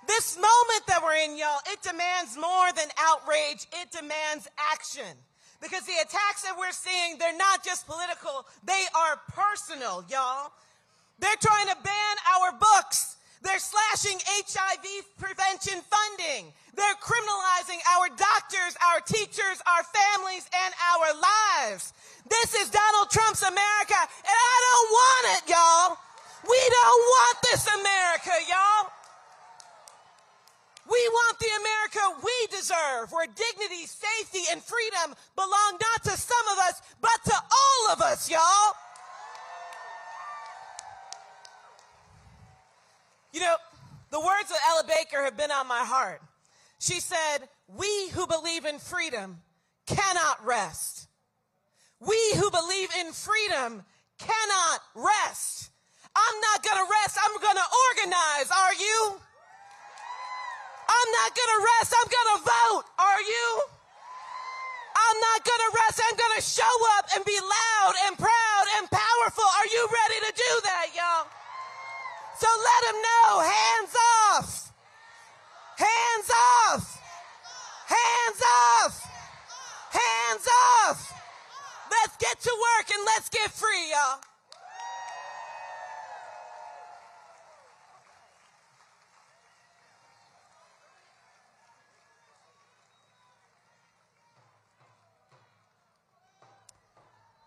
S8: This moment that we're in, y'all, it demands more than outrage. It demands action. Because the attacks that we're seeing, they're not just political, they are personal, y'all. They're trying to ban our books. They're slashing HIV prevention funding. They're criminalizing our doctors, our teachers, our families, and our lives. This is Donald Trump's America, and I don't want it, y'all. We don't want this America, y'all. We want the America we deserve, where dignity, safety, and freedom belong not to some of us, but to all of us, y'all. You know, the words of Ella Baker have been on my heart. She said, "We who believe in freedom cannot rest. We who believe in freedom cannot rest." I'm not going to rest. I'm going to organize. Are you? I'm not going to rest. I'm going to vote. Are you? I'm not going to rest. I'm going to show up and be loud and proud and powerful. Are you ready to do that, y'all? So let them know. Hands off. Hands off. Hands off. Hands off. Let's get to work and let's get free, y'all.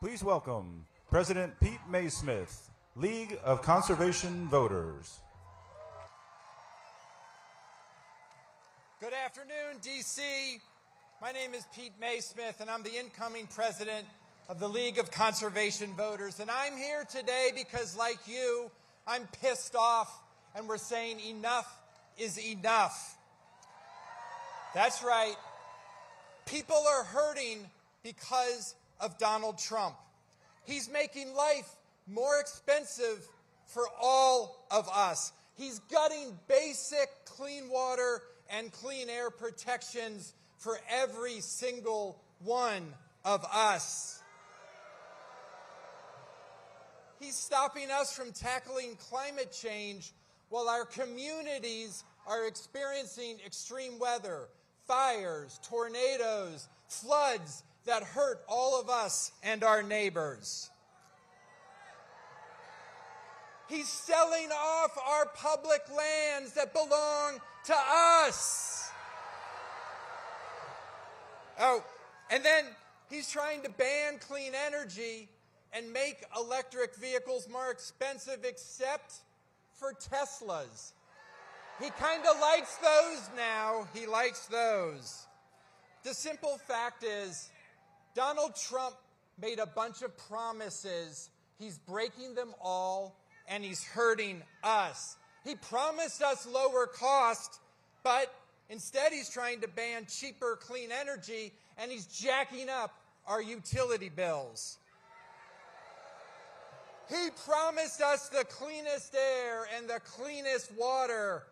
S15: Please welcome President Pete Maysmith, League of Conservation Voters.
S16: Good afternoon, D.C. My name is Pete Maysmith, and I'm the incoming president of the League of Conservation Voters. And I'm here today because, like you, I'm pissed off, and we're saying enough is enough. That's right. People are hurting because of Donald Trump. He's making life more expensive for all of us. He's gutting basic clean water and clean air protections for every single one of us. He's stopping us from tackling climate change while our communities are experiencing extreme weather, fires, tornadoes, floods that hurt all of us and our neighbors. He's selling off our public lands that belong to us. Oh, and then he's trying to ban clean energy and make electric vehicles more expensive, except for Teslas.
S7: He kind of likes those now. He likes those. The simple fact is, Donald Trump made a bunch of promises. He's breaking them all, and he's hurting us. He promised us lower cost, but instead he's trying to ban cheaper, clean energy, and he's jacking up our utility bills. He promised us the cleanest air and the cleanest water.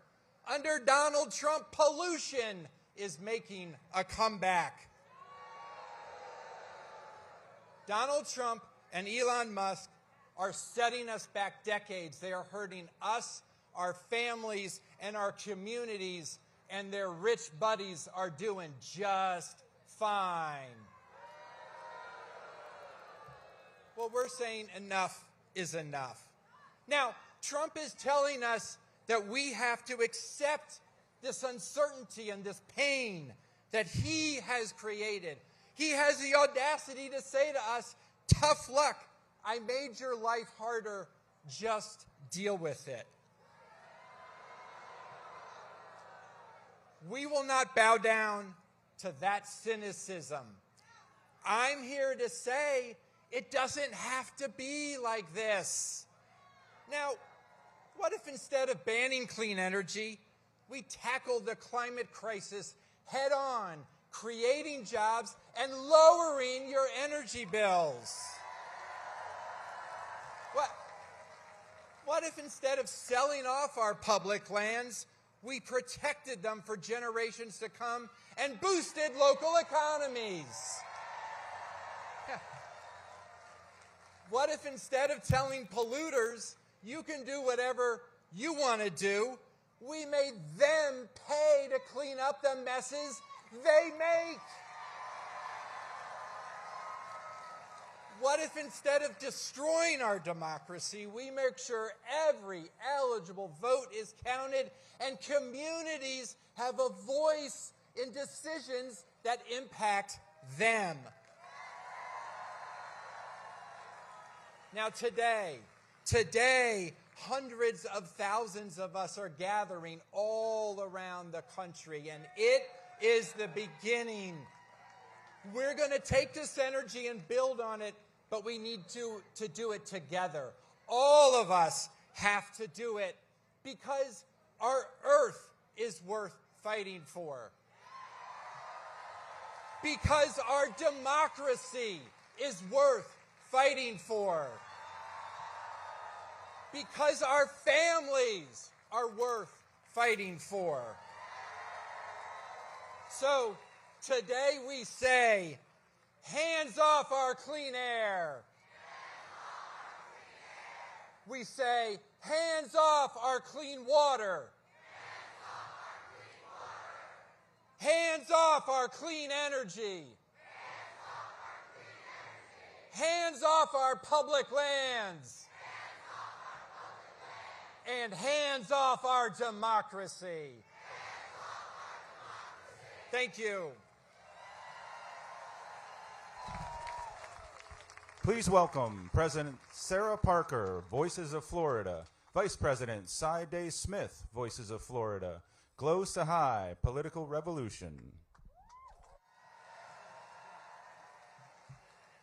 S7: Under Donald Trump, pollution is making a comeback. Donald Trump and Elon Musk are setting us back decades. They are hurting us, our families, and our communities, and their rich buddies are doing just fine. Well, we're saying enough is enough. Now, Trump is telling us that we have to accept this uncertainty and this pain that he has created. He has the audacity to say to us, tough luck. I made your life harder. Just deal with it. We will not bow down to that cynicism. I'm here to say it doesn't have to be like this. Now, what if instead of banning clean energy, we tackle the climate crisis head on, creating jobs and lowering your energy bills? What if instead of selling off our public lands, we protected them for generations to come and boosted local economies? What if instead of telling polluters you can do whatever you want to do, we made them pay to clean up the messes they make? What if instead of destroying our democracy, we make sure every eligible vote is counted and communities have a voice in decisions that impact them? Now today, hundreds of thousands of us are gathering all around the country, and it is the beginning. We're going to take this energy and build on it, but we need to do it together. All of us have to do it because our earth is worth fighting for. Because our democracy is worth fighting for. Because our families are worth fighting for. So today we say, hands off our clean air. We say, hands off our clean water. Hands off our clean energy. Hands off our public lands. And hands off our democracy. Thank you.
S15: Please welcome President Sarah Parker, Voices of Florida, Vice President Cy Smith, Voices of Florida, Glow Sahai, Political Revolution.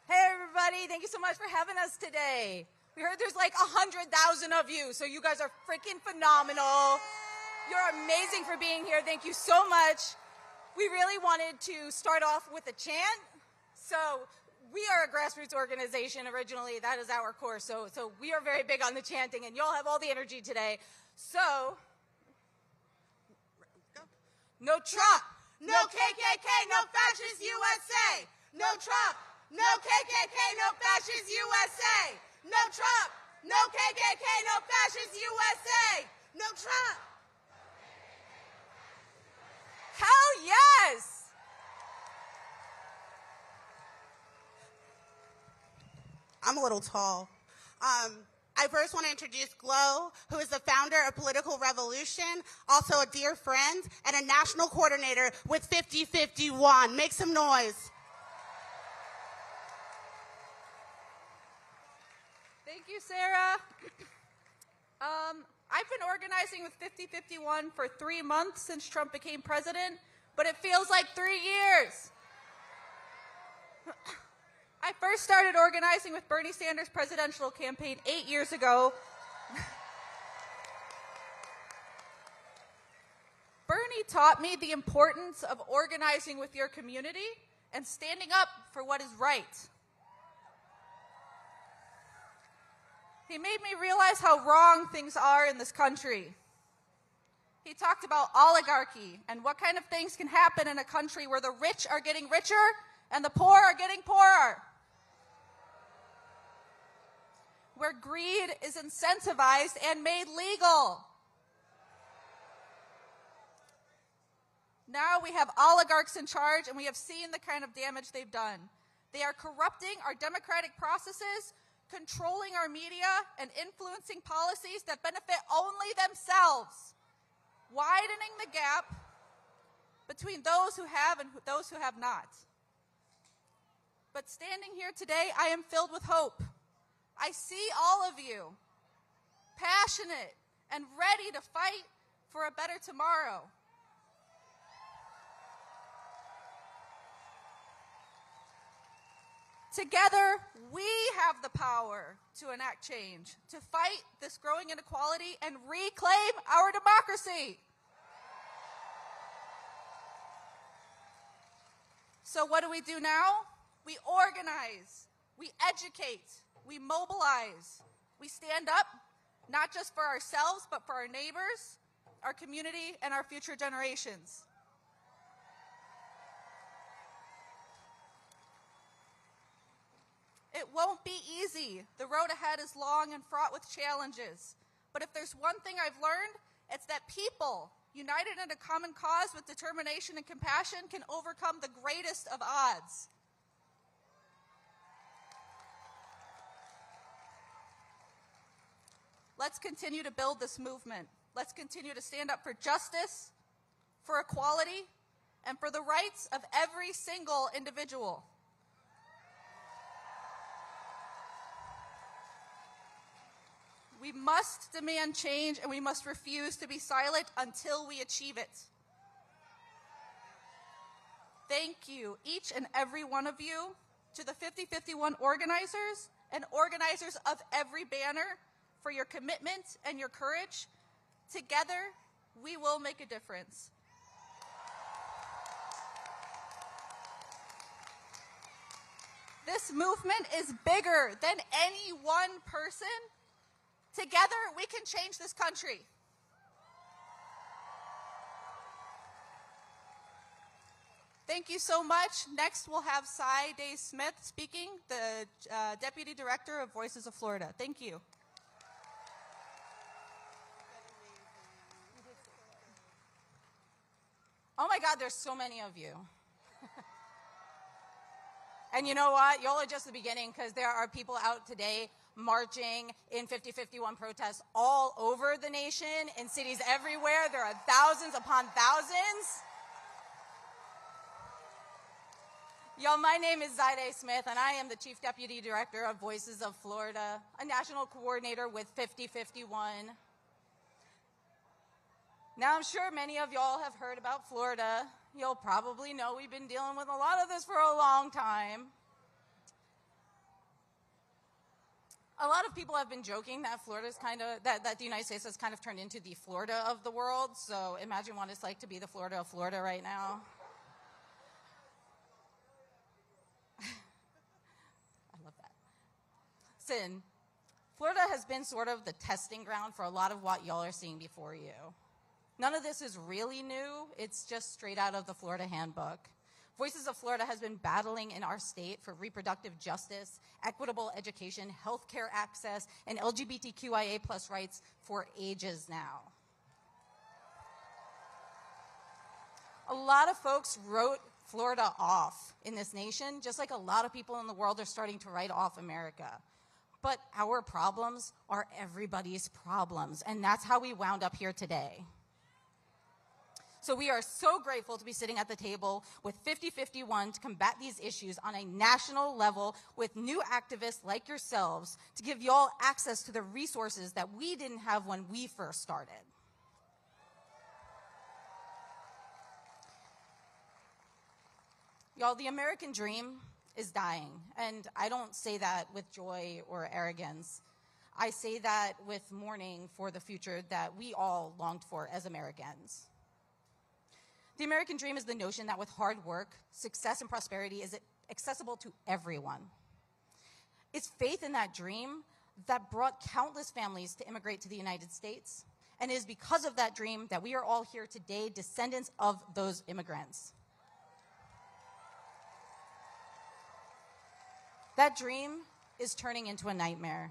S22: Hey everybody, thank you so much for having us today. We heard there's like 100,000 of you, so you guys are freaking phenomenal. You're amazing for being here. Thank you so much. We really wanted to start off with a chant. So we are a grassroots organization originally. That is our core. So we are very big on the chanting, and y'all have all the energy today. So, no Trump, no KKK, no fascist USA. No Trump, no KKK, no fascist USA. No Trump, no KKK, no fascist USA. No Trump. Hell yes!
S23: I'm a little tall. I first want to introduce Glow, who is the founder of Political Revolution, also a dear friend, and a national coordinator with 5051. Make some noise.
S22: Thank you, Sarah. I've been organizing with 5051 for 3 months since Trump became president, but it feels like 3 years. I first started organizing with Bernie Sanders' presidential campaign 8 years ago. Bernie taught me the importance of organizing with your community and standing up for what is right. He made me realize how wrong things are in this country. He talked about oligarchy and what kind of things can happen in a country where the rich are getting richer and the poor are getting poorer. Where greed is incentivized and made legal. Now we have oligarchs in charge, and we have seen the kind of damage they've done. They are corrupting our democratic processes, controlling our media, and influencing policies that benefit only themselves, widening the gap between those who have and those who have not. But standing here today, I am filled with hope. I see all of you, passionate and ready to fight for a better tomorrow. Together, we have the power to enact change, to fight this growing inequality and reclaim our democracy. So what do we do now? We organize, we educate, we mobilize, we stand up, not just for ourselves, but for our neighbors, our community, and our future generations. It won't be easy. The road ahead is long and fraught with challenges. But if there's one thing I've learned, it's that people, united in a common cause with determination and compassion, can overcome the greatest of odds. Let's continue to build this movement. Let's continue to stand up for justice, for equality, and for the rights of every single individual. We must demand change, and we must refuse to be silent until we achieve it. Thank you, each and every one of you, to the 5051 organizers and organizers of every banner, for your commitment and your courage. Together, we will make a difference. This movement is bigger than any one person. Together, we can change this country. Thank you so much. Next, we'll have Day Smith speaking, the Deputy Director of Voices of Florida. Thank you. Oh my God, there's so many of you. And you know what? Y'all are just the beginning, because there are people out today marching in 5051 protests all over the nation, in cities everywhere. There are thousands upon thousands. Y'all, my name is Day Smith, and I am the Chief Deputy Director of Voices of Florida, a national coordinator with 5051. Now, I'm sure many of y'all have heard about Florida. You'll probably know we've been dealing with a lot of this for a long time. A lot of people have been joking that Florida's that the United States has kind of turned into the Florida of the world. So imagine what it's like to be the Florida of Florida right now. I love that. Listen, Florida has been sort of the testing ground for a lot of what y'all are seeing before you. None of this is really new. It's just straight out of the Florida Handbook. Voices of Florida has been battling in our state for reproductive justice, equitable education, healthcare access, and LGBTQIA+ rights for ages now. A lot of folks wrote Florida off in this nation, just like a lot of people in the world are starting to write off America. But our problems are everybody's problems, and that's how we wound up here today. So we are so grateful to be sitting at the table with 5051 to combat these issues on a national level with new activists like yourselves to give y'all access to the resources that we didn't have when we first started. Y'all, the American dream is dying, and I don't say that with joy or arrogance. I say that with mourning for the future that we all longed for as Americans. The American dream is the notion that with hard work, success and prosperity is accessible to everyone. It's faith in that dream that brought countless families to immigrate to the United States, and it is because of that dream that we are all here today, descendants of those immigrants. That dream is turning into a nightmare.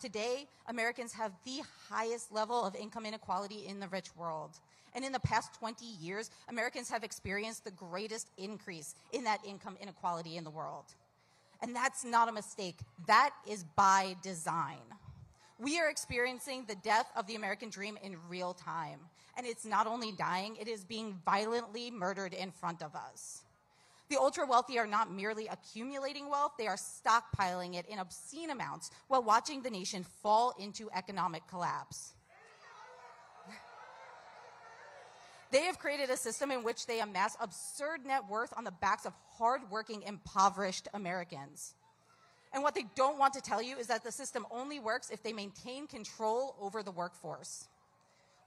S22: Today, Americans have the highest level of income inequality in the rich world. And in the past 20 years, Americans have experienced the greatest increase in that income inequality in the world. And that's not a mistake. That is by design. We are experiencing the death of the American dream in real time. And it's not only dying, it is being violently murdered in front of us. The ultra-wealthy are not merely accumulating wealth, they are stockpiling it in obscene amounts while watching the nation fall into economic collapse. They have created a system in which they amass absurd net worth on the backs of hardworking, impoverished Americans. And what they don't want to tell you is that the system only works if they maintain control over the workforce.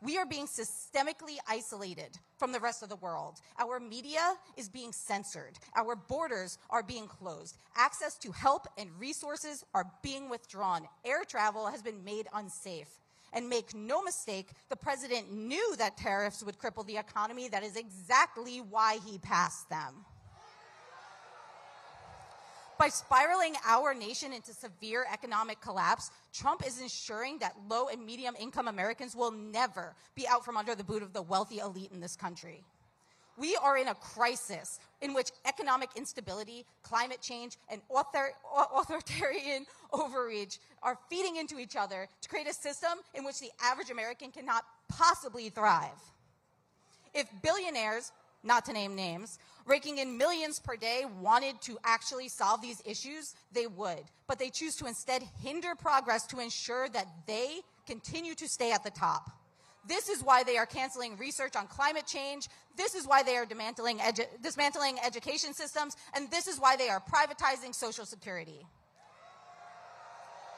S22: We are being systemically isolated from the rest of the world. Our media is being censored. Our borders are being closed. Access to help and resources are being withdrawn. Air travel has been made unsafe. And make no mistake, the president knew that tariffs would cripple the economy. That is exactly why he passed them. By spiraling our nation into severe economic collapse, Trump is ensuring that low and medium income Americans will never be out from under the boot of the wealthy elite in this country. We are in a crisis in which economic instability, climate change, and authoritarian overreach are feeding into each other to create a system in which the average American cannot possibly thrive. If billionaires, not to name names, raking in millions per day wanted to actually solve these issues, they would. But they choose to instead hinder progress to ensure that they continue to stay at the top. This is why they are canceling research on climate change. This is why they are dismantling education systems. And this is why they are privatizing Social Security.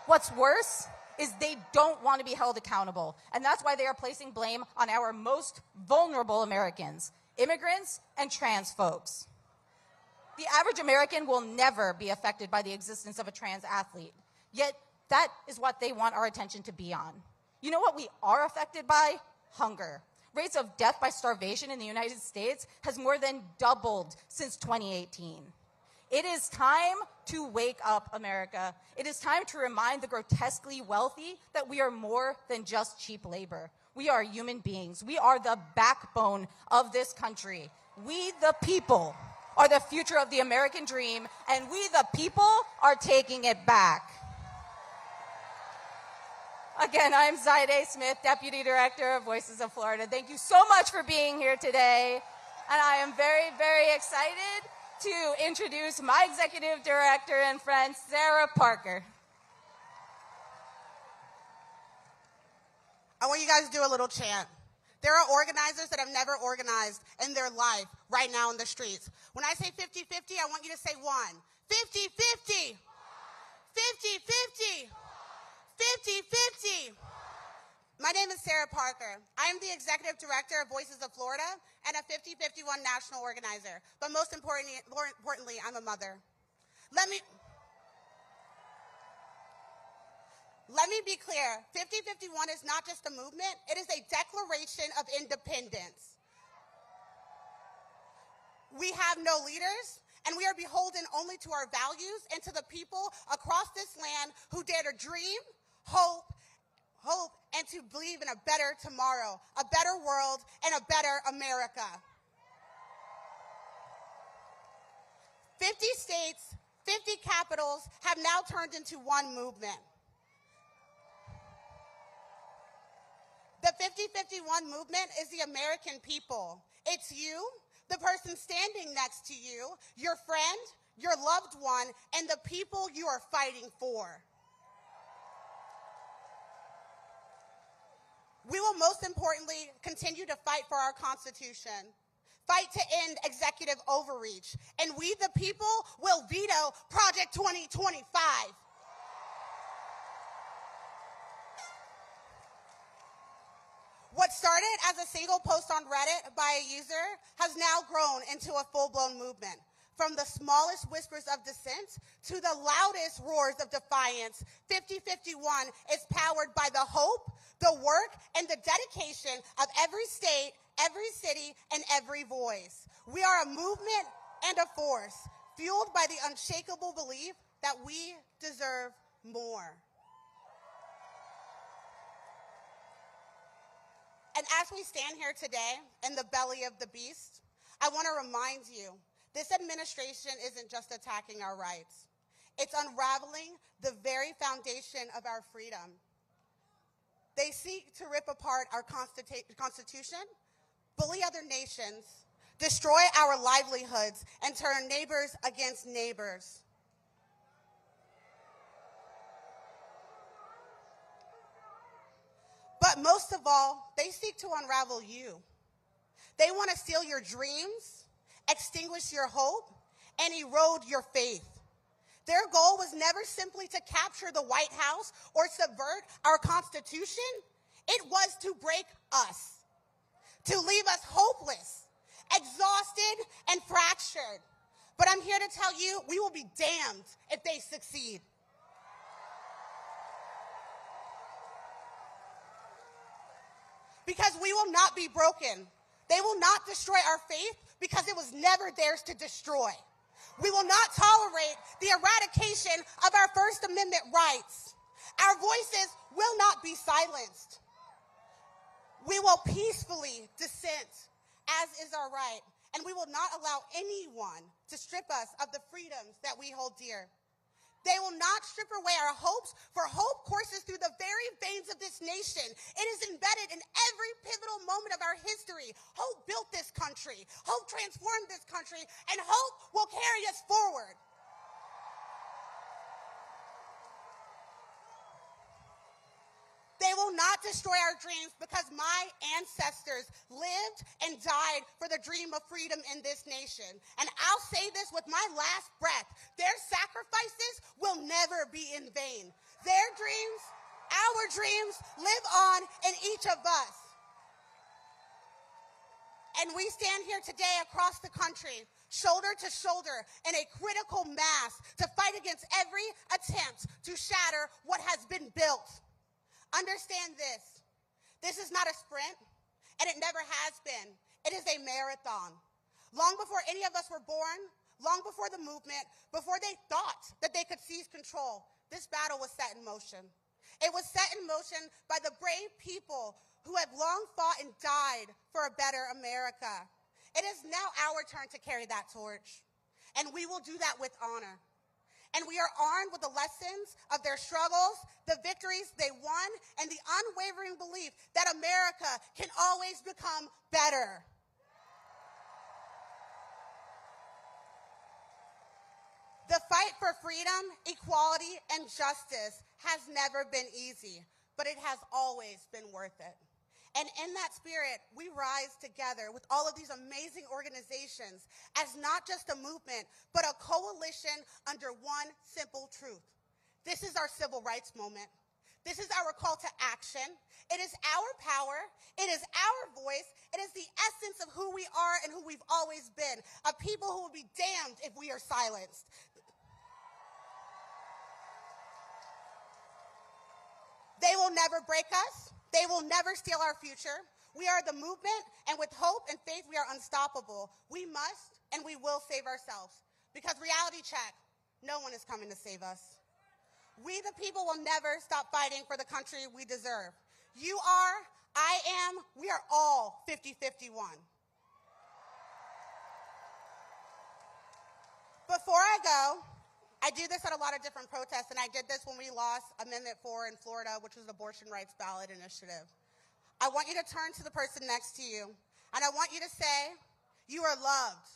S22: What's worse is they don't want to be held accountable. And that's why they are placing blame on our most vulnerable Americans, immigrants and trans folks. The average American will never be affected by the existence of a trans athlete. Yet that is what they want our attention to be on. You know what we are affected by? Hunger. Rates of death by starvation in the United States has more than doubled since 2018. It is time to wake up, America. It is time to remind the grotesquely wealthy that we are more than just cheap labor. We are human beings. We are the backbone of this country. We, the people, are the future of the American dream, and we, the people, are taking it back. Again, I'm Zaide Smith, Deputy Director of Voices of Florida. Thank you so much for being here today. And I am very, very excited to introduce my Executive Director and friend, Sarah Parker.
S23: I want you guys to do a little chant. There are organizers that have never organized in their life right now in the streets. When I say 50-50, I want you to say one. 50-50. 50-50. 50-50. My name is Sarah Parker. I am the Executive Director of Voices of Florida and a 5051 national organizer. But most importantly, I'm a mother. Let me be clear. 5051 is not just a movement. It is a declaration of independence. We have no leaders, and we are beholden only to our values and to the people across this land who dare to dream, hope, and to believe in a better tomorrow, a better world, and a better America. 50 states, 50 capitals have now turned into one movement. The 5051 movement is the American people. It's you, the person standing next to you, your friend, your loved one, and the people you are fighting for. We will most importantly continue to fight for our Constitution, fight to end executive overreach, and we the people will veto Project 2025. What started as a single post on Reddit by a user has now grown into a full-blown movement. From the smallest whispers of dissent to the loudest roars of defiance, 5051 is powered by the hope, the work, and the dedication of every state, every city, and every voice. We are a movement and a force, fueled by the unshakable belief that we deserve more. And as we stand here today in the belly of the beast, I want to remind you, this administration isn't just attacking our rights. It's unraveling the very foundation of our freedom. They seek to rip apart our Constitution, bully other nations, destroy our livelihoods, and turn neighbors against neighbors. But most of all, they seek to unravel you. They want to steal your dreams, extinguish your hope, and erode your faith. Their goal was never simply to capture the White House or subvert our Constitution. It was to break us, to leave us hopeless, exhausted, and fractured. But I'm here to tell you, we will be damned if they succeed. Because we will not be broken. They will not destroy our faith because it was never theirs to destroy. We will not tolerate the eradication of our First Amendment rights. Our voices will not be silenced. We will peacefully dissent, as is our right, and we will not allow anyone to strip us of the freedoms that we hold dear. They will not strip away our hopes, for hope courses through the very veins of this nation. It is embedded in every pivotal moment of our history. Hope built this country. Hope transformed this country, and hope will carry us forward. They will not destroy our dreams because my ancestors lived and died for the dream of freedom in this nation. And I'll say this with my last breath. Their sacrifices will never be in vain. Their dreams, our dreams, live on in each of us. And we stand here today across the country, shoulder to shoulder, in a critical mass to fight against every attempt to shatter what has been built. Understand this. This is not a sprint, and it never has been. It is a marathon. Long before any of us were born, long before the movement, before they thought that they could seize control, this battle was set in motion. It was set in motion by the brave people who have long fought and died for a better America. It is now our turn to carry that torch, and we will do that with honor. And we are armed with the lessons of their struggles, the victories they won, and the unwavering belief that America can always become better. The fight for freedom, equality, and justice has never been easy, but it has always been worth it. And in that spirit, we rise together with all of these amazing organizations as not just a movement, but a coalition under one simple truth. This is our civil rights moment. This is our call to action. It is our power. It is our voice. It is the essence of who we are and who we've always been, a people who will be damned if we are silenced. They will never break us. They will never steal our future. We are the movement, and with hope and faith, we are unstoppable. We must and we will save ourselves. Because reality check, no one is coming to save us. We, the people, will never stop fighting for the country we deserve. You are, I am, we are all 50-51. Before I go, I do this at a lot of different protests, and I did this when we lost Amendment 4 in Florida, which was the abortion rights ballot initiative. I want you to turn to the person next to you And I want you to say, you are loved.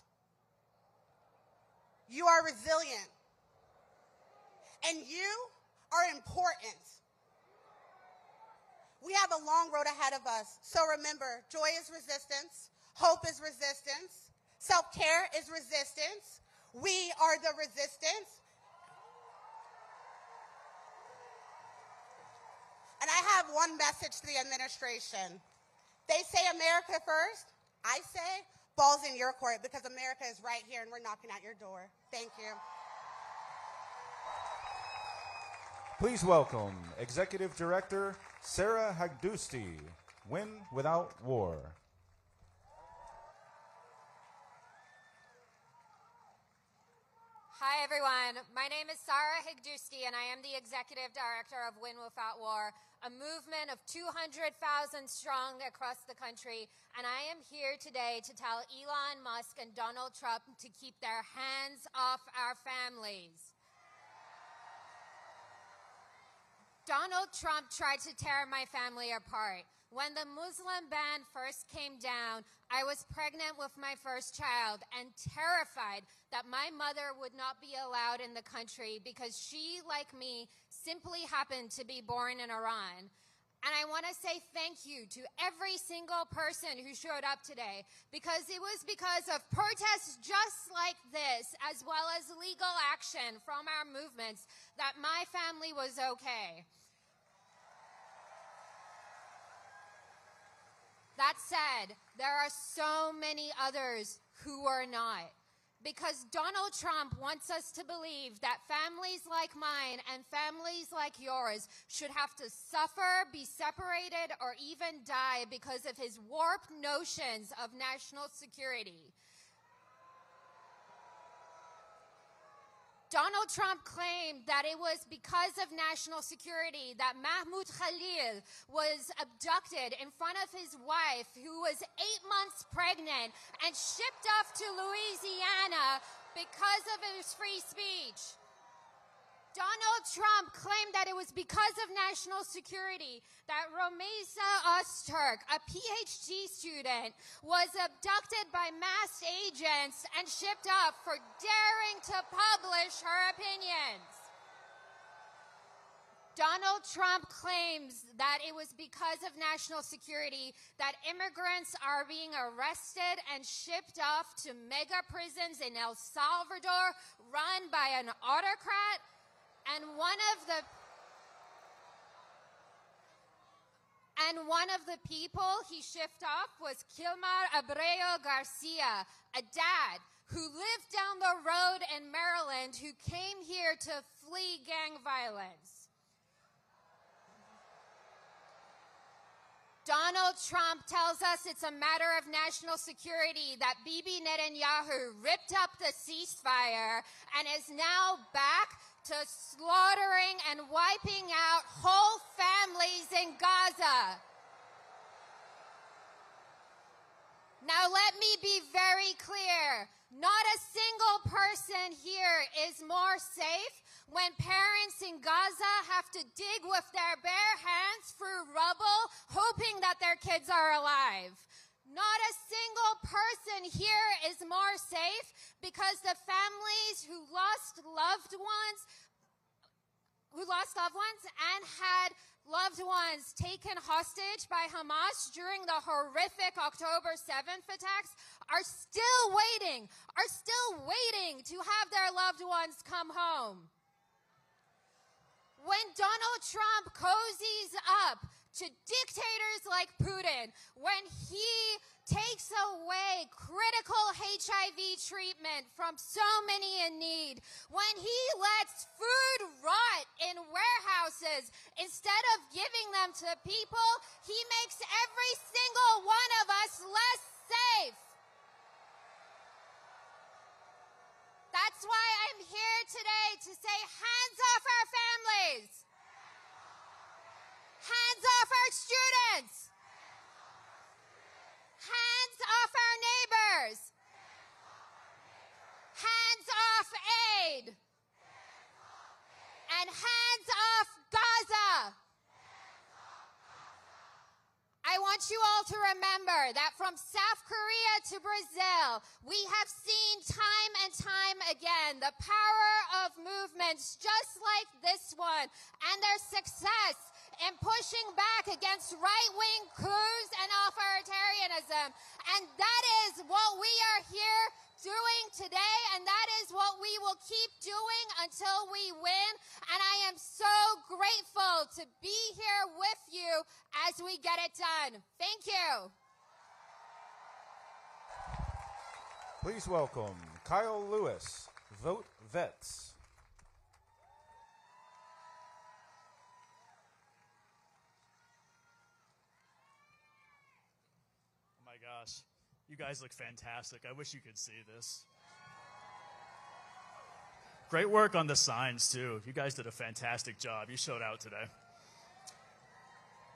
S23: You are resilient. And you are important. We have a long road ahead of us. So remember, joy is resistance. Hope is resistance. Self-care is resistance. We are the resistance. And I have one message to the administration. They say America first. I say balls in your court, because America is right here and we're knocking at your door. Thank you.
S15: Please welcome Executive Director Sarah Hagdusty, Win Without War.
S2: Hi, everyone. My name is Sarah Hagdusty, and I am the Executive Director of Win Without War, a movement of 200,000 strong across the country. And I am here today to tell Elon Musk and Donald Trump to keep their hands off our families. Donald Trump tried to tear my family apart. When the Muslim ban first came down, I was pregnant with my first child and terrified that my mother would not be allowed in the country because she, like me, simply happened to be born in Iran. And I want to say thank you to every single person who showed up today, because it was because of protests just like this, as well as legal action from our movements, that my family was okay. That said, there are so many others who are not. Because Donald Trump wants us to believe that families like mine and families like yours should have to suffer, be separated, or even die because of his warped notions of national security. Donald Trump claimed that it was because of national security that Mahmoud Khalil was abducted in front of his wife, who was 8 months pregnant, and shipped off to Louisiana because of his free speech. Donald Trump claimed that it was because of national security that Romesa Öztürk, a PhD student, was abducted by masked agents and shipped off for daring to publish her opinions. Donald Trump claims that it was because of national security that immigrants are being arrested and shipped off to mega prisons in El Salvador run by an autocrat. And one of the people he shipped off was Kilmar Abreu Garcia, a dad who lived down the road in Maryland who came here to flee gang violence. Donald Trump tells us it's a matter of national security that Bibi Netanyahu ripped up the ceasefire and is now back to slaughtering and wiping out whole families in Gaza. Now let me be very clear. Not a single person here is more safe when parents in Gaza have to dig with their bare hands through rubble, hoping that their kids are alive. Not a single person here is more safe because the families who lost loved ones and had loved ones taken hostage by Hamas during the horrific October 7th attacks are still waiting to have their loved ones come home. When Donald Trump cozies up to dictators like Putin, when he takes away critical HIV treatment from so many in need, when he lets food rot in warehouses instead of giving them to people, he makes every single one of us less safe. That's why I'm here today to say, hands off our families. Hands off our students. Hands off our neighbors. Hands off aid. And hands off Gaza. want you all to remember that from South Korea to Brazil, we have seen time and time again the power of movements just like this one and their success in pushing back against right-wing coups and authoritarianism. And that is what we are here doing today, and that is what we will keep doing until we win. And I am so grateful to be here with you as we get it done. Thank you.
S15: Please welcome Kyle Lewis, Vote Vets.
S5: Oh my gosh. You guys look fantastic. I wish you could see this. Great work on the signs, too. You guys did a fantastic job. You showed out today.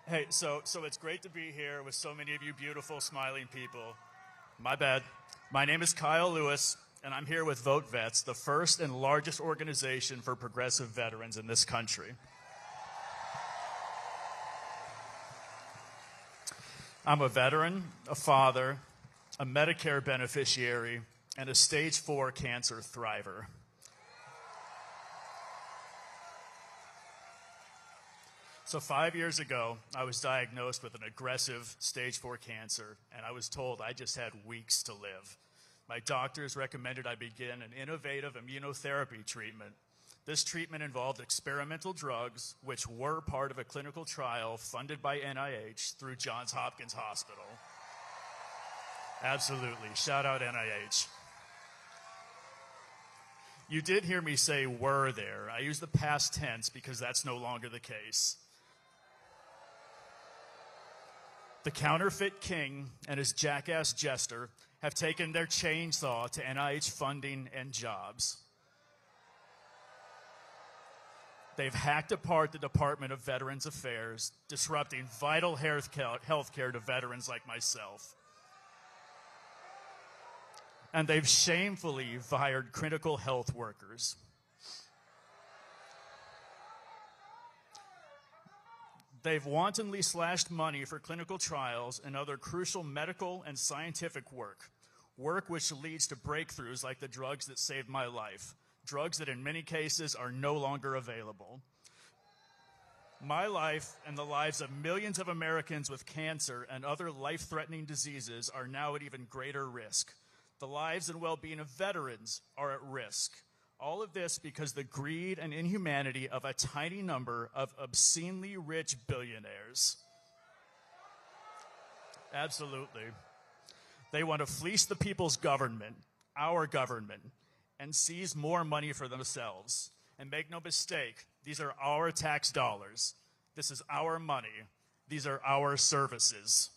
S5: Hey, so it's great to be here with so many of you beautiful, smiling people. My bad. My name is Kyle Lewis, and I'm here with Vote Vets, the first and largest organization for progressive veterans in this country. I'm a veteran, a father, a Medicare beneficiary, and a stage 4 cancer thriver. So 5 years ago, I was diagnosed with an aggressive stage 4 cancer, and I was told I just had weeks to live. My doctors recommended I begin an innovative immunotherapy treatment. This treatment involved experimental drugs, which were part of a clinical trial funded by NIH through Johns Hopkins Hospital. Absolutely. Shout out NIH. You did hear me say were there. I use the past tense because that's no longer the case. The counterfeit king and his jackass jester have taken their chainsaw to NIH funding and jobs. They've hacked apart the Department of Veterans Affairs, disrupting vital health care to veterans like myself. And they've shamefully fired critical health workers. They've wantonly slashed money for clinical trials and other crucial medical and scientific work which leads to breakthroughs like the drugs that saved my life, drugs that in many cases are no longer available. My life and the lives of millions of Americans with cancer and other life-threatening diseases are now at even greater risk. The lives and well-being of veterans are at risk. All of this because the greed and inhumanity of a tiny number of obscenely rich billionaires. Absolutely. They want to fleece the people's government, our government, and seize more money for themselves. And make no mistake, these are our tax dollars. This is our money. These are our services.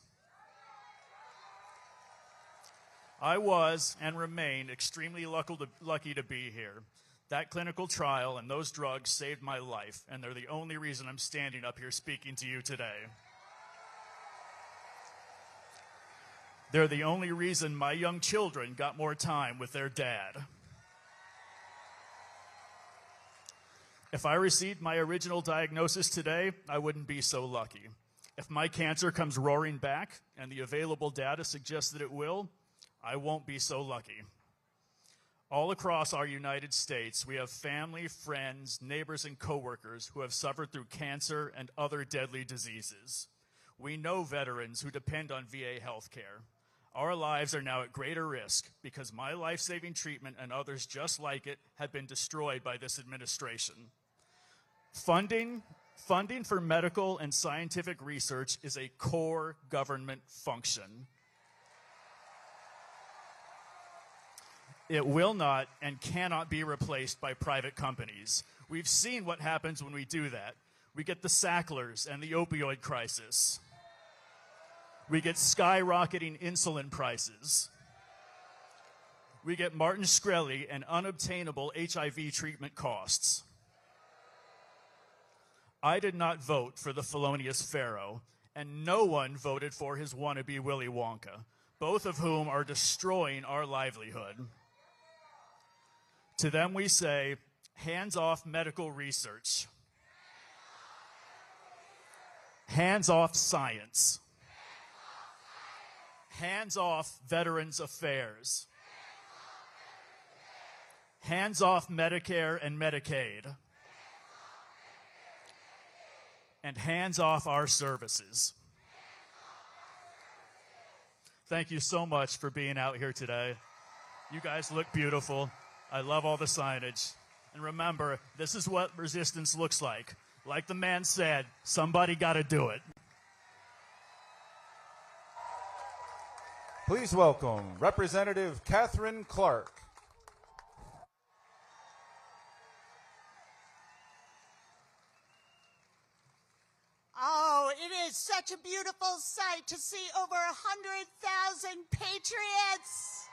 S5: I was and remain extremely lucky to be here. That clinical trial and those drugs saved my life, and they're the only reason I'm standing up here speaking to you today. They're the only reason my young children got more time with their dad. If I received my original diagnosis today, I wouldn't be so lucky. If my cancer comes roaring back, and the available data suggests that it will, I won't be so lucky. All across our United States, we have family, friends, neighbors, and coworkers who have suffered through cancer and other deadly diseases. We know veterans who depend on VA health care. Our lives are now at greater risk because my life-saving treatment and others just like it have been destroyed by this administration. Funding for medical and scientific research is a core government function. It will not and cannot be replaced by private companies. We've seen what happens when we do that. We get the Sacklers and the opioid crisis. We get skyrocketing insulin prices. We get Martin Shkreli and unobtainable HIV treatment costs. I did not vote for the felonious Pharaoh, and no one voted for his wannabe Willy Wonka, both of whom are destroying our livelihood. To them we say, hands off medical research. Hands off science. Hands off Veterans Affairs. Hands off Medicare and Medicaid. And hands off our services. Thank you so much for being out here today. You guys look beautiful. I love all the signage. And remember, this is what resistance looks like. Like the man said, somebody got to do it.
S15: Please welcome Representative Catherine Clark.
S10: Oh, it is such a beautiful sight to see over 100,000 patriots.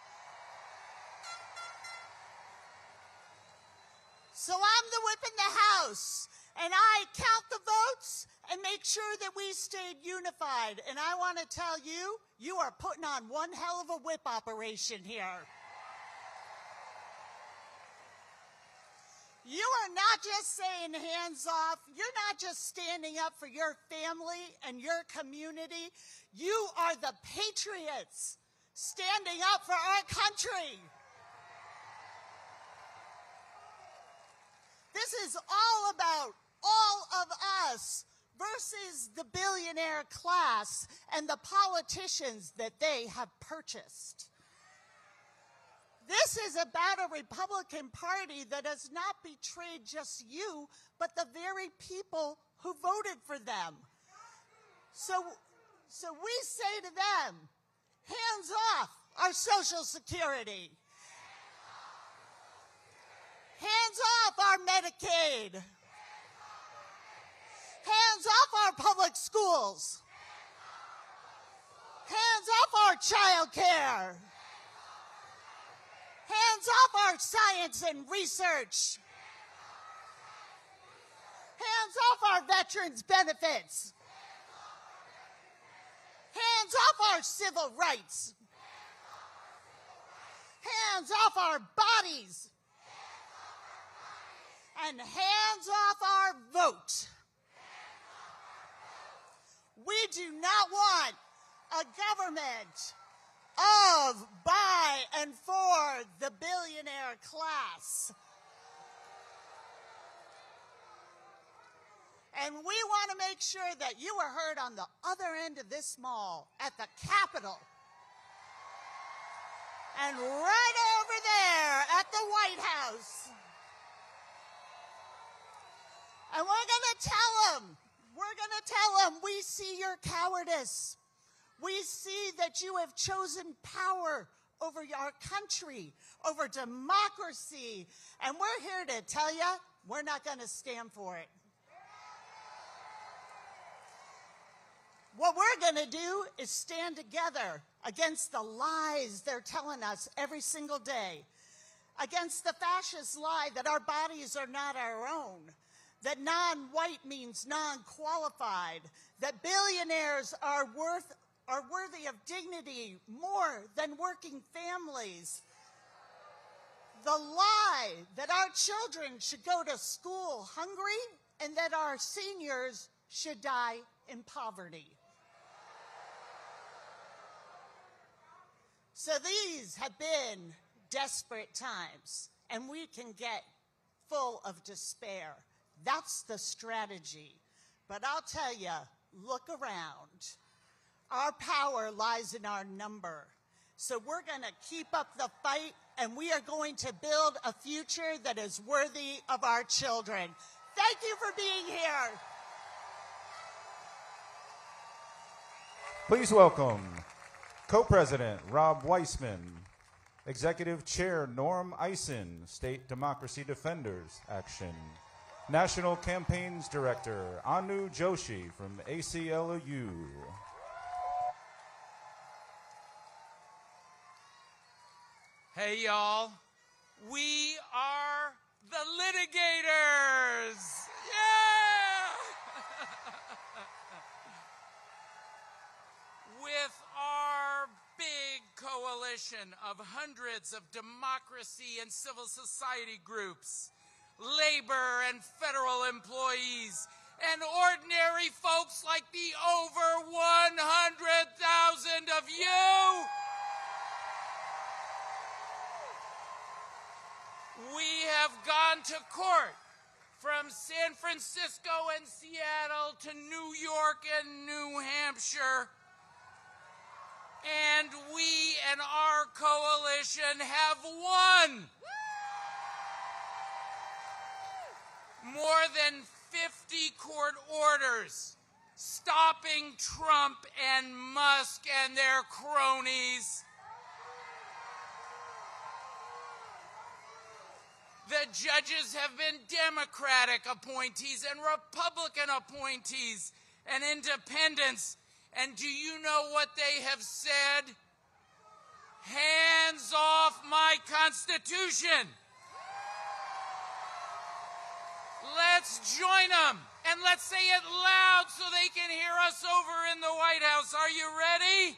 S10: So I'm the whip in the House, and I count the votes and make sure that we stayed unified. And I want to tell you, you are putting on one hell of a whip operation here. You are not just saying hands off. You're not just standing up for your family and your community. You are the patriots standing up for our country. This is all about all of us versus the billionaire class and the politicians that they have purchased. This is about a Republican Party that has not betrayed just you, but the very people who voted for them. So we say to them, hands off our Social Security. Hands off our Medicaid. Hands off our public schools. Hands off our child care. Hands off our science and research. Hands off our veterans' benefits. Hands off our civil rights. Hands off our bodies. And hands off our vote. We do not want a government of, by, and for the billionaire class. And we want to make sure that you are heard on the other end of this mall at the Capitol. And right over there at the White House. And we're going to tell them, we see your cowardice. We see that you have chosen power over our country, over democracy. And we're here to tell you, we're not going to stand for it. What we're going to do is stand together against the lies they're telling us every single day, against the fascist lie that our bodies are not our own, that non-white means non-qualified, that billionaires are worthy of dignity more than working families. The lie that our children should go to school hungry and that our seniors should die in poverty. So these have been desperate times, and we can get full of despair. That's the strategy. But I'll tell you, look around. Our power lies in our number. So we're going to keep up the fight, and we are going to build a future that is worthy of our children. Thank you for being here.
S15: Please welcome Co-President Rob Weissman, Executive Chair Norm Eisen, State Democracy Defenders Action, National Campaigns Director Anu Joshi from ACLU.
S11: Hey, y'all. We are the litigators. Yeah! With our big coalition of hundreds of democracy and civil society groups, labor and federal employees, and ordinary folks like the over 100,000 of you. We have gone to court from San Francisco and Seattle to New York and New Hampshire. And we and our coalition have won. More than 50 court orders stopping Trump and Musk and their cronies. The judges have been Democratic appointees and Republican appointees and independents. And do you know what they have said? Hands off my Constitution. Let's join them, and let's say it loud so they can hear us over in the White House. Are you ready?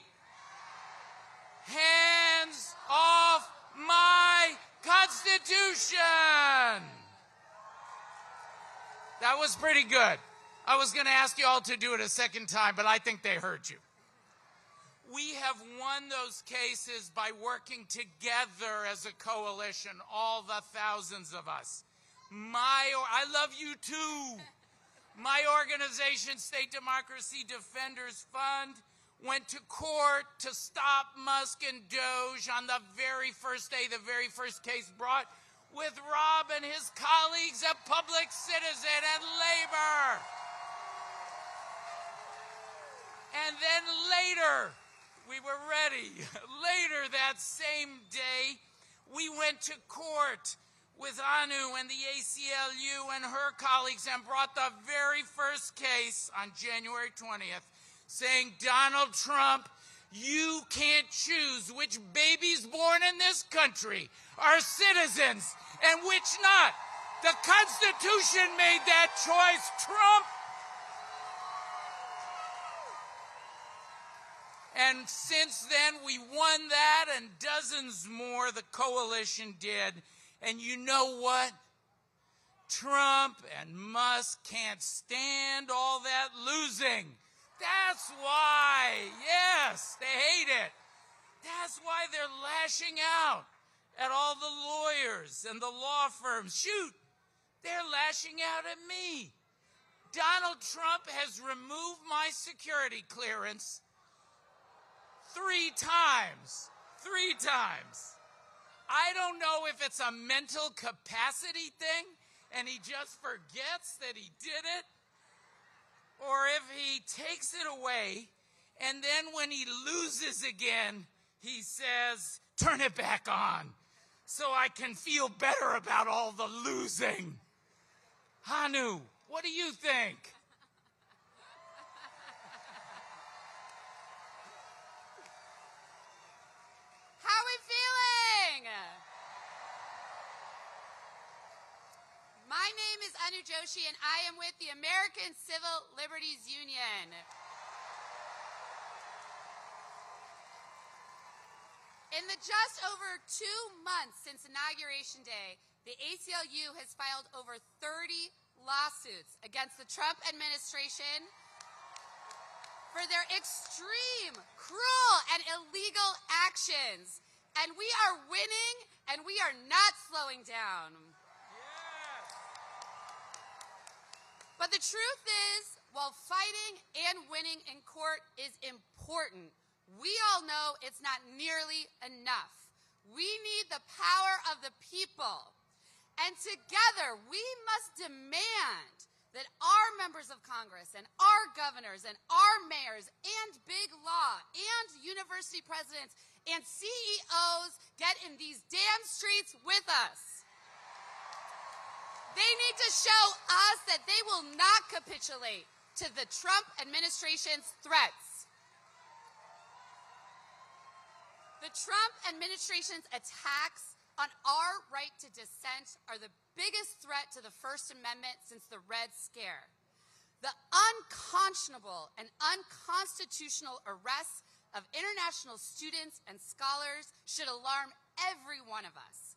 S11: Hands off my Constitution. That was pretty good. I was going to ask you all to do it a second time, but I think they heard you. We have won those cases by working together as a coalition, all the thousands of us. I love you too. My organization, State Democracy Defenders Fund, went to court to stop Musk and Doge on the very first day, the very first case brought, with Rob and his colleagues at Public Citizen and Labor. And then later, we were ready. Later that same day, we went to court with Anu and the ACLU and her colleagues and brought the very first case on January 20th, saying, Donald Trump, you can't choose which babies born in this country are citizens and which not. The Constitution made that choice, Trump. And since then, we won that and dozens more the coalition did. And you know what? Trump and Musk can't stand all that losing. That's why, yes, they hate it. That's why they're lashing out at all the lawyers and the law firms. Shoot, they're lashing out at me. Donald Trump has removed my security clearance 3 times. 3 times. I don't know if it's a mental capacity thing and he just forgets that he did it, or if he takes it away and then when he loses again, he says, turn it back on so I can feel better about all the losing. Hanu, what do you think?
S22: How are we feeling? My name is Anu Joshi, and I am with the American Civil Liberties Union. In the just over 2 months since Inauguration Day, the ACLU has filed over 30 lawsuits against the Trump administration for their extreme, cruel, and illegal actions. And we are winning, and we are not slowing down. But the truth is, while fighting and winning in court is important, we all know it's not nearly enough. We need the power of the people. And together, we must demand that our members of Congress and our governors and our mayors and big law and university presidents and CEOs get in these damn streets with us. They need to show us that they will not capitulate to the Trump administration's threats. The Trump administration's attacks on our right to dissent are the biggest threat to the First Amendment since the Red Scare. The unconscionable and unconstitutional arrests of international students and scholars should alarm every one of us.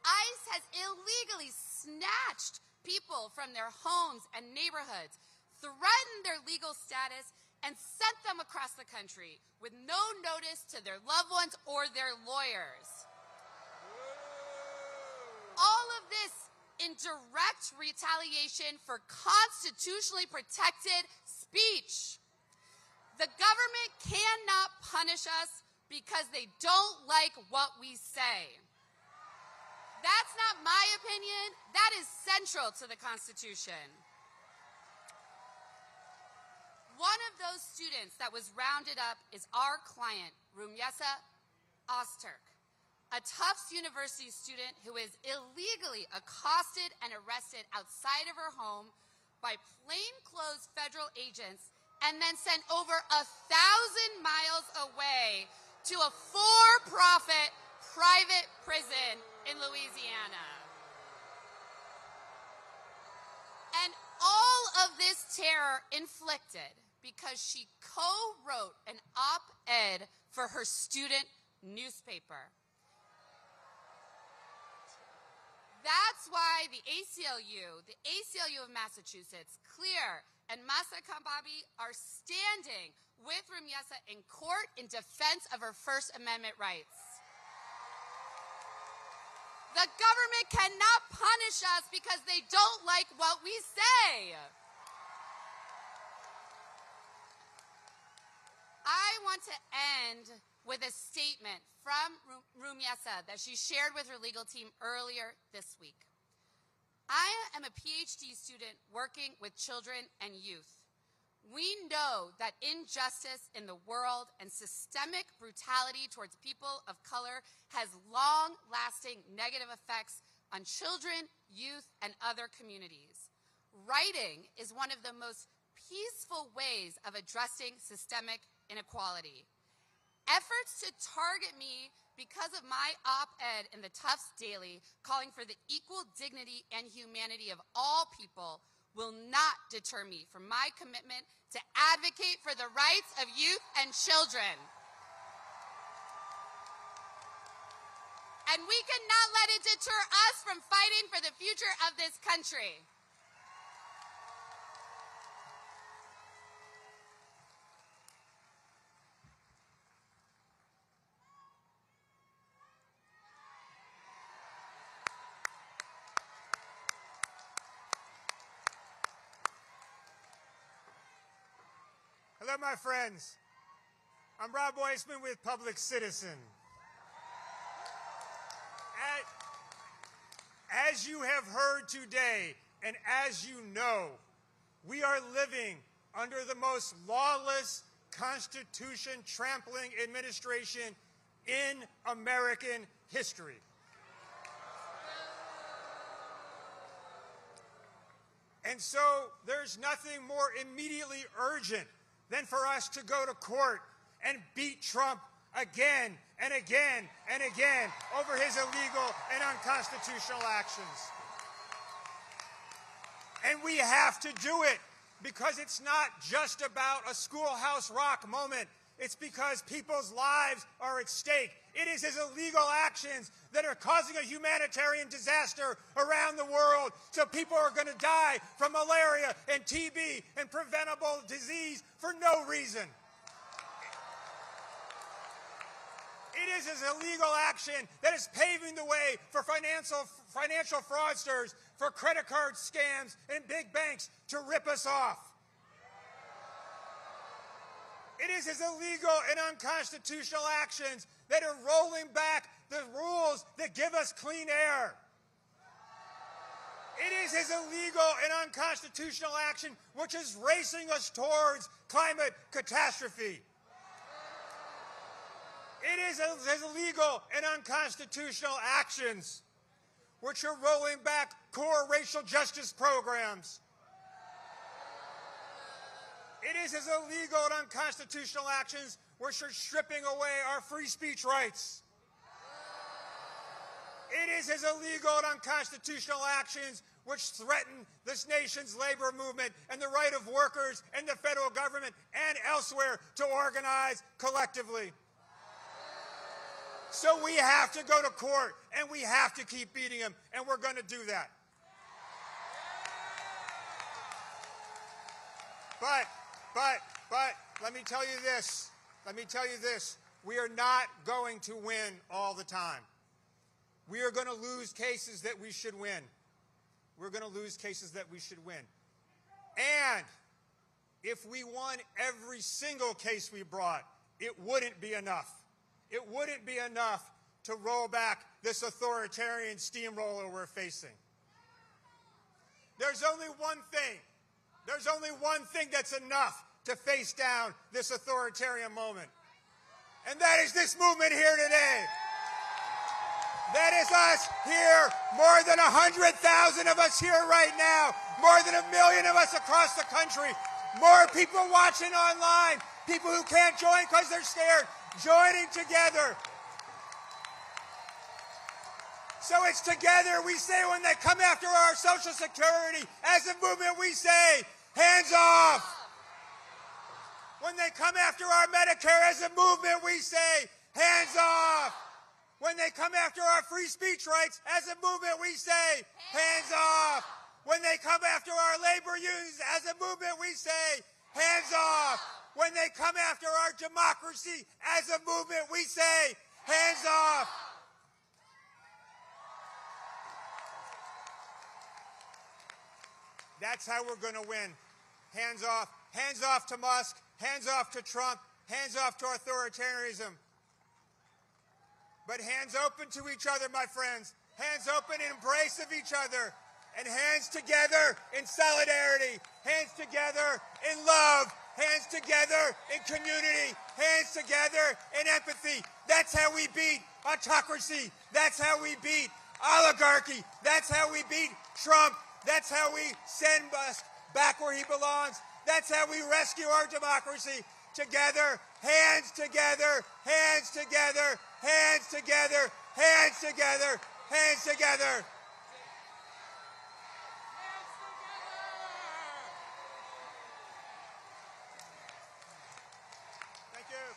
S22: ICE has illegally snatched people from their homes and neighborhoods,
S12: threatened their legal status, and sent them across the country with no notice to their loved ones or their lawyers. All of this in direct retaliation for constitutionally protected speech. The government cannot punish us because they don't like what we say. That's not my opinion. That is central to the Constitution. One of those students that was rounded up is our client, Rumyesa Ozturk, a Tufts University student who is illegally accosted and arrested outside of her home by plainclothes federal agents and then sent over 1,000 miles away to a for-profit private prison in Louisiana. And all of this terror inflicted because she co-wrote an op-ed for her student newspaper. That's why the ACLU of Massachusetts, CLEAR, and Masa Kambabi are standing with Rumyesa in court in defense of her First Amendment rights. The government cannot punish us because they don't like what we say. I want to end with a statement from Rumyesa that she shared with her legal team earlier this week. I am a PhD student working with children and youth. We know that injustice in the world and systemic brutality towards people of color has long-lasting negative effects on children, youth, and other communities. Writing is one of the most peaceful ways of addressing systemic inequality. Efforts to target me because of my op-ed in the Tufts Daily calling for the equal dignity and humanity of all people will not deter me from my commitment to advocate for the rights of youth and children. And we cannot let it deter us from fighting for the future of this country.
S16: Hello, my friends. I'm Rob Weissman with Public Citizen. As you have heard today, and as you know, we are living under the most lawless, Constitution-trampling administration in American history. And so there's nothing more immediately urgent than for us to go to court and beat Trump again and again and again over his illegal and unconstitutional actions. And we have to do it because it's not just about a Schoolhouse Rock moment. It's because people's lives are at stake. It is his illegal actions that are causing a humanitarian disaster around the world. So people are going to die from malaria and TB and preventable disease for no reason. It is his illegal action that is paving the way for financial fraudsters, for credit card scams, and big banks to rip us off. It is his illegal and unconstitutional actions that are rolling back the rules that give us clean air. It is his illegal and unconstitutional action which is racing us towards climate catastrophe. It is his illegal and unconstitutional actions which are rolling back core racial justice programs. It is his illegal and unconstitutional actions which are stripping away our free speech rights. It is his illegal and unconstitutional actions which threaten this nation's labor movement and the right of workers and the federal government and elsewhere to organize collectively. So we have to go to court, and we have to keep beating him, and we're going to do that. But let me tell you this. Let me tell you this. We are not going to win all the time. We are going to lose cases that we should win. We're going to lose cases that we should win. And if we won every single case we brought, it wouldn't be enough. It wouldn't be enough to roll back this authoritarian steamroller we're facing. There's only one thing. There's only one thing that's enough to face down this authoritarian moment. And that is this movement here today. That is us here, more than 100,000 of us here right now, more than 1 million of us across the country, more people watching online, people who can't join because they're scared, joining together. So it's together. We say when they come after our Social Security, as a movement we say, hands off. When they come after our Medicare as a movement, we say, hands off. When they come after our free speech rights as a movement, we say, hands off. When they come after our labor unions as a movement, we say, hands off. When they come after our democracy as a movement, we say, hands off. That's how we're going to win. Hands off. Hands off to Musk. Hands off to Trump. Hands off to authoritarianism. But hands open to each other, my friends. Hands open in embrace of each other. And hands together in solidarity. Hands together in love. Hands together in community. Hands together in empathy. That's how we beat autocracy. That's how we beat oligarchy. That's how we beat Trump. That's how we send Musk back where he belongs. That's how we rescue our democracy. Together, hands together, hands together, hands together, hands together, hands together. Thank you.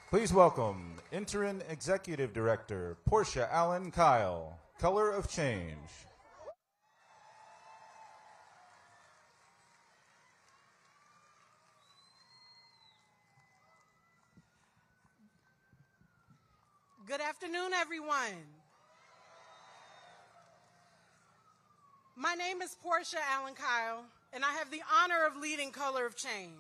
S15: Please welcome Interim Executive Director Portia Allen Kyle, Color of Change.
S8: Good afternoon, everyone. My name is Portia Allen Kyle, and I have the honor of leading Color of Change.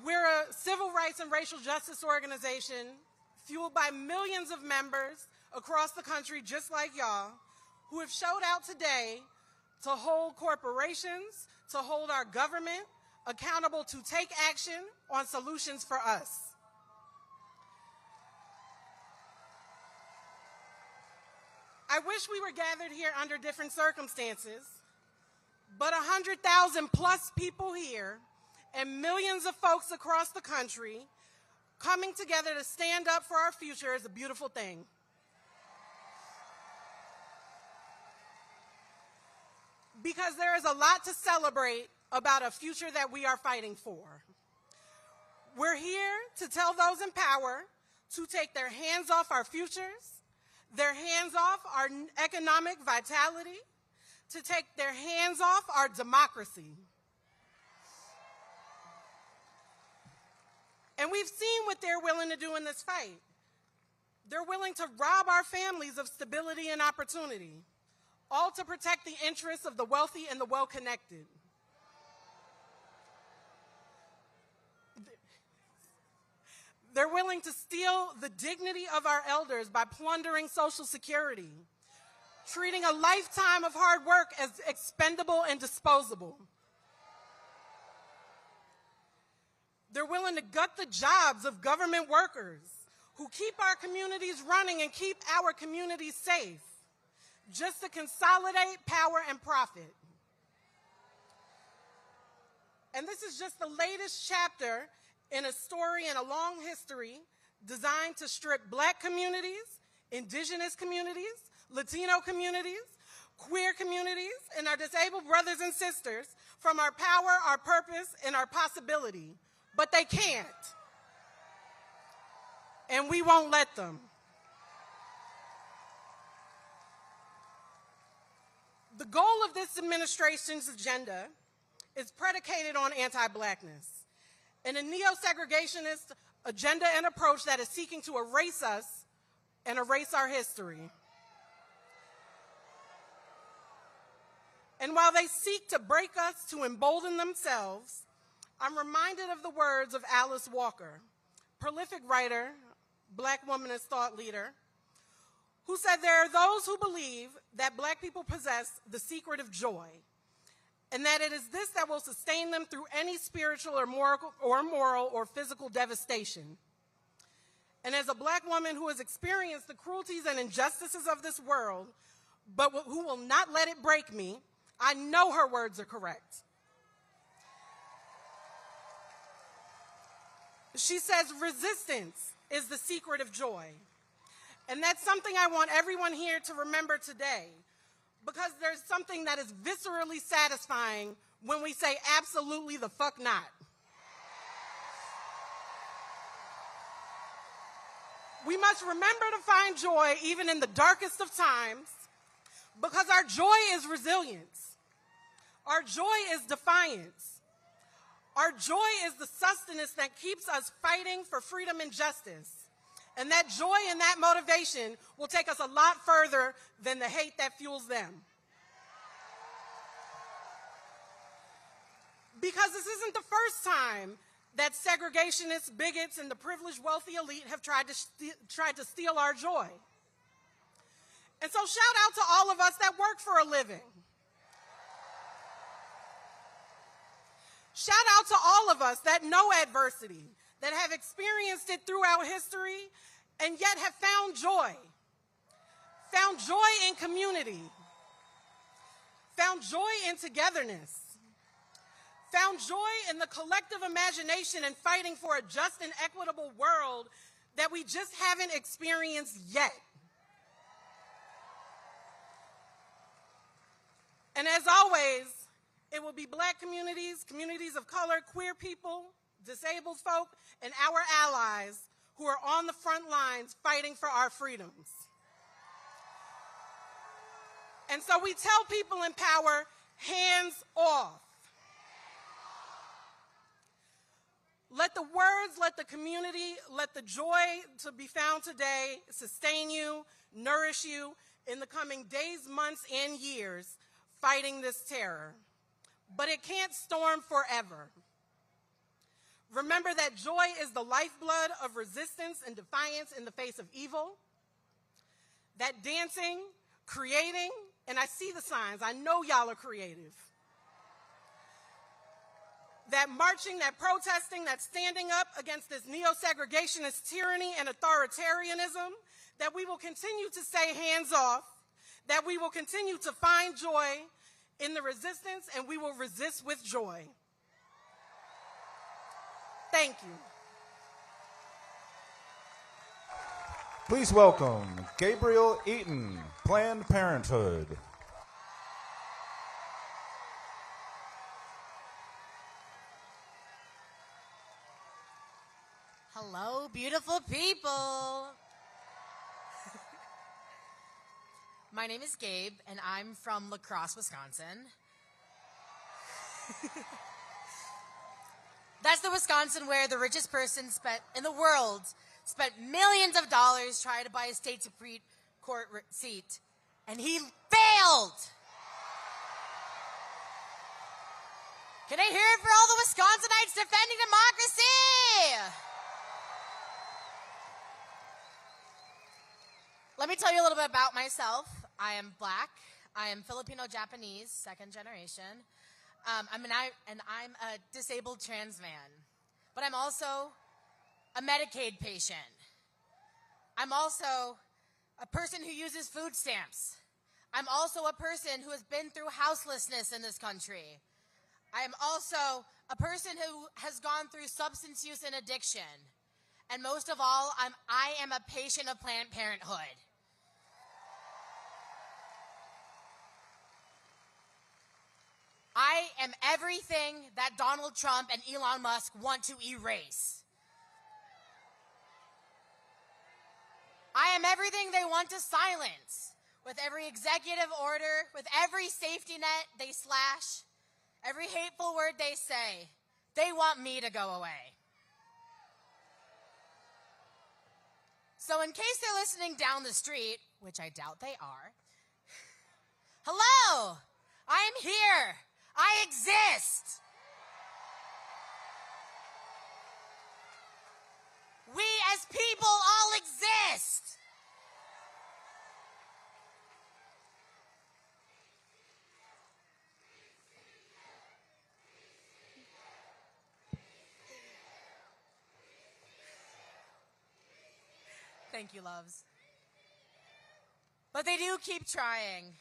S8: We're a civil rights and racial justice organization fueled by millions of members across the country, just like y'all, who have showed out today to hold corporations, to hold our government accountable to take action on solutions for us. I wish we were gathered here under different circumstances, but 100,000 plus people here and millions of folks across the country coming together to stand up for our future is a beautiful thing. Because there is a lot to celebrate about a future that we are fighting for. We're here to tell those in power to take their hands off our futures, their hands off our economic vitality, to take their hands off our democracy. And we've seen what they're willing to do in this fight. They're willing to rob our families of stability and opportunity, all to protect the interests of the wealthy and the well-connected. They're willing to steal the dignity of our elders by plundering Social Security, treating a lifetime of hard work as expendable and disposable. They're willing to gut the jobs of government workers who keep our communities running and keep our communities safe, just to consolidate power and profit. And this is just the latest chapter in a story and a long history designed to strip Black communities, Indigenous communities, Latino communities, queer communities, and our disabled brothers and sisters from our power, our purpose, and our possibility. But they can't. And we won't let them. The goal of this administration's agenda is predicated on anti-blackness and a neo-segregationist agenda and approach that is seeking to erase us and erase our history. And while they seek to break us to embolden themselves, I'm reminded of the words of Alice Walker, prolific writer, black womanist thought leader, who said there are those who believe that black people possess the secret of joy, and that it is this that will sustain them through any spiritual or moral or physical devastation. And as a black woman who has experienced the cruelties and injustices of this world, but who will not let it break me, I know her words are correct. She says resistance is the secret of joy. And that's something I want everyone here to remember today, because there's something that is viscerally satisfying when we say absolutely the fuck not. We must remember to find joy even in the darkest of times, because our joy is resilience. Our joy is defiance. Our joy is the sustenance that keeps us fighting for freedom and justice. And that joy and that motivation will take us a lot further than the hate that fuels them. Because this isn't the first time that segregationists, bigots, and the privileged wealthy elite have tried to steal our joy. And so shout out to all of us that work for a living. Shout out to all of us that know adversity, that have experienced it throughout history, and yet have found joy in community, found joy in togetherness, found joy in the collective imagination and fighting for a just and equitable world that we just haven't experienced yet. And as always, it will be black communities, communities of color, queer people, disabled folk, and our allies who are on the front lines fighting for our freedoms. And so we tell people in power, hands off. Let the words, let the community, let the joy to be found today sustain you, nourish you in the coming days, months, and years fighting this terror. But it can't storm forever. Remember that joy is the lifeblood of resistance and defiance in the face of evil. That dancing, creating, and I see the signs, I know y'all are creative. That marching, that protesting, that standing up against this neo-segregationist tyranny and authoritarianism, that we will continue to say hands off, that we will continue to find joy in the resistance, and we will resist with joy. Thank you.
S15: Please welcome Gabriel Eaton, Planned Parenthood.
S14: Hello, beautiful people. My name is Gabe, and I'm from La Crosse, Wisconsin. That's the Wisconsin where the richest person in the world spent millions of dollars trying to buy a state Supreme Court seat, and he failed. Can I hear it for all the Wisconsinites defending democracy? Let me tell you a little bit about myself. I am black. I am Filipino-Japanese, second generation. I'm a disabled trans man. But I'm also a Medicaid patient. I'm also a person who uses food stamps. I'm also a person who has been through houselessness in this country. I am also a person who has gone through substance use and addiction. And most of all, I am a patient of Planned Parenthood. I am everything that Donald Trump and Elon Musk want to erase. I am everything they want to silence with every executive order, with every safety net they slash, every hateful word they say, they want me to go away. So in case they're listening down the street, which I doubt they are, hello, I am here. I exist. We as people all exist. Thank you, loves. But they do keep trying.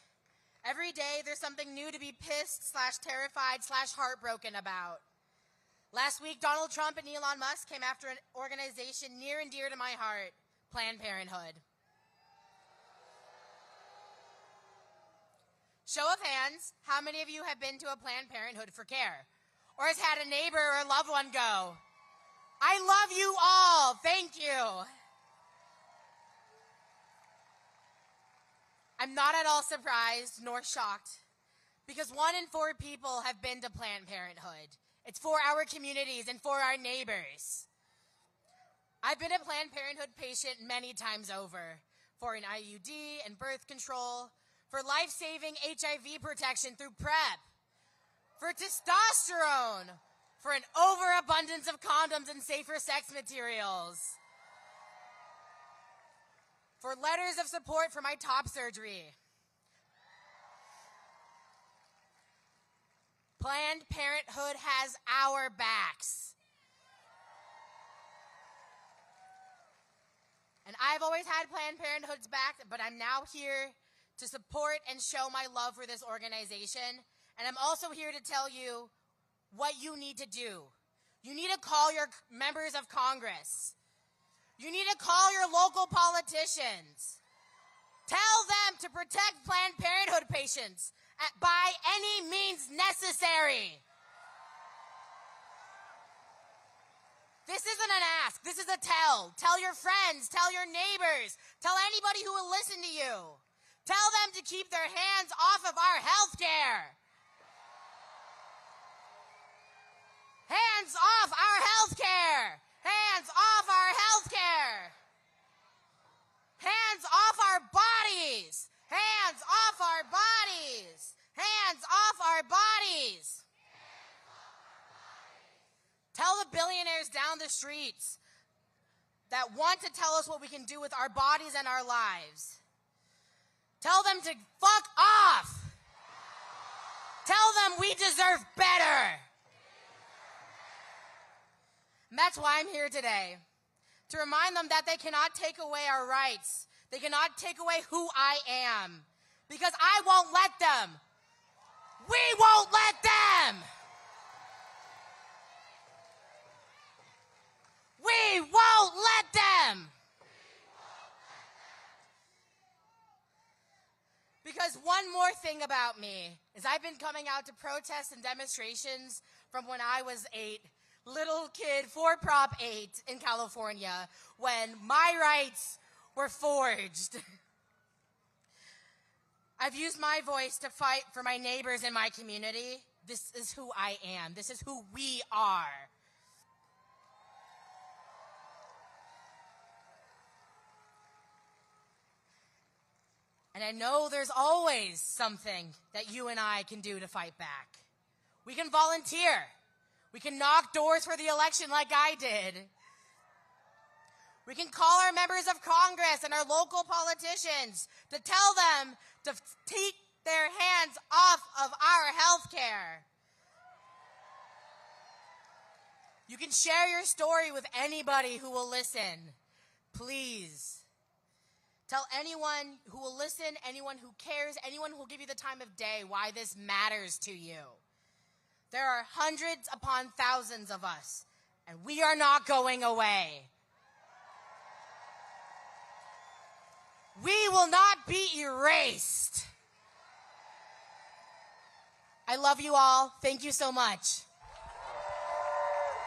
S14: Every day there's something new to be pissed / terrified / heartbroken about. Last week, Donald Trump and Elon Musk came after an organization near and dear to my heart, Planned Parenthood. Show of hands, how many of you have been to a Planned Parenthood for care? Or has had a neighbor or a loved one go? I love you all. Thank you. I'm not at all surprised nor shocked because 1 in 4 people have been to Planned Parenthood. It's for our communities and for our neighbors. I've been a Planned Parenthood patient many times over for an IUD and birth control, for life-saving HIV protection through PrEP, for testosterone, for an overabundance of condoms and safer sex materials, for letters of support for my top surgery. Planned Parenthood has our backs. And I've always had Planned Parenthood's back, but I'm now here to support and show my love for this organization. And I'm also here to tell you what you need to do. You need to call your members of Congress. You need to call your local politicians. Tell them to protect Planned Parenthood patients by any means necessary. This isn't an ask, this is a tell. Tell your friends, tell your neighbors, tell anybody who will listen to you. Tell them to keep their hands off of our health care. Hands off our health care. Hands off our health care. Hands off our bodies. Hands off our bodies. Hands off our bodies. Tell the billionaires down the streets that want to tell us what we can do with our bodies and our lives. Tell them to fuck off. Tell them we deserve better. And that's why I'm here today, to remind them that they cannot take away our rights. They cannot take away who I am, because I won't let them. We won't let them. We won't let them. Because one more thing about me is I've been coming out to protests and demonstrations from when I was 8, little kid for Prop 8 in California, when my rights were forged. I've used my voice to fight for my neighbors in my community. This is who I am. This is who we are. And I know there's always something that you and I can do to fight back. We can volunteer. We can knock doors for the election like I did. We can call our members of Congress and our local politicians to tell them to take their hands off of our health care. You can share your story with anybody who will listen. Please. Tell anyone who will listen, anyone who cares, anyone who will give you the time of day why this matters to you. There are hundreds upon thousands of us, and we are not going away. We will not be erased. I love you all. Thank you so much.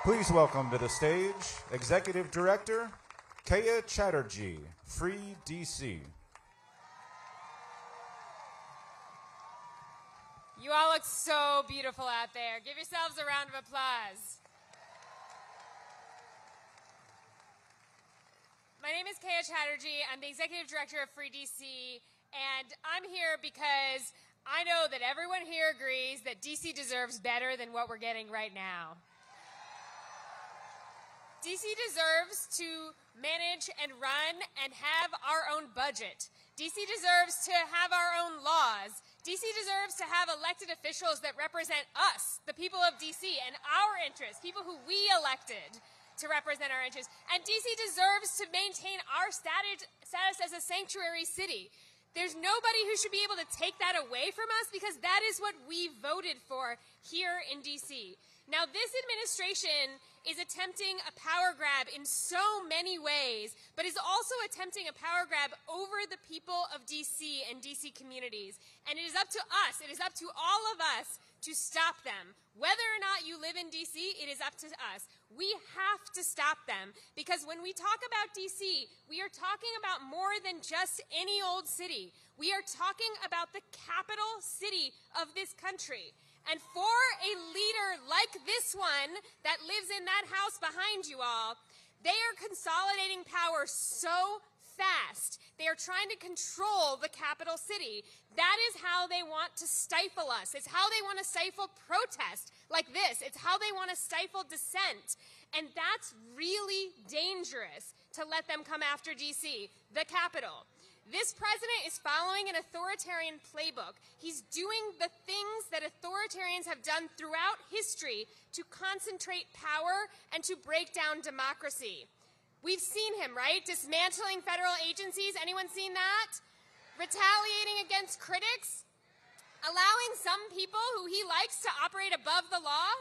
S15: Please welcome to the stage Executive Director Kaya Chatterjee, Free DC.
S13: You all look so beautiful out there. Give yourselves a round of applause. My name is Kaya Chatterjee. I'm the Executive Director of Free DC, and I'm here because I know that everyone here agrees that DC deserves better than what we're getting right now. DC deserves to manage and run and have our own budget. DC deserves to have our own laws. DC deserves to have elected officials that represent us, the people of DC, and our interests, people who we elected to represent our interests. And DC deserves to maintain our status as a sanctuary city. There's nobody who should be able to take that away from us because that is what we voted for here in DC. Now, this administration is attempting a power grab in so many ways, but is also attempting a power grab over the people of DC and DC communities. And it is up to us, it is up to all of us to stop them. Whether or not you live in DC, it is up to us. We have to stop them because when we talk about DC, we are talking about more than just any old city. We are talking about the capital city of this country. And for a leader like this one that lives in that house behind you all, they are consolidating power so fast. They are trying to control the capital city. That is how they want to stifle us. It's how they want to stifle protest like this. It's how they want to stifle dissent. And that's really dangerous to let them come after DC, the capital. This president is following an authoritarian playbook. He's doing the things that authoritarians have done throughout history to concentrate power and to break down democracy. We've seen him, right? Dismantling federal agencies. Anyone seen that? Retaliating against critics. Allowing some people who he likes to operate above the law.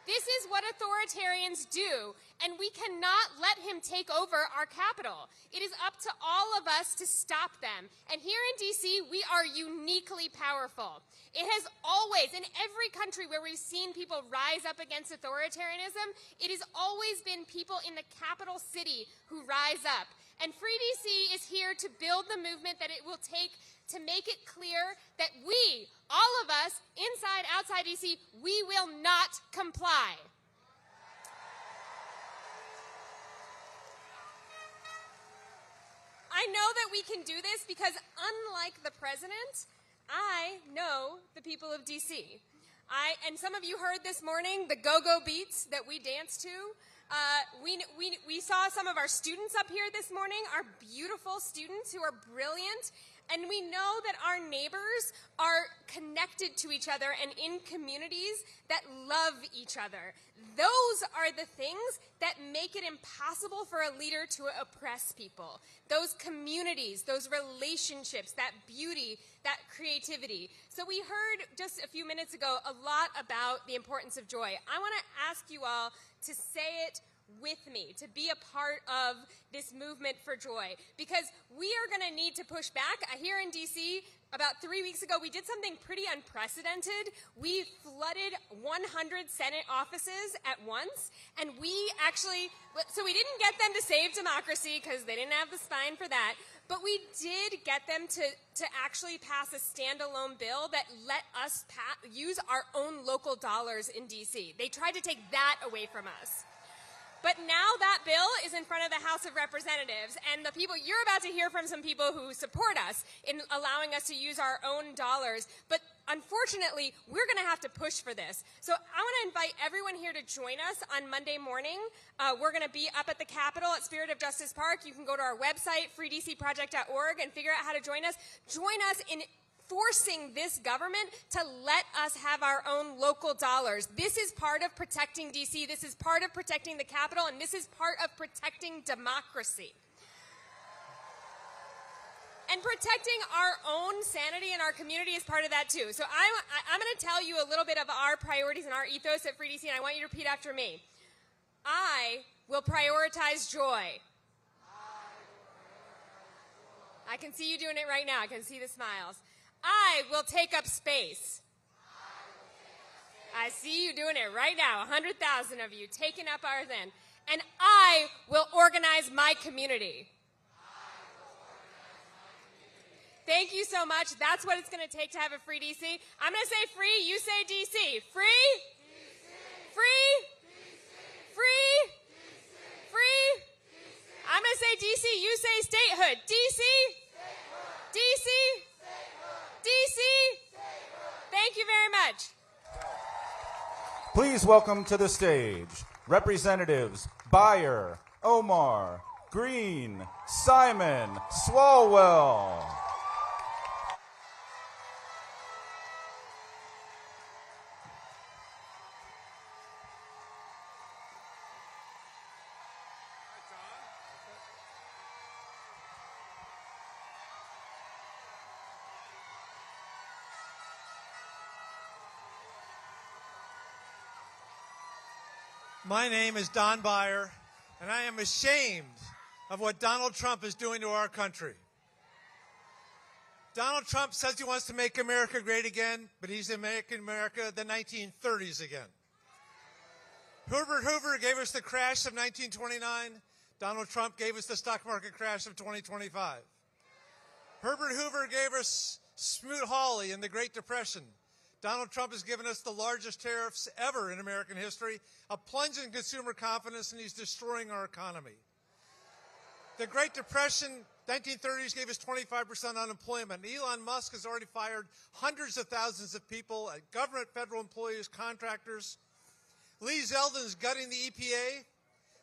S13: This is what authoritarians do, and we cannot let him take over our capital. It is up to all of us to stop them. And here in DC, we are uniquely powerful. It has always, in every country where we've seen people rise up against authoritarianism, it has always been people in the capital city who rise up. And Free DC is here to build the movement that it will take to make it clear that we, all of us, inside, outside DC, we will not comply. I know that we can do this because, unlike the president, I know the people of DC. And some of you heard this morning the go-go beats that we danced to. We saw some of our students up here this morning, our beautiful students who are brilliant. And we know that our neighbors are connected to each other and in communities that love each other. Those are the things that make it impossible for a leader to oppress people. Those communities, those relationships, that beauty, that creativity. So we heard just a few minutes ago a lot about the importance of joy. I want to ask you all to say it with me, to be a part of this movement for joy, because we are going to need to push back. Here in DC, about 3 weeks ago, we did something pretty unprecedented. We flooded 100 Senate offices at once, and we didn't get them to save democracy because they didn't have the spine for that, but we did get them to actually pass a standalone bill that let us use our own local dollars in DC. They tried to take that away from us. But now that bill is in front of the House of Representatives, and the people, you're about to hear from some people who support us in allowing us to use our own dollars. But unfortunately, we're going to have to push for this. So I want to invite everyone here to join us on Monday morning. We're going to be up at the Capitol at Spirit of Justice Park. You can go to our website, freedcproject.org, and figure out how to join us. Join us in forcing this government to let us have our own local dollars. This is part of protecting DC, this is part of protecting the Capitol, and this is part of protecting democracy. And protecting our own sanity and our community is part of that too. So I'm going to tell you a little bit of our priorities and our ethos at Free DC, and I want you to repeat after me. I will prioritize joy. I can see you doing it right now. I can see the smiles. I will take up space. I see you doing it right now, 100,000 of you taking up our land. And I will organize my community. Thank you so much. That's what it's going to take to have a free DC. I'm going to say free, you say DC. Free? DC. Free? DC. Free? DC. Free? DC. I'm going to say DC, you say statehood. DC? Statehood. DC? Statehood. DC? Statehood. Thank you very much.
S15: Please welcome to the stage Representatives Beyer, Omar, Green, Simon, Swalwell.
S1: My name is Don Beyer, and I am ashamed of what Donald Trump is doing to our country. Donald Trump says he wants to make America great again, but he's making America the 1930s again. Herbert Hoover gave us the crash of 1929. Donald Trump gave us the stock market crash of 2025. Herbert Hoover gave us Smoot-Hawley in the Great Depression. Donald Trump has given us the largest tariffs ever in American history, a plunge in consumer confidence, and he's destroying our economy. The Great Depression, 1930s, gave us 25% unemployment. Elon Musk has already fired hundreds of thousands of people, government, federal employees, contractors. Lee Zeldin's gutting the EPA.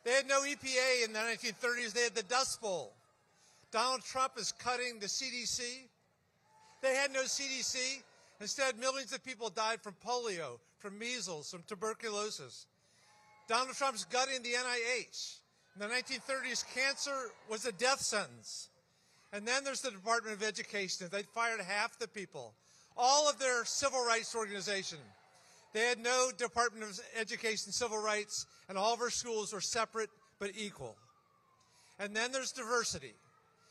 S1: They had no EPA in the 1930s. They had the Dust Bowl. Donald Trump is cutting the CDC. They had no CDC. Instead, millions of people died from polio, from measles, from tuberculosis. Donald Trump's gutting the NIH. In the 1930s, cancer was a death sentence. And then there's the Department of Education. They fired half the people. All of their civil rights organization. They had no Department of Education, civil rights, and all of our schools were separate but equal. And then there's diversity.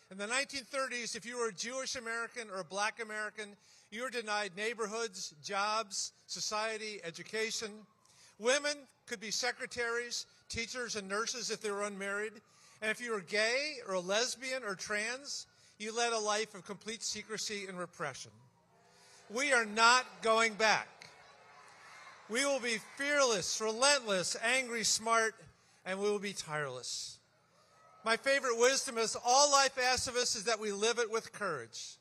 S1: In the 1930s, if you were a Jewish American or a black American, you were denied neighborhoods, jobs, society, education. Women could be secretaries, teachers, and nurses if they were unmarried. And if you were gay or a lesbian or trans, you led a life of complete secrecy and repression. We are not going back. We will be fearless, relentless, angry, smart, and we will be tireless. My favorite wisdom is all life asks of us is that we live it with courage.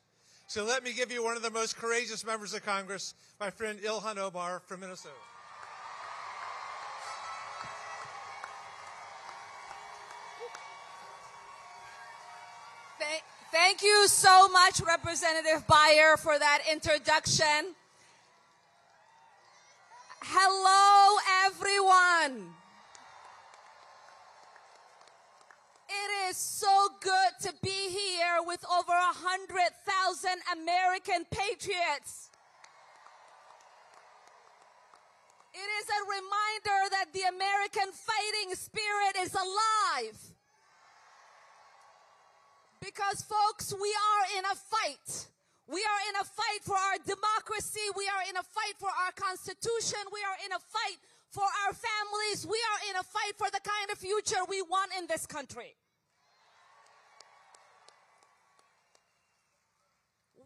S1: So let me give you one of the most courageous members of Congress, my friend Ilhan Omar from Minnesota.
S22: Thank you so much, Representative Beyer, for that introduction. Hello, everyone. It is so good to be here with over 100,000 American patriots. It is a reminder that the American fighting spirit is alive. Because, folks, we are in a fight. We are in a fight for our democracy. We are in a fight for our Constitution. We are in a fight for our families. We are in a fight for the kind of future we want in this country.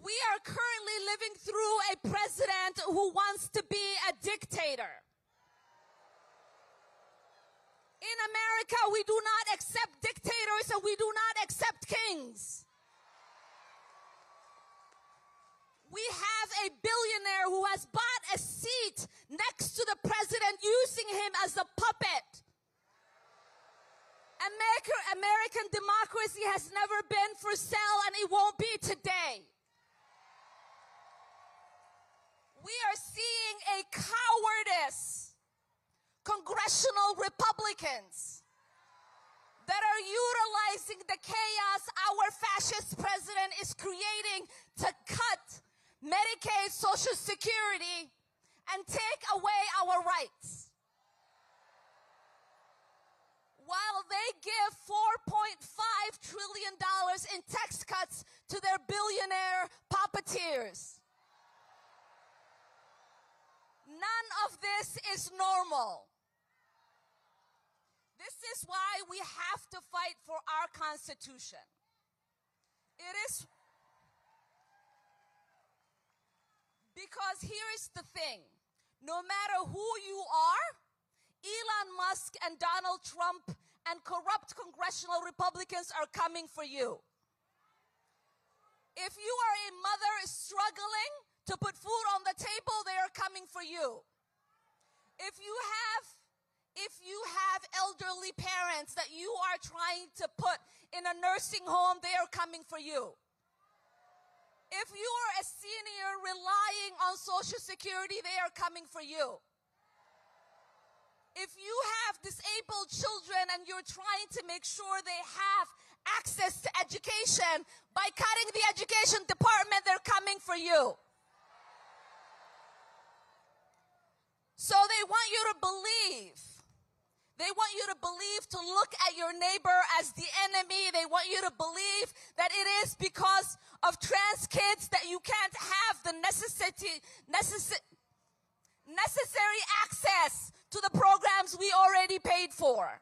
S22: We are currently living through a president who wants to be a dictator. In America, we do not accept dictators and we do not accept kings. We have a billionaire who has bought a seat next to the president, using him as a puppet. American democracy has never been for sale, and it won't be today. We are seeing a cowardice. Congressional Republicans that are utilizing the chaos our fascist president is creating to cut Medicaid, Social Security, and take away our rights. While they give $4.5 trillion in tax cuts to their billionaire puppeteers. None of this is normal. This is why we have to fight for our Constitution. It is
S3: Because here is the thing. No matter who you are, Elon Musk and Donald Trump and corrupt congressional Republicans are coming for you. If you are a mother struggling to put food on the table, they are coming for you. If you have elderly parents that you are trying to put in a nursing home, they are coming for you. If you are a senior relying on Social Security, they are coming for you. If you have disabled children and you're trying to make sure they have access to education, by cutting the education department, they're coming for you. So they want you to believe. They want you to believe to look at your neighbor as the enemy. They want you to believe that it is because of trans kids that you can't have the necessary access to the programs we already paid for.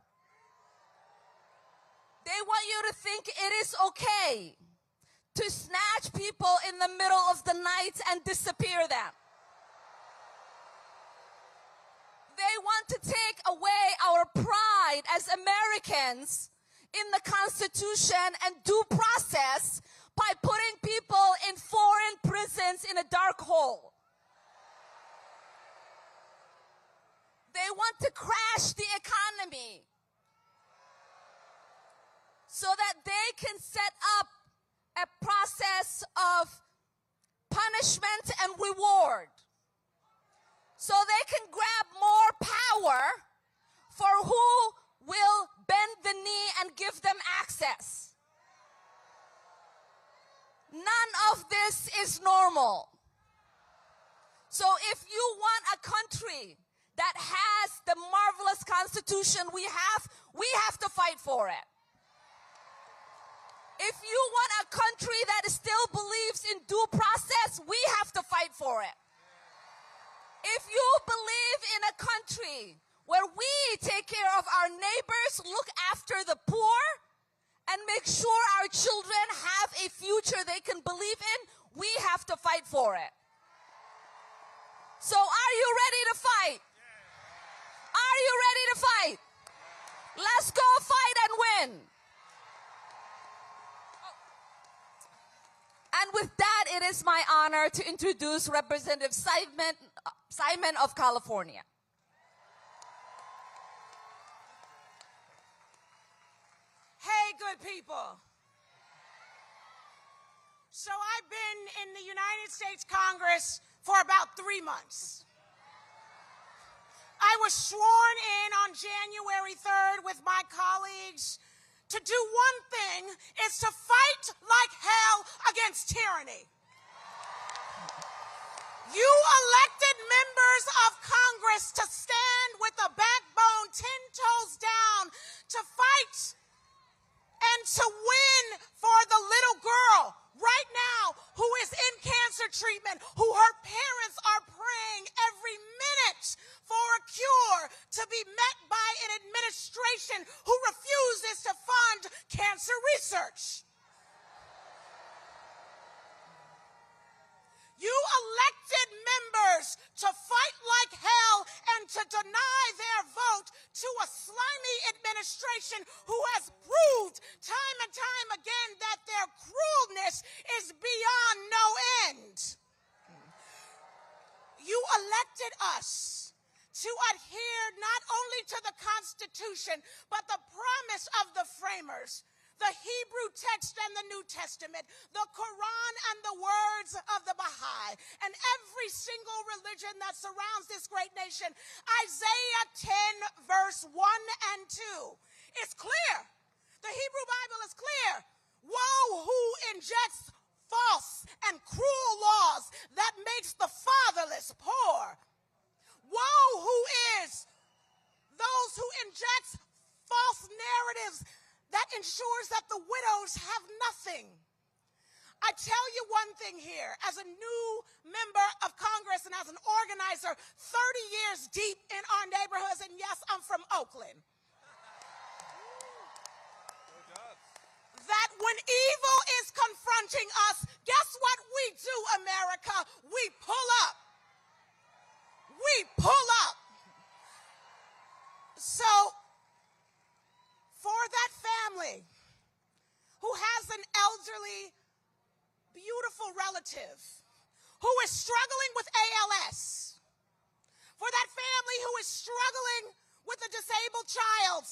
S3: They want you to think it is okay to snatch people in the middle of the night and disappear them. They want to take away our pride as Americans in the Constitution and due process by putting people in foreign prisons in a dark hole. They want to crash the economy so that they can set up a process of punishment and reward, so they can grab more power for who will bend the knee and give them access. None of this is normal. So if you want a country that has the marvelous Constitution we have to fight for it. If you want a country that still believes in due process, we have to fight for it. If you believe in a country where we take care of our neighbors, look after the poor, and make sure our children have a future they can believe in, we have to fight for it. So are you ready to fight? Are you ready to fight? Let's go fight and win. And with that, it is my honor to introduce Representative Simon of California.
S8: Hey, good people. So I've been in the United States Congress for about 3 months. I was sworn in on January 3rd with my colleagues to do one thing, is to fight like hell against tyranny. You elected members of Congress to stand with a backbone 10 toes down to fight and to win for the little girl right now who is in cancer treatment, who her parents are praying every minute for a cure, to be met by an administration who refuses to fund cancer research. You elected members to fight like hell and to deny their vote to a slimy administration who has proved time and time again that their cruelness is beyond no end. You elected us to adhere not only to the Constitution, but the promise of the framers, the Hebrew text and the New Testament, the Quran and the words of the Baha'i, and every single religion that surrounds this great nation. Isaiah 10, verse 1 and 2 is clear. The Hebrew Bible is clear. Woe who injects false and cruel laws that makes the fatherless poor. Woe who is those who injects false narratives that ensures that the widows have nothing. I tell you one thing here, as a new member of Congress and as an organizer 30 years deep in our neighborhoods, and yes, I'm from Oakland, that when evil is confronting us, guess what we do, America? We pull up.
S21: medical relative who is struggling with ALS, for that family who is struggling with a disabled child,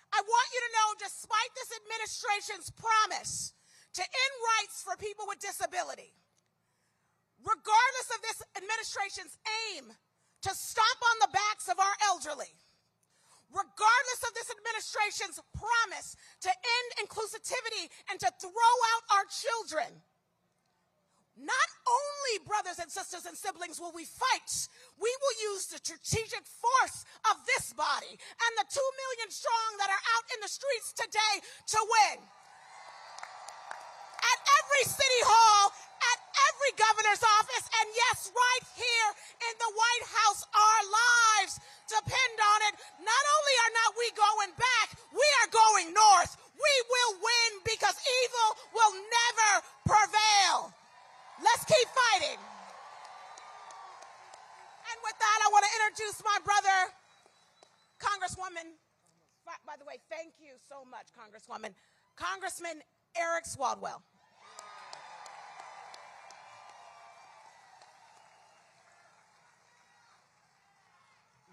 S21: I want you to know, despite this administration's promise to end rights for people with disability, regardless of this administration's aim to stomp on the backs of our elderly, regardless of this administration's promise to end inclusivity and to throw out our children, not only, brothers and sisters and siblings, will we fight, we will use the strategic force of this body and the 2 million strong that are out in the streets today to win. At every city hall, at every governor's office, and yes, right here in the White House, our lives depend on it. Not only are not we going back, we are going north. We will win because evil will never prevail. Let's keep fighting. And with that, I want to introduce my brother, Congresswoman, by the way, thank you so much, Congresswoman, Congressman Eric Swalwell.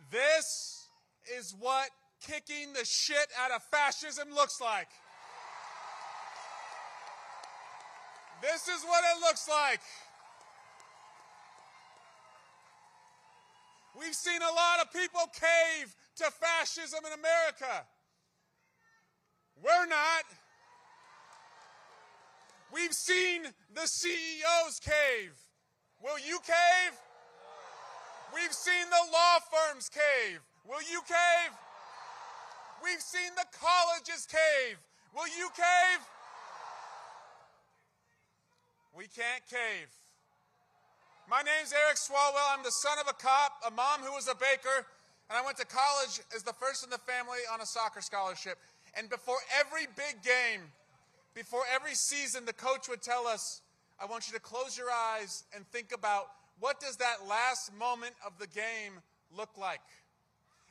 S6: This is what kicking the shit out of fascism looks like. This is what it looks like. We've seen a lot of people cave to fascism in America. We're not. We've seen the CEOs cave. Will you cave? We've seen the law firms cave. Will you cave? We've seen the colleges cave. Will you cave? We can't cave. My name's Eric Swalwell. I'm the son of a cop, a mom who was a baker, and I went to college as the first in the family on a soccer scholarship. And before every big game, before every season, the coach would tell us, I want you to close your eyes and think about what does that last moment of the game look like?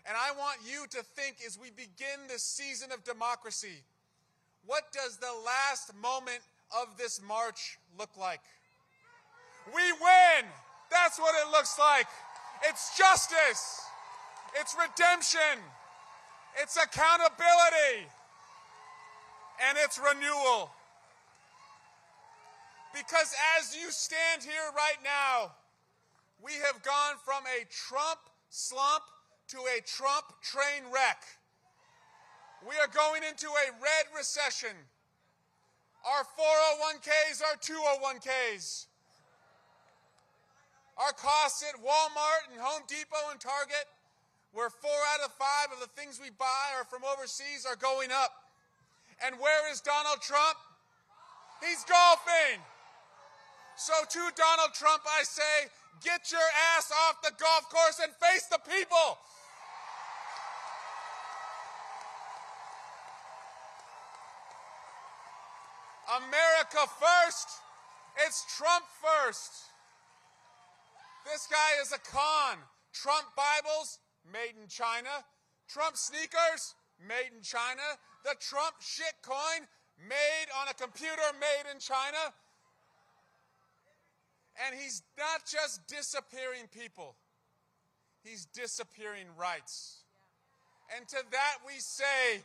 S6: And I want you to think as we begin this season of democracy, what does the last moment of this march look like? We win! That's what it looks like. It's justice. It's redemption. It's accountability. And it's renewal. Because as you stand here right now, we have gone from a Trump slump to a Trump train wreck. We are going into a red recession. Our 401ks are 201ks. Our costs at Walmart and Home Depot and Target, where 4 out of 5 of the things we buy are from overseas, are going up. And where is Donald Trump? He's golfing. So to Donald Trump, I say, get your ass off the golf course and face the people. America first. It's Trump first. This guy is a con. Trump Bibles, made in China. Trump sneakers, made in China. The Trump shit coin, made on a computer, made in China. And he's not just disappearing people. He's disappearing rights. And to that we say,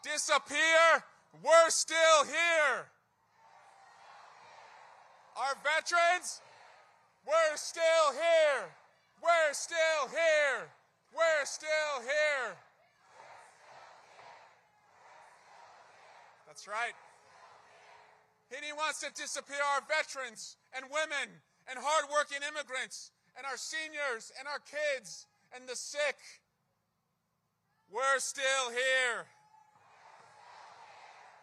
S6: disappear, we're still here. Our veterans, we're still here. We're still here. We're still here. That's right. And he wants to disappear our veterans and women and hardworking immigrants and our seniors and our kids and the sick. We're still here.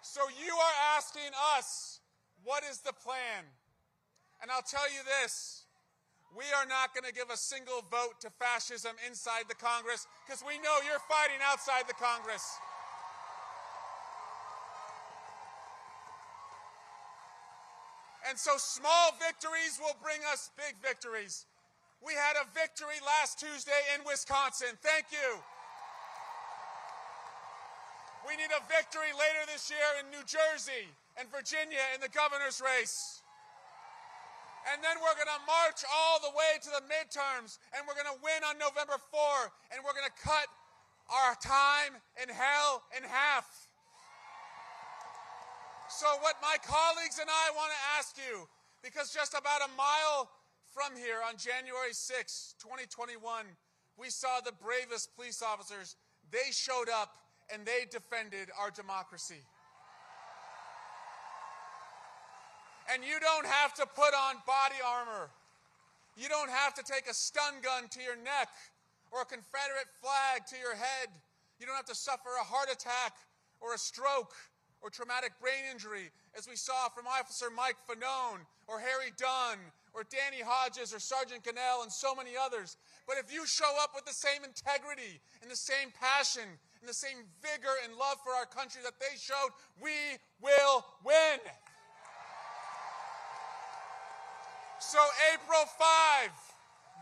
S6: So you are asking us, what is the plan? And I'll tell you this, we are not going to give a single vote to fascism inside the Congress because we know you're fighting outside the Congress. And so small victories will bring us big victories. We had a victory last Tuesday in Wisconsin. Thank you. We need a victory later this year in New Jersey and Virginia in the governor's race. And then we're going to march all the way to the midterms, and we're going to win on November 4, and we're going to cut our time in hell in half. So what my colleagues and I want to ask you, because just about a mile from here on January 6, 2021, we saw the bravest police officers. They showed up and they defended our democracy. And you don't have to put on body armor. You don't have to take a stun gun to your neck or a Confederate flag to your head. You don't have to suffer a heart attack or a stroke or traumatic brain injury, as we saw from Officer Mike Fanone or Harry Dunn or Danny Hodges or Sergeant Cannell and so many others. But if you show up with the same integrity and the same passion and the same vigor and love for our country that they showed, we will win. So April 5,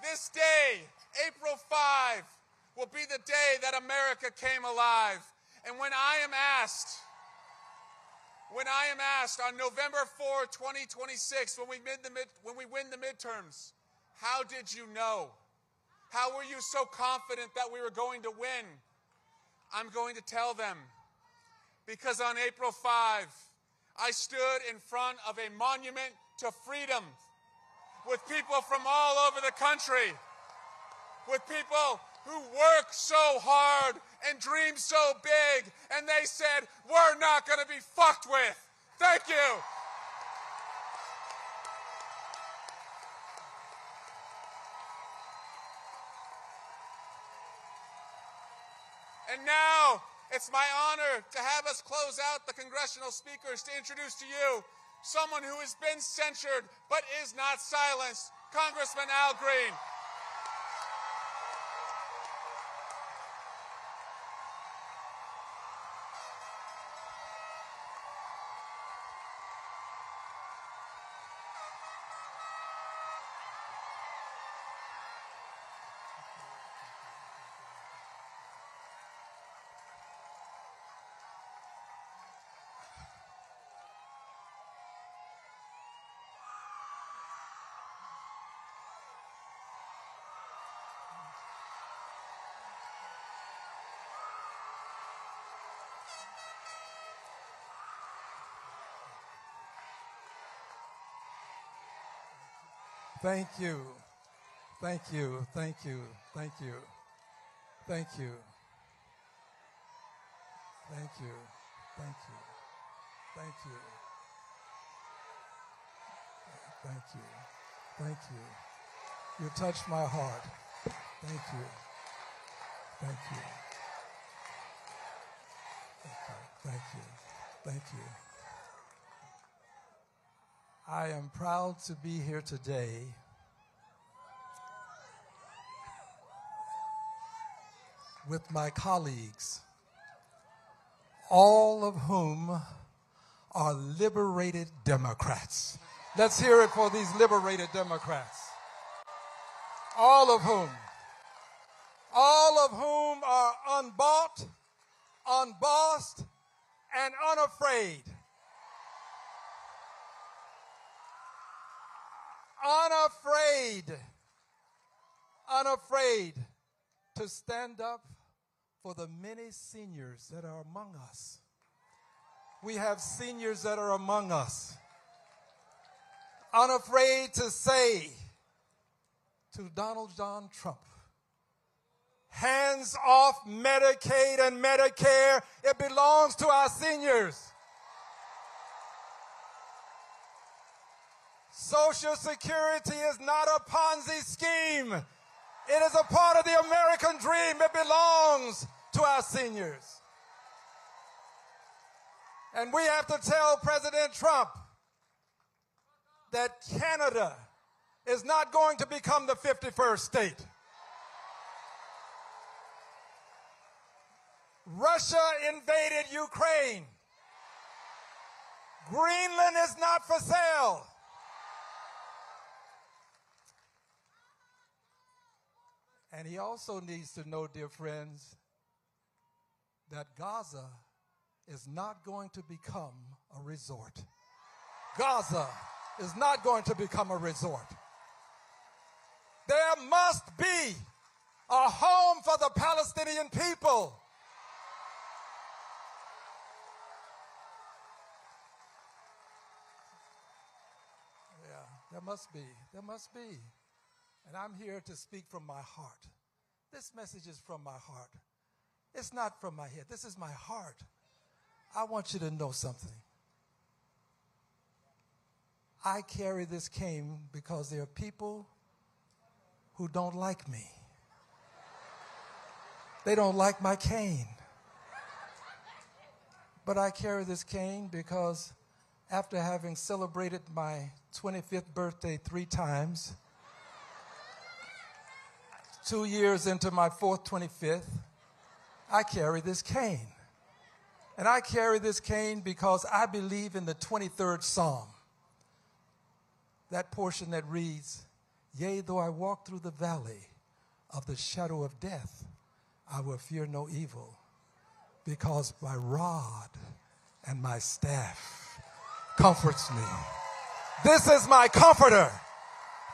S6: this day, April 5, will be the day that America came alive. And when I am asked on November 4, 2026, when we win the midterms, how did you know? How were you so confident that we were going to win? I'm going to tell them. Because on April 5, I stood in front of a monument to freedom with people from all over the country, with people who work so hard and dream so big, and they said, we're not going to be fucked with. Thank you. And now, it's my honor to have us close out the congressional speakers to introduce to you someone who has been censured but is not silenced, Congressman Al Green.
S17: Thank you. Thank you. Thank you. Thank you. Thank you. Thank you. Thank you. Thank you. Thank you. Thank you. You touched my heart. Thank you. Thank you. Thank you. Thank you. I am proud to be here today with my colleagues, all of whom are liberated Democrats. Let's hear it for these liberated Democrats. All of whom are unbought, unbossed, and unafraid. Unafraid to stand up for the many seniors that are among us. We have seniors that are among us. Unafraid to say to Donald John Trump, hands off Medicaid and Medicare. It belongs to our seniors. Social Security is not a Ponzi scheme. It is a part of the American dream. It belongs to our seniors. And we have to tell President Trump that Canada is not going to become the 51st state. Russia invaded Ukraine. Greenland is not for sale. And he also needs to know, dear friends, that Gaza is not going to become a resort. Gaza is not going to become a resort. There must be a home for the Palestinian people. Yeah, there must be. There must be. And I'm here to speak from my heart. This message is from my heart. It's not from my head. This is my heart. I want you to know something. I carry this cane because there are people who don't like me. They don't like my cane. But I carry this cane because after having celebrated my 25th birthday 3 times, 2 years into my 4th 25th, I carry this cane. And I carry this cane because I believe in the 23rd Psalm. That portion that reads, "Yea, though I walk through the valley of the shadow of death, I will fear no evil, because my rod and my staff comforts me." This is my comforter.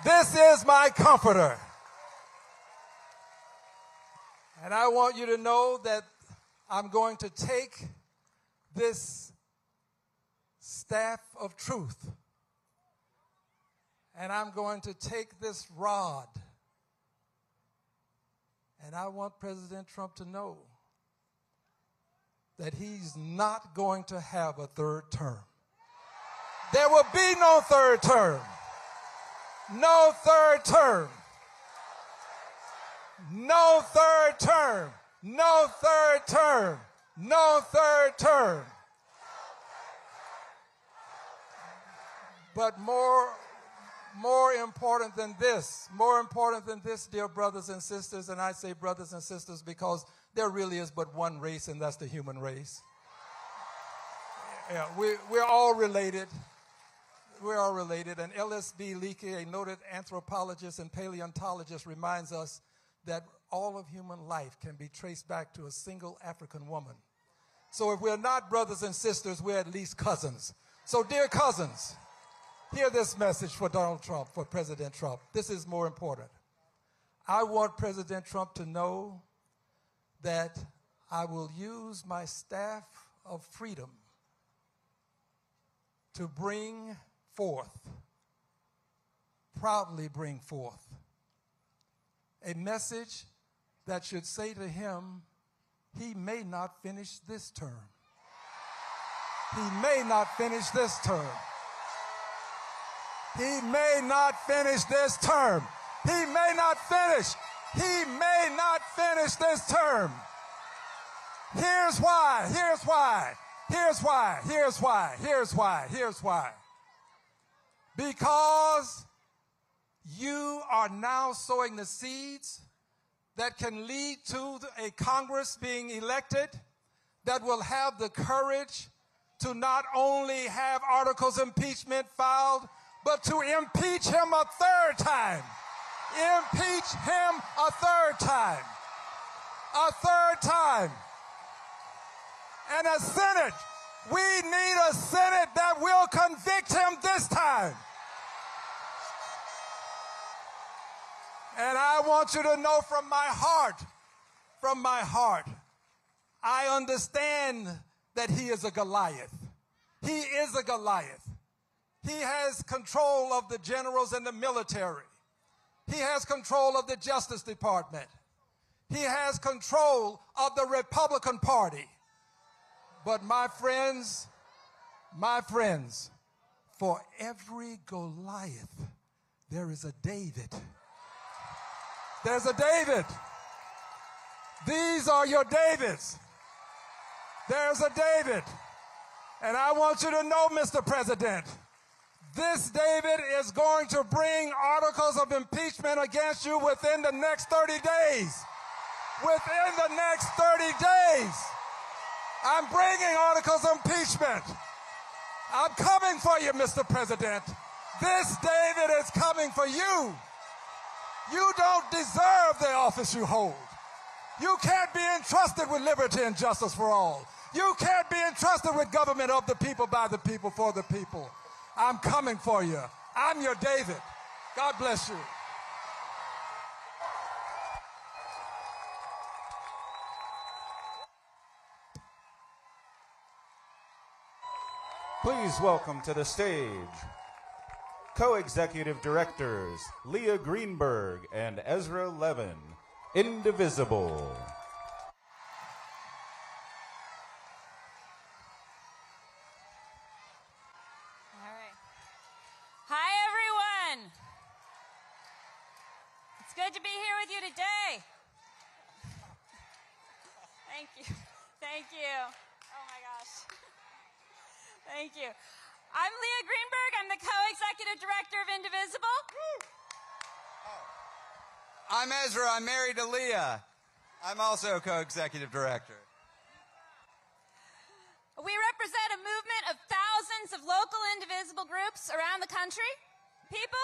S17: This is my comforter. And I want you to know that I'm going to take this staff of truth, and I'm going to take this rod, and I want President Trump to know that he's not going to have a 3rd term. There will be no 3rd term. No 3rd term. No 3rd term. No 3rd term. No 3rd term. But more important than this, dear brothers and sisters, and I say brothers and sisters because there really is but one race, and that's the human race. Yeah, we're all related. We're all related. And L.S.B. Leakey, a noted anthropologist and paleontologist, reminds us that all of human life can be traced back to a single African woman. So if we're not brothers and sisters, we're at least cousins. So dear cousins, hear this message for Donald Trump, for President Trump. This is more important. I want President Trump to know that I will use my staff of freedom to bring forth, proudly bring forth, a message that should say to him, he may not finish this term. He may not finish this term. He may not finish this term. He may not finish. He may not finish this term. Here's why. Here's why. Here's why. Here's why. Here's why. Here's why. Because you are now sowing the seeds that can lead to a Congress being elected that will have the courage to not only have articles of impeachment filed, but to impeach him a 3rd time. Impeach him a 3rd time. A 3rd time. And a Senate. We need a Senate that will convict him this time. And I want you to know from my heart, I understand that he is a Goliath. He is a Goliath. He has control of the generals and the military. He has control of the Justice Department. He has control of the Republican Party. But my friends, for every Goliath, there is a David. There's a David. These are your Davids. There's a David. And I want you to know, Mr. President, this David is going to bring articles of impeachment against you within the next 30 days. Within the next 30 days. I'm bringing articles of impeachment. I'm coming for you, Mr. President. This David is coming for you. You don't deserve the office you hold. You can't be entrusted with liberty and justice for all. You can't be entrusted with government of the people, by the people, for the people. I'm coming for you. I'm your David. God bless you.
S15: Please welcome to the stage co-executive directors Leah Greenberg and Ezra Levin, Indivisible.
S18: Hi, everyone. It's good to be here with you today. Thank you. Thank you. Oh, my gosh. Thank you. I'm Leah Greenberg. I'm the co-executive director of Indivisible.
S19: I'm Ezra. I'm married to Leah. I'm also co-executive director.
S18: We represent a movement of thousands of local indivisible groups around the country. People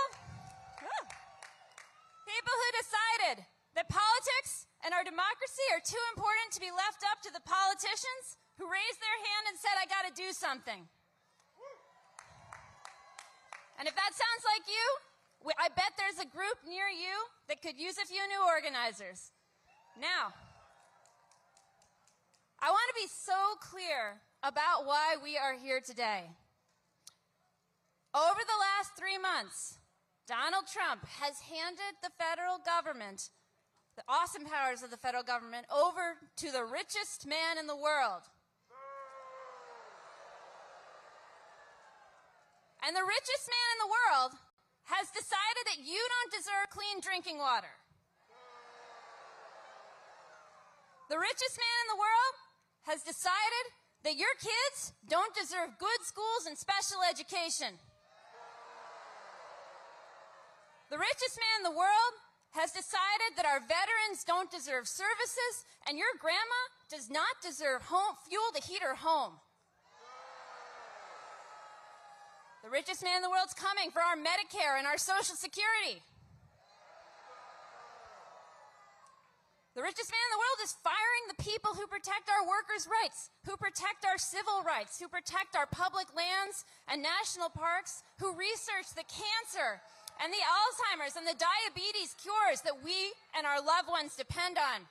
S18: who decided that politics and our democracy are too important to be left up to the politicians who raised their hand and said, I got to do something. And if that sounds like you, I bet there's a group near you that could use a few new organizers. Now, I want to be so clear about why we are here today. Over the last 3 months, Donald Trump has handed the federal government, the awesome powers of the federal government, over to the richest man in the world. And the richest man in the world has decided that you don't deserve clean drinking water. The richest man in the world has decided that your kids don't deserve good schools and special education. The richest man in the world has decided that our veterans don't deserve services, and your grandma does not deserve fuel to heat her home. The richest man in the world's coming for our Medicare and our Social Security. The richest man in the world is firing the people who protect our workers' rights, who protect our civil rights, who protect our public lands and national parks, who research the cancer and the Alzheimer's and the diabetes cures that we and our loved ones depend on.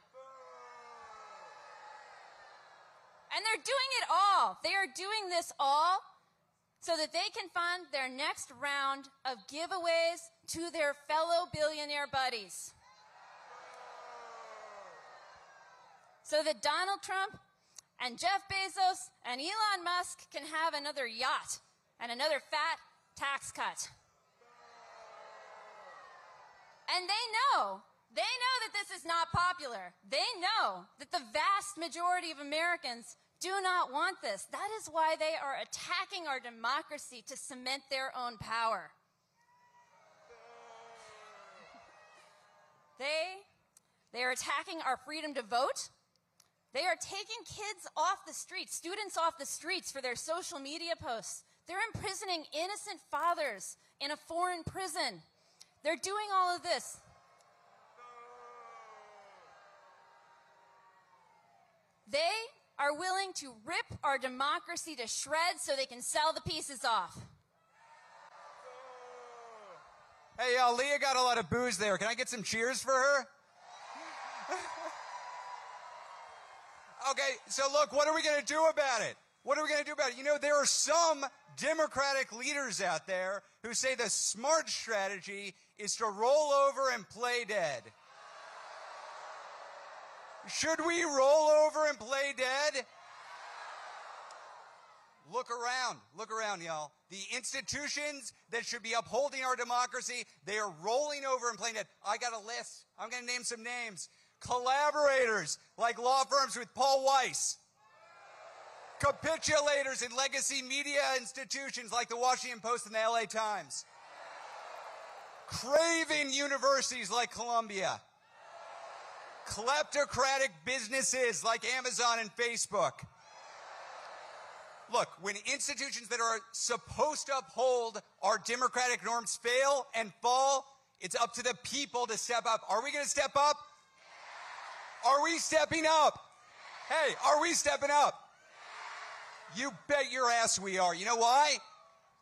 S18: And they're doing it all. They are doing this all so that they can fund their next round of giveaways to their fellow billionaire buddies. So that Donald Trump and Jeff Bezos and Elon Musk can have another yacht and another fat tax cut. And they know that this is not popular. They know that the vast majority of Americans do not want this. That is why they are attacking our democracy to cement their own power. They are attacking our freedom to vote. They are taking kids off the streets, students off the streets for their social media posts. They're imprisoning innocent fathers in a foreign prison. They're doing all of this. They are willing to rip our democracy to shreds so they can sell the pieces off.
S19: Hey, Leah got a lot of booze there. Can I get some cheers for her? Okay, so look, what are we going to do about it? What are we going to do about it? You know, there are some Democratic leaders out there who say the smart strategy is to roll over and play dead. Should we roll over and play dead? Look around, y'all. The institutions that should be upholding our democracy, they are rolling over and playing dead. I got a list. I'm going to name some names. Collaborators like law firms with Paul Weiss. Capitulators in legacy media institutions like the Washington Post and the LA Times. Craving universities like Columbia. Kleptocratic businesses like Amazon and Facebook. Look, when institutions that are supposed to uphold our democratic norms fail and fall, it's up to the people to step up. Are we going to step up? Are we stepping up? Hey, are we stepping up? You bet your ass we are. You know why?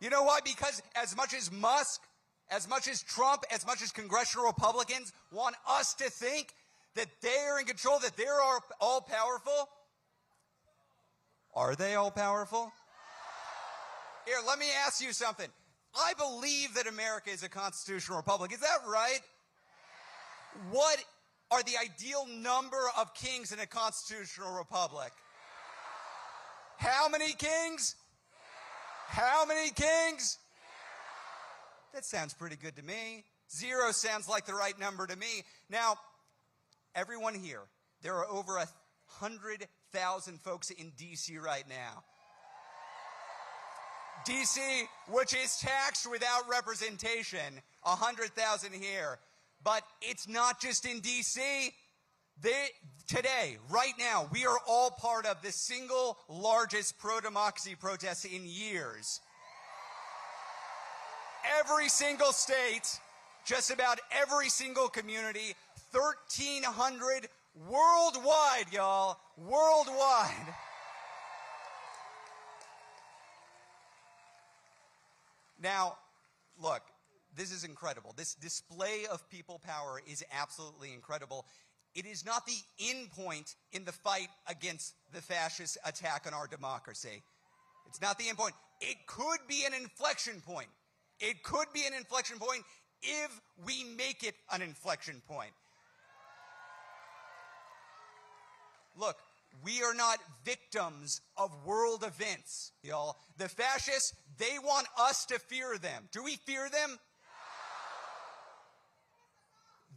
S19: You know why? Because as much as Musk, as much as Trump, as much as congressional Republicans want us to think that they're in control, that they're all powerful, are they all powerful? Here, let me ask you something. I believe that America is a constitutional republic. Is that right? What are the ideal number of kings in a constitutional republic? How many kings? How many kings? That sounds pretty good to me. 0 sounds like the right number to me. Now, everyone here, there are over 100,000 folks in D.C. right now. D.C., which is taxed without representation, 100,000 here. But it's not just in D.C. Today, right now, we are all part of the single largest pro-democracy protest in years. Every single state, just about every single community, 1,300 worldwide, y'all, worldwide. Now, look, this is incredible. This display of people power is absolutely incredible. It is not the end point in the fight against the fascist attack on our democracy. It's not the end point. It could be an inflection point. It could be an inflection point if we make it an inflection point. Look, we are not victims of world events, y'all. The fascists, they want us to fear them. Do we fear them?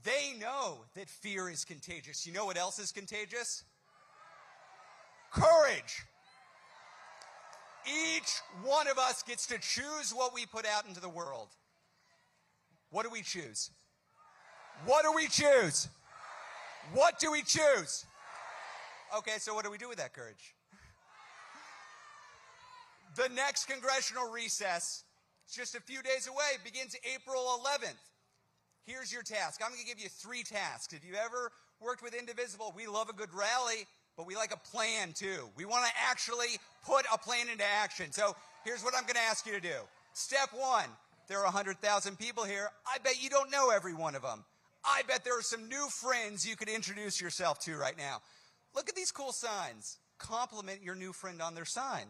S19: They know that fear is contagious. You know what else is contagious? Courage. Each one of us gets to choose what we put out into the world. What do we choose? What do we choose? What do we choose? Okay, so what do we do with that courage? The next congressional recess, it's just a few days away, begins April 11th. Here's your task. I'm going to give you 3 tasks. If you ever worked with Indivisible, we love a good rally, but we like a plan too. We want to actually put a plan into action. So here's what I'm going to ask you to do. Step 1, there are 100,000 people here. I bet you don't know every one of them. I bet there are some new friends you could introduce yourself to right now. Look at these cool signs. Compliment your new friend on their sign.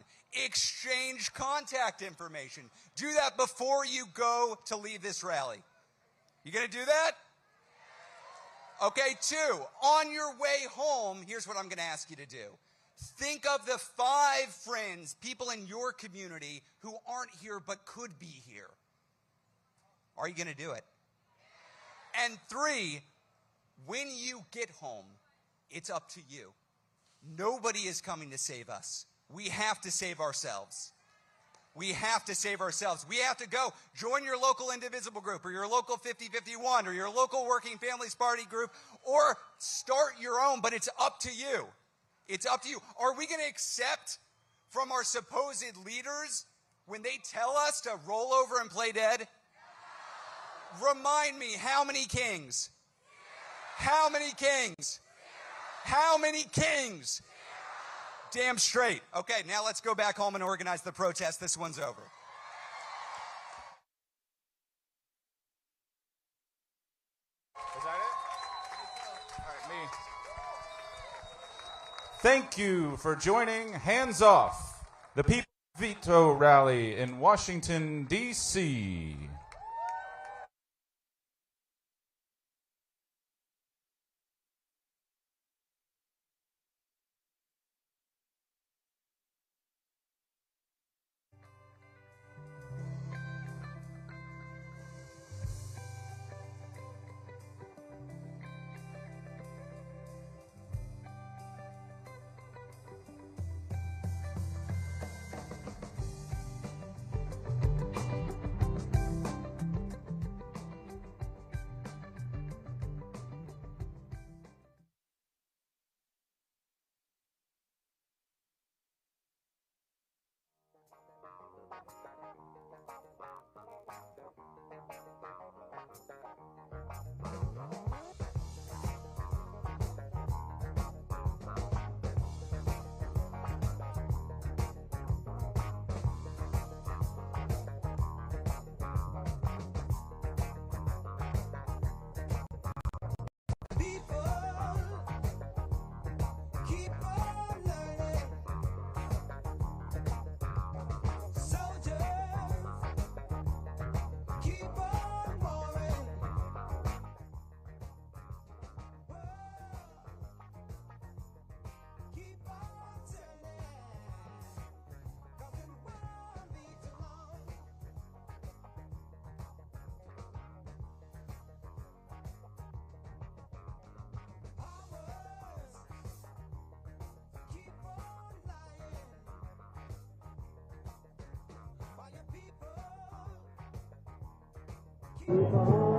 S19: Exchange contact information. Do that before you go to leave this rally. You gonna do that? Okay, 2, on your way home, here's what I'm gonna ask you to do. Think of the 5 friends, people in your community who aren't here but could be here. Are you gonna do it? And 3, when you get home, it's up to you. Nobody is coming to save us. We have to save ourselves. We have to save ourselves. We have to go join your local Indivisible group or your local 5051 or your local Working Families Party group or start your own, but it's up to you. It's up to you. Are we going to accept from our supposed leaders when they tell us to roll over and play dead? Remind me, how many kings? How many kings? How many kings? Damn straight. Okay, now let's go back home and organize the protest. This one's over.
S15: Is that it? All right, me. Thank you for joining Hands Off, the People's Veto Rally in Washington, D.C.
S4: People